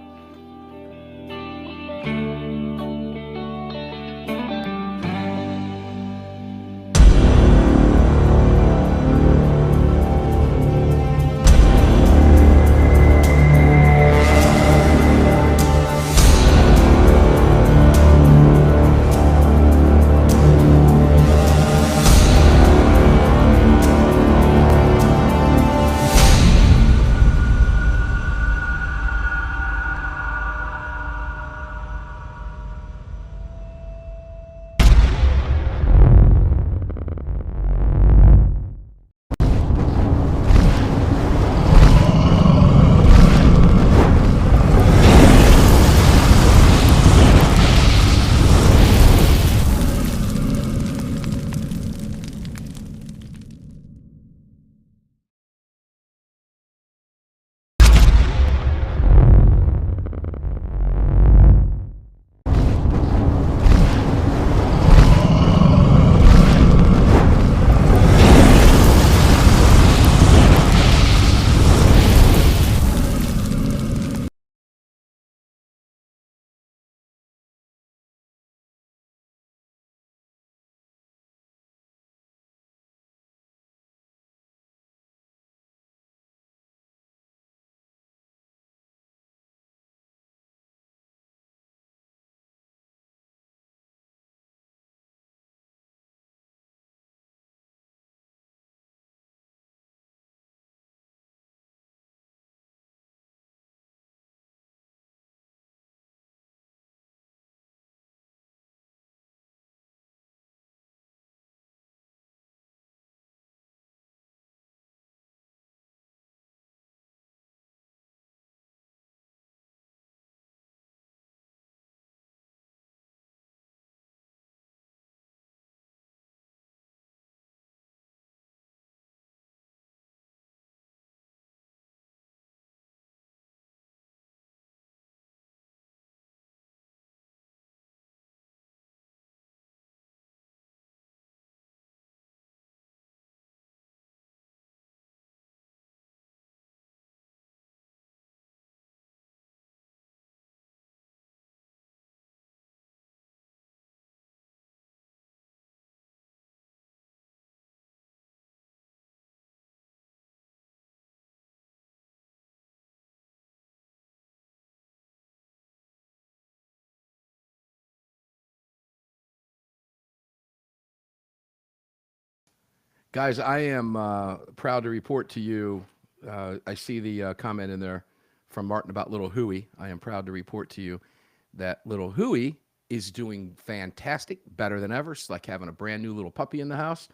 Guys, I am proud to report to you, I see the comment in there from Martin about little Huey. I am proud to report to you that little Huey is doing fantastic, better than ever. It's like having a brand new little puppy in the house.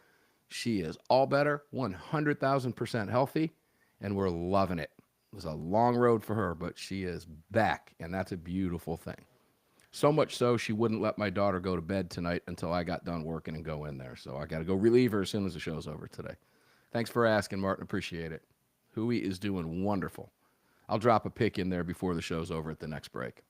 She is all better, 100,000% healthy, and we're loving it. It was a long road for her, but she is back, and that's a beautiful thing. So much so, she wouldn't let my daughter go to bed tonight until I got done working and go in there. So I got to go relieve her as soon as the show's over today. Thanks for asking, Martin. Appreciate it. Huey is doing wonderful. I'll drop a pic in there before the show's over at the next break.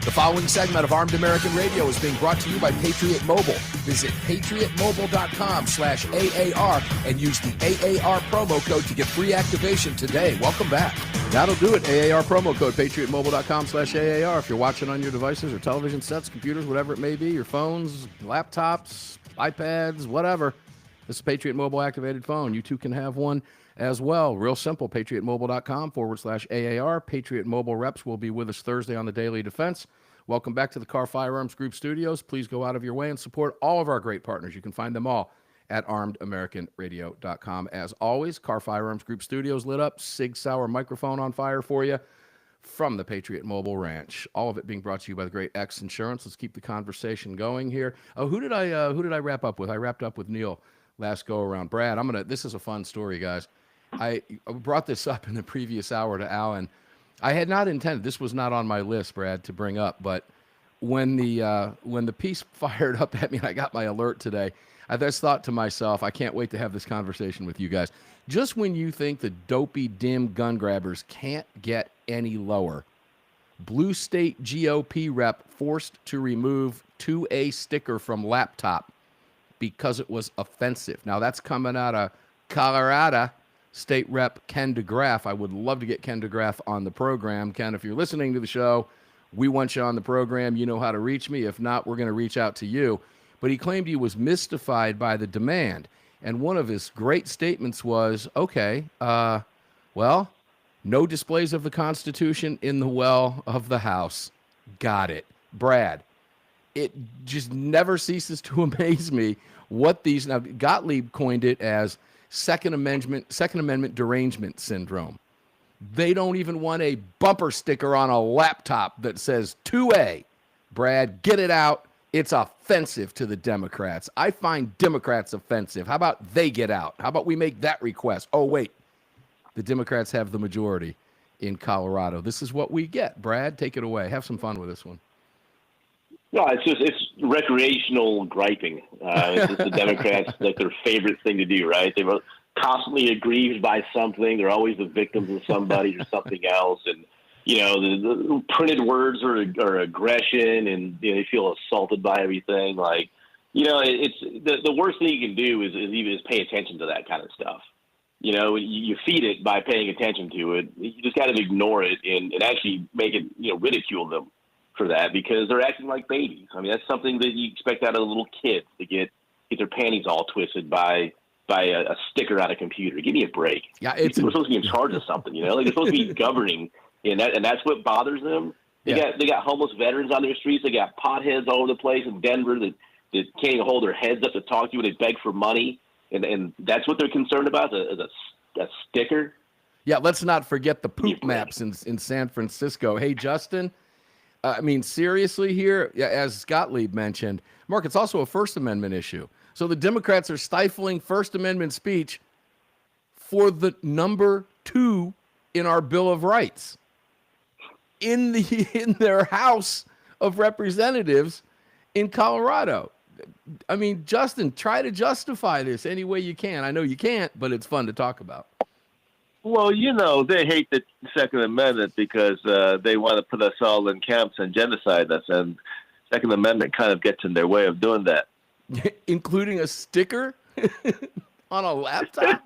The following segment of Armed American Radio is being brought to you by Patriot Mobile. Visit patriotmobile.com/AAR and use the AAR promo code to get free activation today. Welcome back. That'll do it. AAR promo code, patriotmobile.com/AAR. If you're watching on your devices or television sets, computers, whatever it may be, your phones, laptops, iPads, whatever, this is a Patriot Mobile activated phone. You too can have one as well. Real simple, patriotmobile.com/AAR. Patriot Mobile reps will be with us Thursday on the Daily Defense. Welcome back to the Kahr Firearms Group Studios. Please go out of your way and support all of our great partners. You can find them all at armedamericanradio.com. As always, Kahr Firearms Group Studios lit up. SIG Sauer microphone on fire for you from the Patriot Mobile Ranch. All of it being brought to you by the great X Insurance. Let's keep the conversation going here. Oh, who did I wrap up with? I wrapped up with Neil last go around. Brad, this is a fun story, guys. I brought this up in the previous hour to Alan. I had not intended, this was not on my list, Brad, to bring up, but when the piece fired up at me and I got my alert today, I just thought to myself, I can't wait to have this conversation with you guys. Just when you think the dopey, dim gun grabbers can't get any lower, Blue State GOP rep forced to remove 2A sticker from laptop because it was offensive. Now, that's coming out of Colorado. State Rep Ken DeGraff. I would love to get Ken DeGraff on the program. Ken, if you're listening to the show, we want you on the program. You know how to reach me. If not, we're going to reach out to you. But he claimed he was mystified by the demand. And one of his great statements was, okay, well, no displays of the Constitution in the well of the House. Got it. Brad, it just never ceases to amaze me what these, now Gottlieb coined it as Second Amendment derangement syndrome. They don't even want a bumper sticker on a laptop that says 2A. Brad, get it out. It's offensive to the Democrats. I find Democrats offensive. How about they get out? How about we make that request? Oh, wait. The Democrats have the majority in Colorado. This is what we get. Brad, take it away. Have some fun with this one. No, it's recreational griping. It's just the Democrats, like their favorite thing to do, right? They're constantly aggrieved by something. They're always the victims of somebody or something else. And, the printed words are aggression, and they feel assaulted by everything. Like, it's the worst thing you can do is pay attention to that kind of stuff. You feed it by paying attention to it. You just got to ignore it and actually make it, ridicule them for that, because they're acting like babies. I mean, that's something that you expect out of little kids, to get their panties all twisted by a sticker on a computer. Give me a break. Yeah, we're supposed to be in charge of something, like they're supposed to be governing, and that's what bothers them. They got homeless veterans on their streets. They got potheads all over the place in Denver that can't even hold their heads up to talk to you when they beg for money, and that's what they're concerned about, is a sticker. Yeah, let's not forget the poop maps in San Francisco. Hey, Justin. I mean, seriously here, as Gottlieb mentioned, Mark, it's also a First Amendment issue. So the Democrats are stifling First Amendment speech for the number 2 in our Bill of Rights in their House of Representatives in Colorado. I mean, Justin, try to justify this any way you can. I know you can't, but it's fun to talk about. Well, they hate the Second Amendment because they want to put us all in camps and genocide us, and Second Amendment kind of gets in their way of doing that. Including a sticker on a laptop?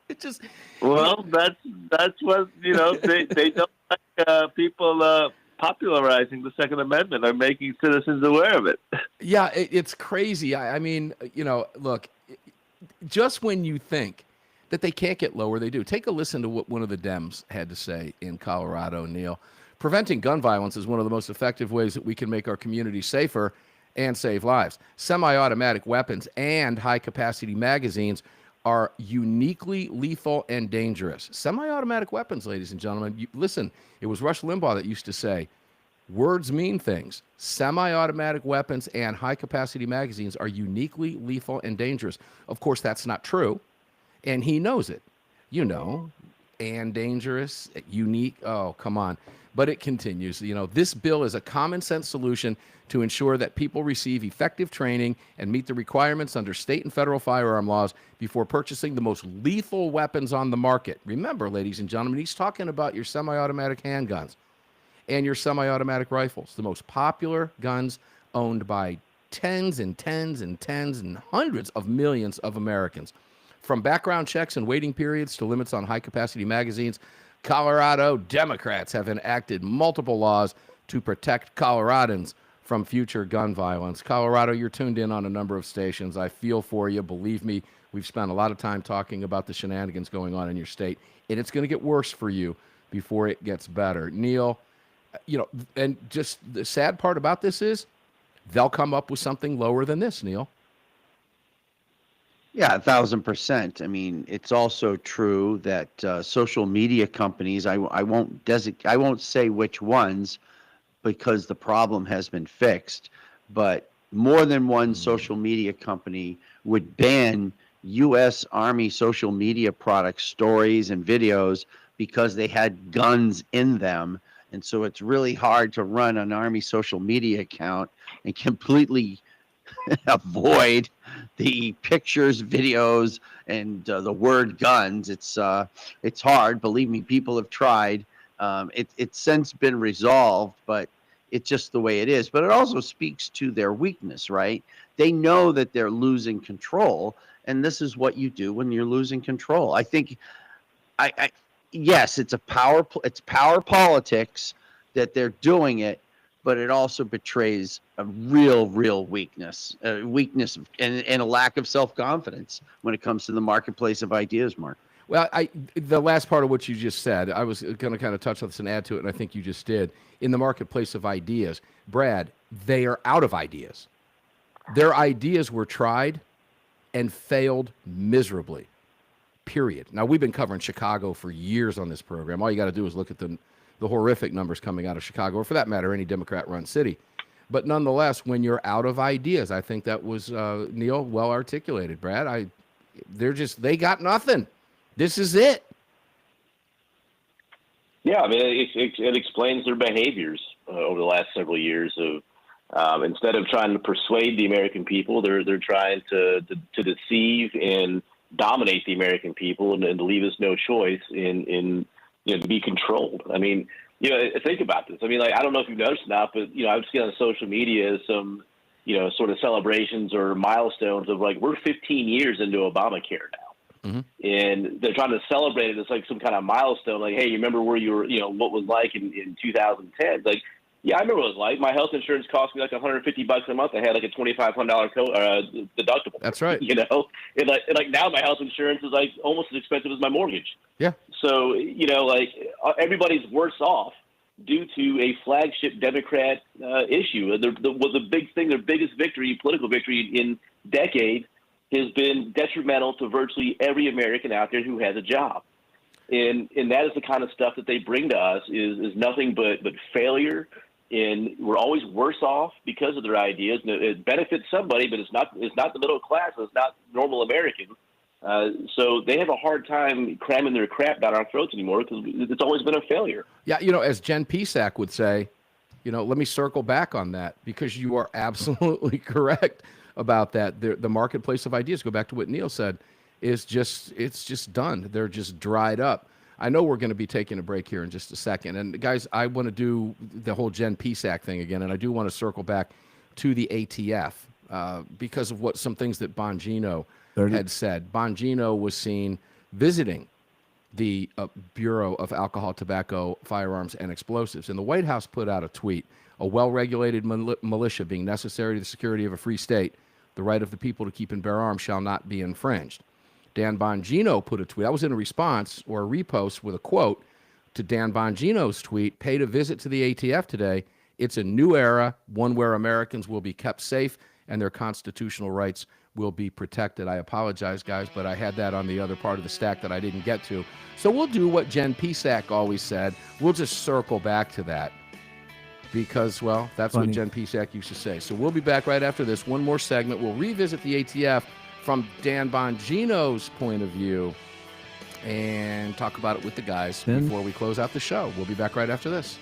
It just... Well, that's what, they don't like people popularizing the Second Amendment or making citizens aware of it. Yeah, it's crazy. I mean, look, just when you think that they can't get lower, they do. Take a listen to what one of the Dems had to say in Colorado, Neil. Preventing gun violence is one of the most effective ways that we can make our community safer and save lives. Semi-automatic weapons and high-capacity magazines are uniquely lethal and dangerous. Semi-automatic weapons, ladies and gentlemen, listen, it was Rush Limbaugh that used to say, words mean things. Semi-automatic weapons and high-capacity magazines are uniquely lethal and dangerous. Of course, that's not true, and he knows it. And dangerous, unique, oh, come on. But it continues. This bill is a common-sense solution to ensure that people receive effective training and meet the requirements under state and federal firearm laws before purchasing the most lethal weapons on the market. Remember, ladies and gentlemen, he's talking about your semi-automatic handguns and your semi-automatic rifles, the most popular guns owned by tens and tens and tens and hundreds of millions of Americans. From background checks and waiting periods to limits on high-capacity magazines, Colorado Democrats have enacted multiple laws to protect Coloradans from future gun violence. Colorado, you're tuned in on a number of stations. I feel for you. Believe me, we've spent a lot of time talking about the shenanigans going on in your state, and it's going to get worse for you before it gets better. Neil, and just the sad part about this is they'll come up with something lower than this, Neil. Yeah, 1,000%. I mean, it's also true that social media companies, I won't say which ones because the problem has been fixed, but more than one social media company would ban U.S. Army social media products, stories, and videos because they had guns in them. And so it's really hard to run an Army social media account and completely avoid the pictures, videos, and the word guns. It's hard. Believe me, people have tried. It's since been resolved, but it's just the way it is. But it also speaks to their weakness, right? They know that they're losing control, and this is what you do when you're losing control. I think, yes, it's power politics that they're doing it, but it also betrays a real weakness and a lack of self-confidence when it comes to the marketplace of ideas, Mark. Well, the last part of what you just said, I was going to kind of touch on this and add to it, and I think you just did. In the marketplace of ideas, Brad, they are out of ideas. Their ideas were tried and failed miserably, period. Now, we've been covering Chicago for years on this program. All you got to do is look at the horrific numbers coming out of Chicago, or for that matter, any Democrat-run city. But nonetheless, when you're out of ideas, I think that was, Neil, well articulated. Brad, they got nothing. This is it. Yeah, I mean, it explains their behaviors over the last several years of instead of trying to persuade the American people, they're trying to deceive and dominate the American people and to leave us no choice in to be controlled. I mean, think about this. I mean, I don't know if you've noticed or not, but I've seen on social media some sort of celebrations or milestones of we're 15 years into Obamacare now. Mm-hmm. And they're trying to celebrate it as some kind of milestone. Hey, you remember where you were, what was like in 2010? Yeah, I remember what it was like. My health insurance cost me $150 a month. I had a $2,500 deductible. That's right. And now my health insurance is almost as expensive as my mortgage. Yeah. So, everybody's worse off due to a flagship Democrat issue. The big thing, their biggest victory, political victory in decades, has been detrimental to virtually every American out there who has a job. And that is the kind of stuff that they bring to us is nothing but failure. And we're always worse off because of their ideas. And it benefits somebody, but it's not the middle class. It's not normal Americans. So they have a hard time cramming their crap down our throats anymore because it's always been a failure. Yeah, as Jen Pisak would say, let me circle back on that, because you are absolutely correct about that. The marketplace of ideas, go back to what Neil said, it's just done. They're just dried up. I know we're going to be taking a break here in just a second. And guys, I want to do the whole Jen PSAC thing again. And I do want to circle back to the ATF because of some things that Bongino had said. Bongino was seen visiting the Bureau of Alcohol, Tobacco, Firearms, and Explosives. And the White House put out a tweet: a well-regulated militia being necessary to the security of a free state, the right of the people to keep and bear arms shall not be infringed. Dan Bongino put a tweet. I was in a response or a repost with a quote to Dan Bongino's tweet: paid a visit to the ATF today. It's a new era, one where Americans will be kept safe and their constitutional rights will be protected. I apologize, guys, but I had that on the other part of the stack that I didn't get to. So we'll do what Jen PSAC always said. We'll just circle back to that because, well, that's what Jen PSAC used to say. So we'll be back right after this. One more segment. We'll revisit the ATF from Dan Bongino's point of view and talk about it with the guys before we close out the show. We'll be back right after this.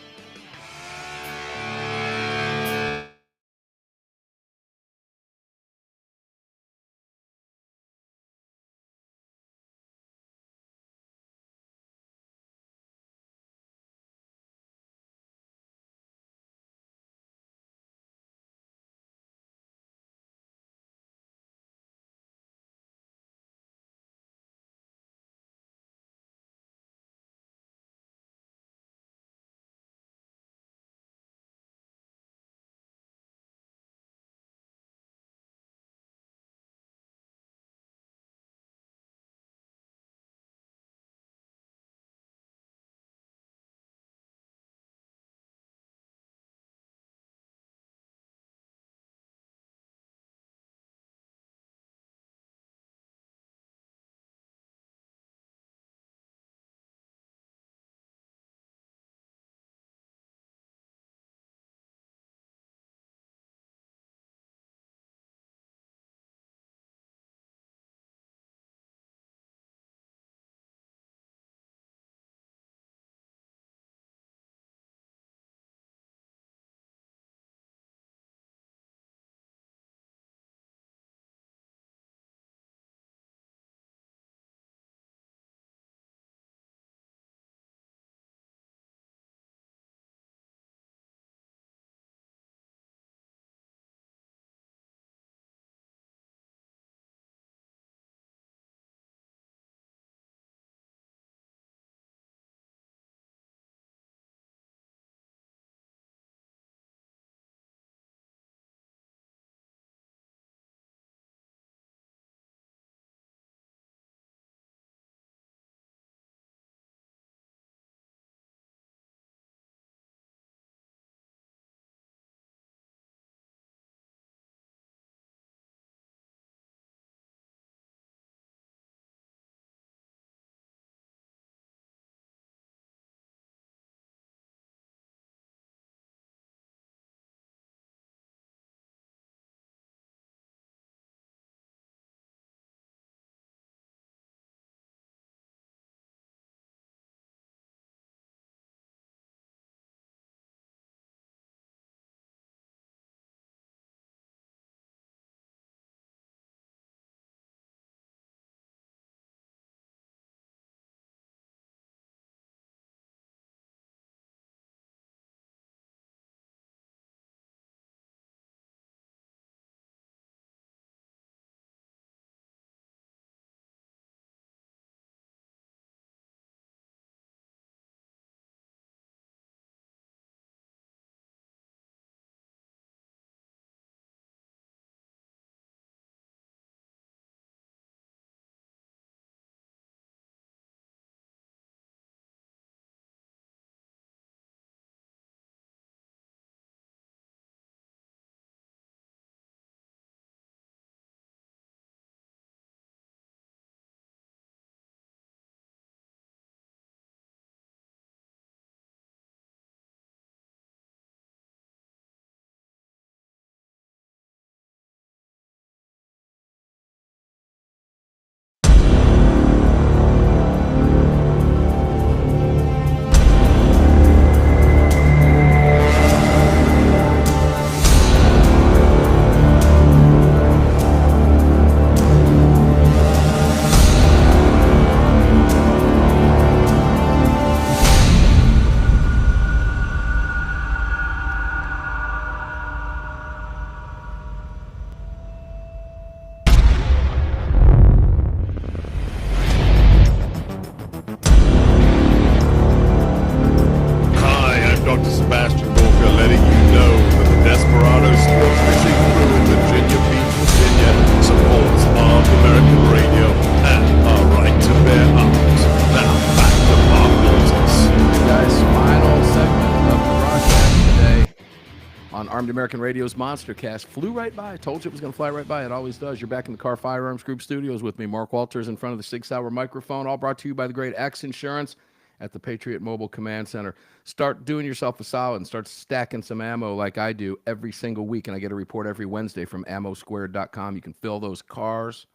Armed American Radio's Monster Cast flew right by. I told you it was going to fly right by. It always does. You're back in the Kahr Firearms Group studios with me, Mark Walters, in front of the SIG Sauer microphone, all brought to you by the great X Insurance at the Patriot Mobile Command Center. Start doing yourself a solid and start stacking some ammo like I do every single week, and I get a report every Wednesday from ammosquared.com. You can fill those cars.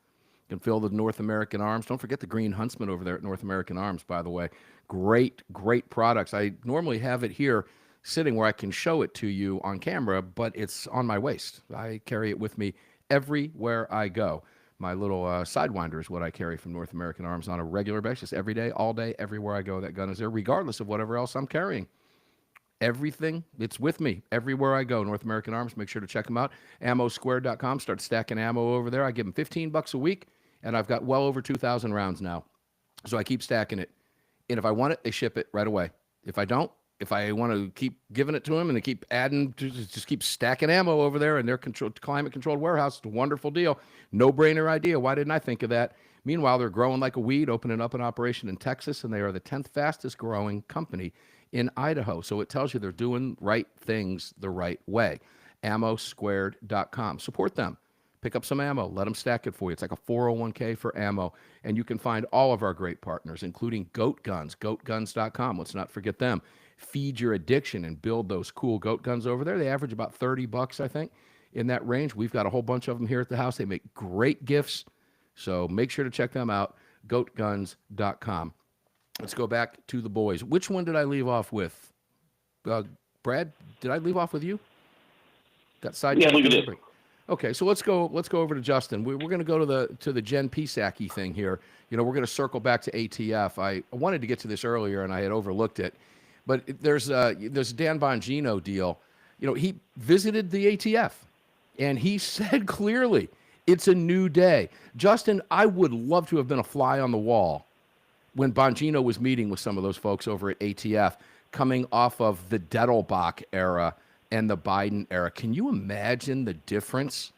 You can fill the North American Arms. Don't forget the Green Huntsman over there at North American Arms, by the way. Great, great products. I normally have it here sitting where I can show it to you on camera, but it's on my waist. I carry it with me everywhere I go. My little Sidewinder is what I carry from North American Arms on a regular basis. Every day, all day, everywhere I go, that gun is there, regardless of whatever else I'm carrying. Everything, it's with me everywhere I go. North American Arms, make sure to check them out. Ammosquared.com, start stacking ammo over there. I give them $15 a week, and I've got well over 2,000 rounds now. So I keep stacking it. And if I want it, they ship it right away. If I don't, if I want to keep giving it to them and they keep adding, just keep stacking ammo over there in their climate-controlled warehouse, it's a wonderful deal. No-brainer idea. Why didn't I think of that? Meanwhile, they're growing like a weed, opening up an operation in Texas, and they are the 10th fastest-growing company in Idaho. So it tells you they're doing right things the right way. Ammosquared.com. Support them. Pick up some ammo. Let them stack it for you. It's like a 401k for ammo. And you can find all of our great partners, including Goat Guns, goatguns.com. Let's not forget them. Feed your addiction and build those cool goat guns over there. They average about $30, I think, in that range. We've got a whole bunch of them here at the house. They make great gifts. So make sure to check them out, goatguns.com. Let's go back to the boys. Which one did I leave off with? Brad, did I leave off with you? Got sidetracked. Yeah, look at it. Okay, so let's go over to Justin. We're going to go to the Jen Psaki thing here. You know, we're going to circle back to ATF. I wanted to get to this earlier, and I had overlooked it. But there's Dan Bongino deal. You know, he visited the ATF, and he said clearly, it's a new day. Justin, I would love to have been a fly on the wall when Bongino was meeting with some of those folks over at ATF, coming off of the Dettelbach era and the Biden era. Can you imagine the difference?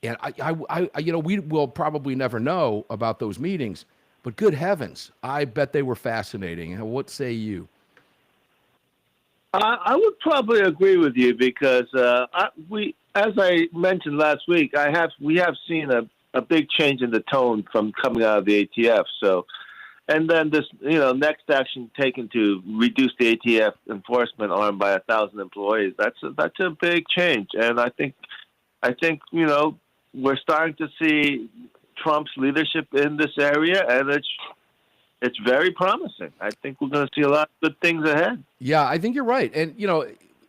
And I you know, we will probably never know about those meetings, but good heavens, I bet they were fascinating. What say you? I would probably agree with you because as I mentioned last week, we have seen a big change in the tone from coming out of the ATF. So, and then this, you know, next action taken to reduce the ATF enforcement arm by 1,000 employees. That's a big change, and I think you know, we're starting to see Trump's leadership in this area, and it's very promising. I think we're going to see a lot of good things ahead. Yeah, I think you're right. And, you know,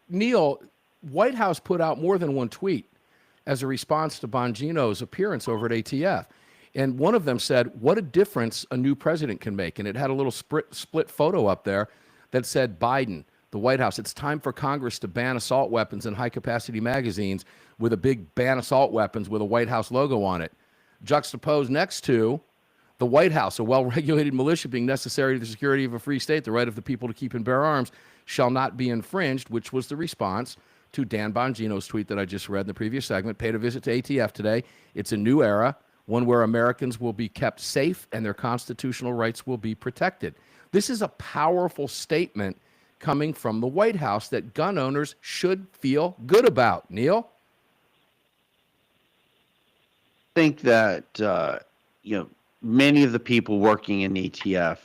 Neil, White House put out more than one tweet as a response to Bongino's appearance over at ATF. And one of them said, what a difference a new president can make. And it had a little split photo up there that said, Biden, the White House, it's time for Congress to ban assault weapons in high-capacity magazines, with a big ban assault weapons with a White House logo on it. Juxtaposed next to the White House, a well-regulated militia being necessary to the security of a free state, the right of the people to keep and bear arms shall not be infringed, which was the response to Dan Bongino's tweet that I just read in the previous segment. Paid a visit to ATF today. It's a new era, one where Americans will be kept safe and their constitutional rights will be protected. This is a powerful statement coming from the White House that gun owners should feel good about. Neil? I think that, you know, many of the people working in ATF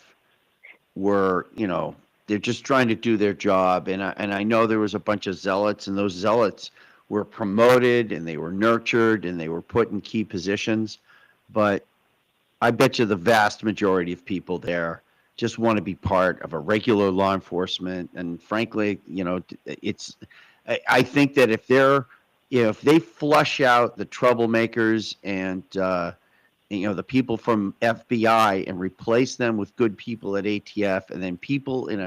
were, you know, they're just trying to do their job. And I know there was a bunch of zealots, and those zealots were promoted and they were nurtured and they were put in key positions. But I bet you the vast majority of people there just want to be part of a regular law enforcement. And frankly, you know, I think that if they flush out the troublemakers and, you know, the people from FBI and replace them with good people at ATF, and then people in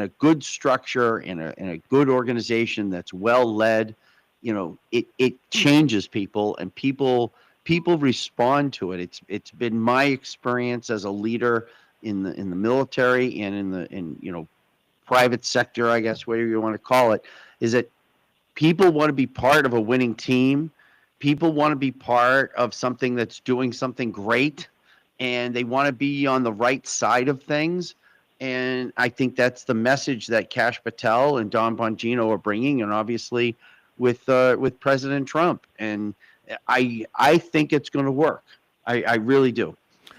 a good structure, in a good organization that's well led, you know, it changes people, and people respond to it. It's been my experience as a leader in the military and in you know, private sector, I guess, whatever you want to call it, is that people want to be part of a winning team. People want to be part of something that's doing something great, and they want to be on the right side of things. And I think that's the message that Kash Patel and Don Bongino are bringing. And obviously, with President Trump, and I think it's going to work. I really do.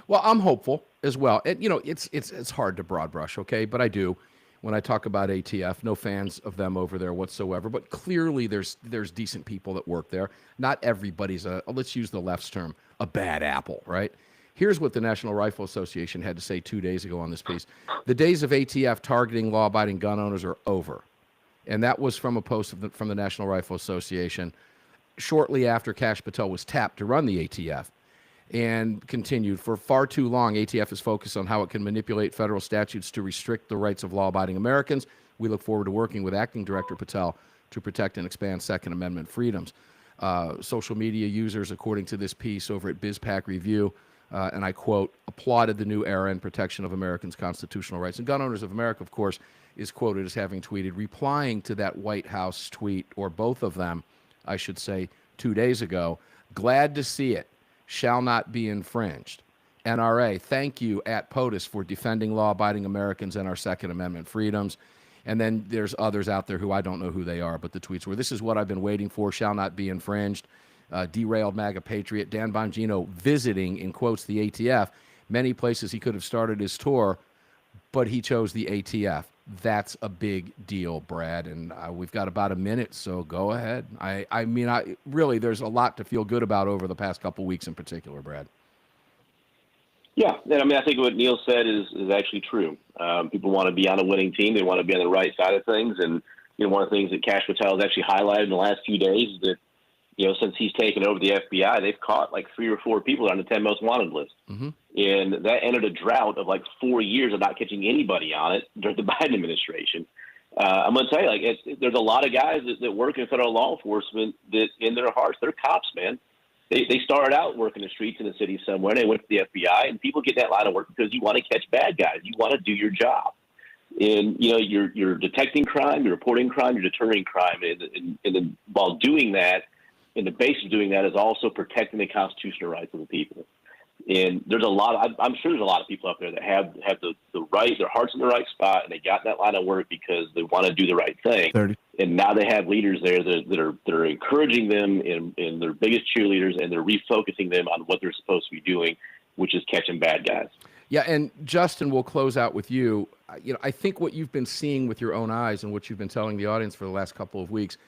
Well, I'm hopeful as well. And, it's hard to broad brush, okay? But I do. When I talk about ATF, no fans of them over there whatsoever. But clearly there's decent people that work there. Not everybody's let's use the left's term, a bad apple, right? Here's what the National Rifle Association had to say 2 days ago on this piece. The days of ATF targeting law-abiding gun owners are over. And that was from a post from the National Rifle Association shortly after Kash Patel was tapped to run the ATF. And continued, for far too long, ATF is focused on how it can manipulate federal statutes to restrict the rights of law-abiding Americans. We look forward to working with Acting Director Patel to protect and expand Second Amendment freedoms. Social media users, according to this piece over at BizPac Review, and I quote, applauded the new era in protection of Americans' constitutional rights. And Gun Owners of America, of course, is quoted as having tweeted, replying to that White House tweet, or both of them, I should say, 2 days ago, glad to see it. Shall not be infringed. NRA, thank you at POTUS for defending law-abiding Americans and our Second Amendment freedoms. And then there's others out there who I don't know who they are, but the tweets were, this is what I've been waiting for, shall not be infringed. Derailed MAGA Patriot, Dan Bongino visiting, in quotes, the ATF. Many places he could have started his tour, but he chose the ATF. That's a big deal, Brad, and we've got about a minute, so go ahead. I mean, really, there's a lot to feel good about over the past couple weeks in particular, Brad. Yeah, and I mean, I think what Neil said is actually true. People want to be on a winning team. They want to be on the right side of things, and one of the things that Kash Patel has actually highlighted in the last few days is that since he's taken over the FBI, they've caught like 3 or 4 people on the 10 most wanted list. Mm-hmm. And that ended a drought of like 4 years of not catching anybody on it during the Biden administration. I'm going to tell you, there's a lot of guys that work in federal law enforcement that in their hearts, they're cops, man. They started out working the streets in the city somewhere, and they went to the FBI, and people get that line of work because you want to catch bad guys. You want to do your job. And, you're detecting crime, you're reporting crime, you're deterring crime. And then while doing that, and the base of doing that is also protecting the constitutional rights of the people. And there's I'm sure there's a lot of people out there that have the right, their heart's in the right spot, and they got that line of work because they want to do the right thing. 30. And now they have leaders there that are encouraging them and their biggest cheerleaders, and they're refocusing them on what they're supposed to be doing, which is catching bad guys. Yeah, and Justin, we'll close out with you. I think what you've been seeing with your own eyes and what you've been telling the audience for the last couple of weeks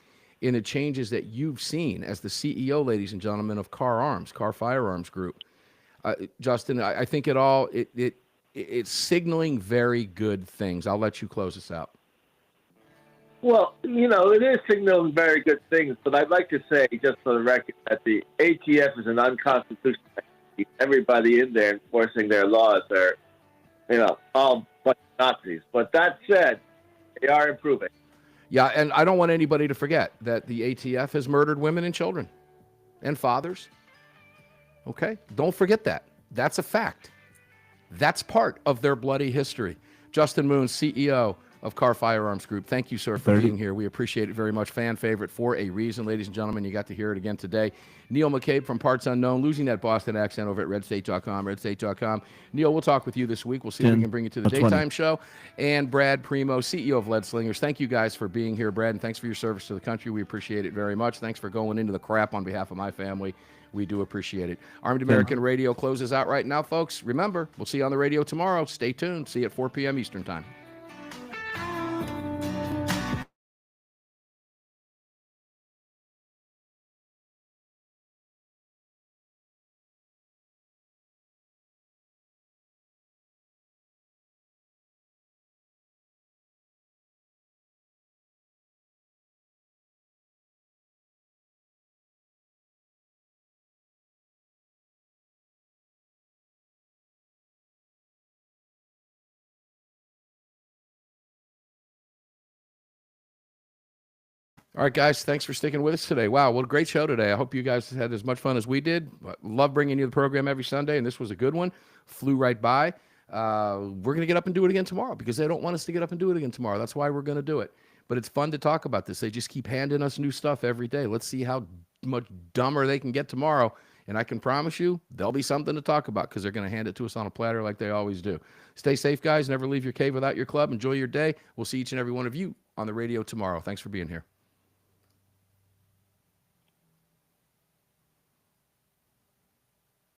in the changes that you've seen as the CEO, ladies and gentlemen, of Kahr Firearms Group. Justin, I think it's signaling very good things. I'll let you close this out. Well, it is signaling very good things, but I'd like to say, just for the record, that the ATF is an unconstitutional entity. Everybody in there enforcing their laws are, all but Nazis. But that said, they are improving. Yeah, and I don't want anybody to forget that the ATF has murdered women and children and fathers. Okay? Don't forget that. That's a fact. That's part of their bloody history. Justin Moon, CEO of Kahr Firearms Group. Thank you, sir, for being here. We appreciate it very much. Fan favorite for a reason, ladies and gentlemen. You got to hear it again today. Neil McCabe from Parts Unknown, losing that Boston accent over at RedState.com, RedState.com. Neil, we'll talk with you this week. We'll see if we can bring you to the daytime show. And Brad Premo, CEO of Lead Slingers. Thank you guys for being here, Brad, and thanks for your service to the country. We appreciate it very much. Thanks for going into the crap on behalf of my family. We do appreciate it. Armed American Radio closes out right now, folks. Remember, we'll see you on the radio tomorrow. Stay tuned. See you at 4 p.m. Eastern Time. All right, guys, thanks for sticking with us today. Wow, what a great show today. I hope you guys had as much fun as we did. Love bringing you the program every Sunday, and this was a good one. Flew right by. We're going to get up and do it again tomorrow because they don't want us to get up and do it again tomorrow. That's why we're going to do it. But it's fun to talk about this. They just keep handing us new stuff every day. Let's see how much dumber they can get tomorrow. And I can promise you there'll be something to talk about because they're going to hand it to us on a platter like they always do. Stay safe, guys. Never leave your cave without your club. Enjoy your day. We'll see each and every one of you on the radio tomorrow. Thanks for being here.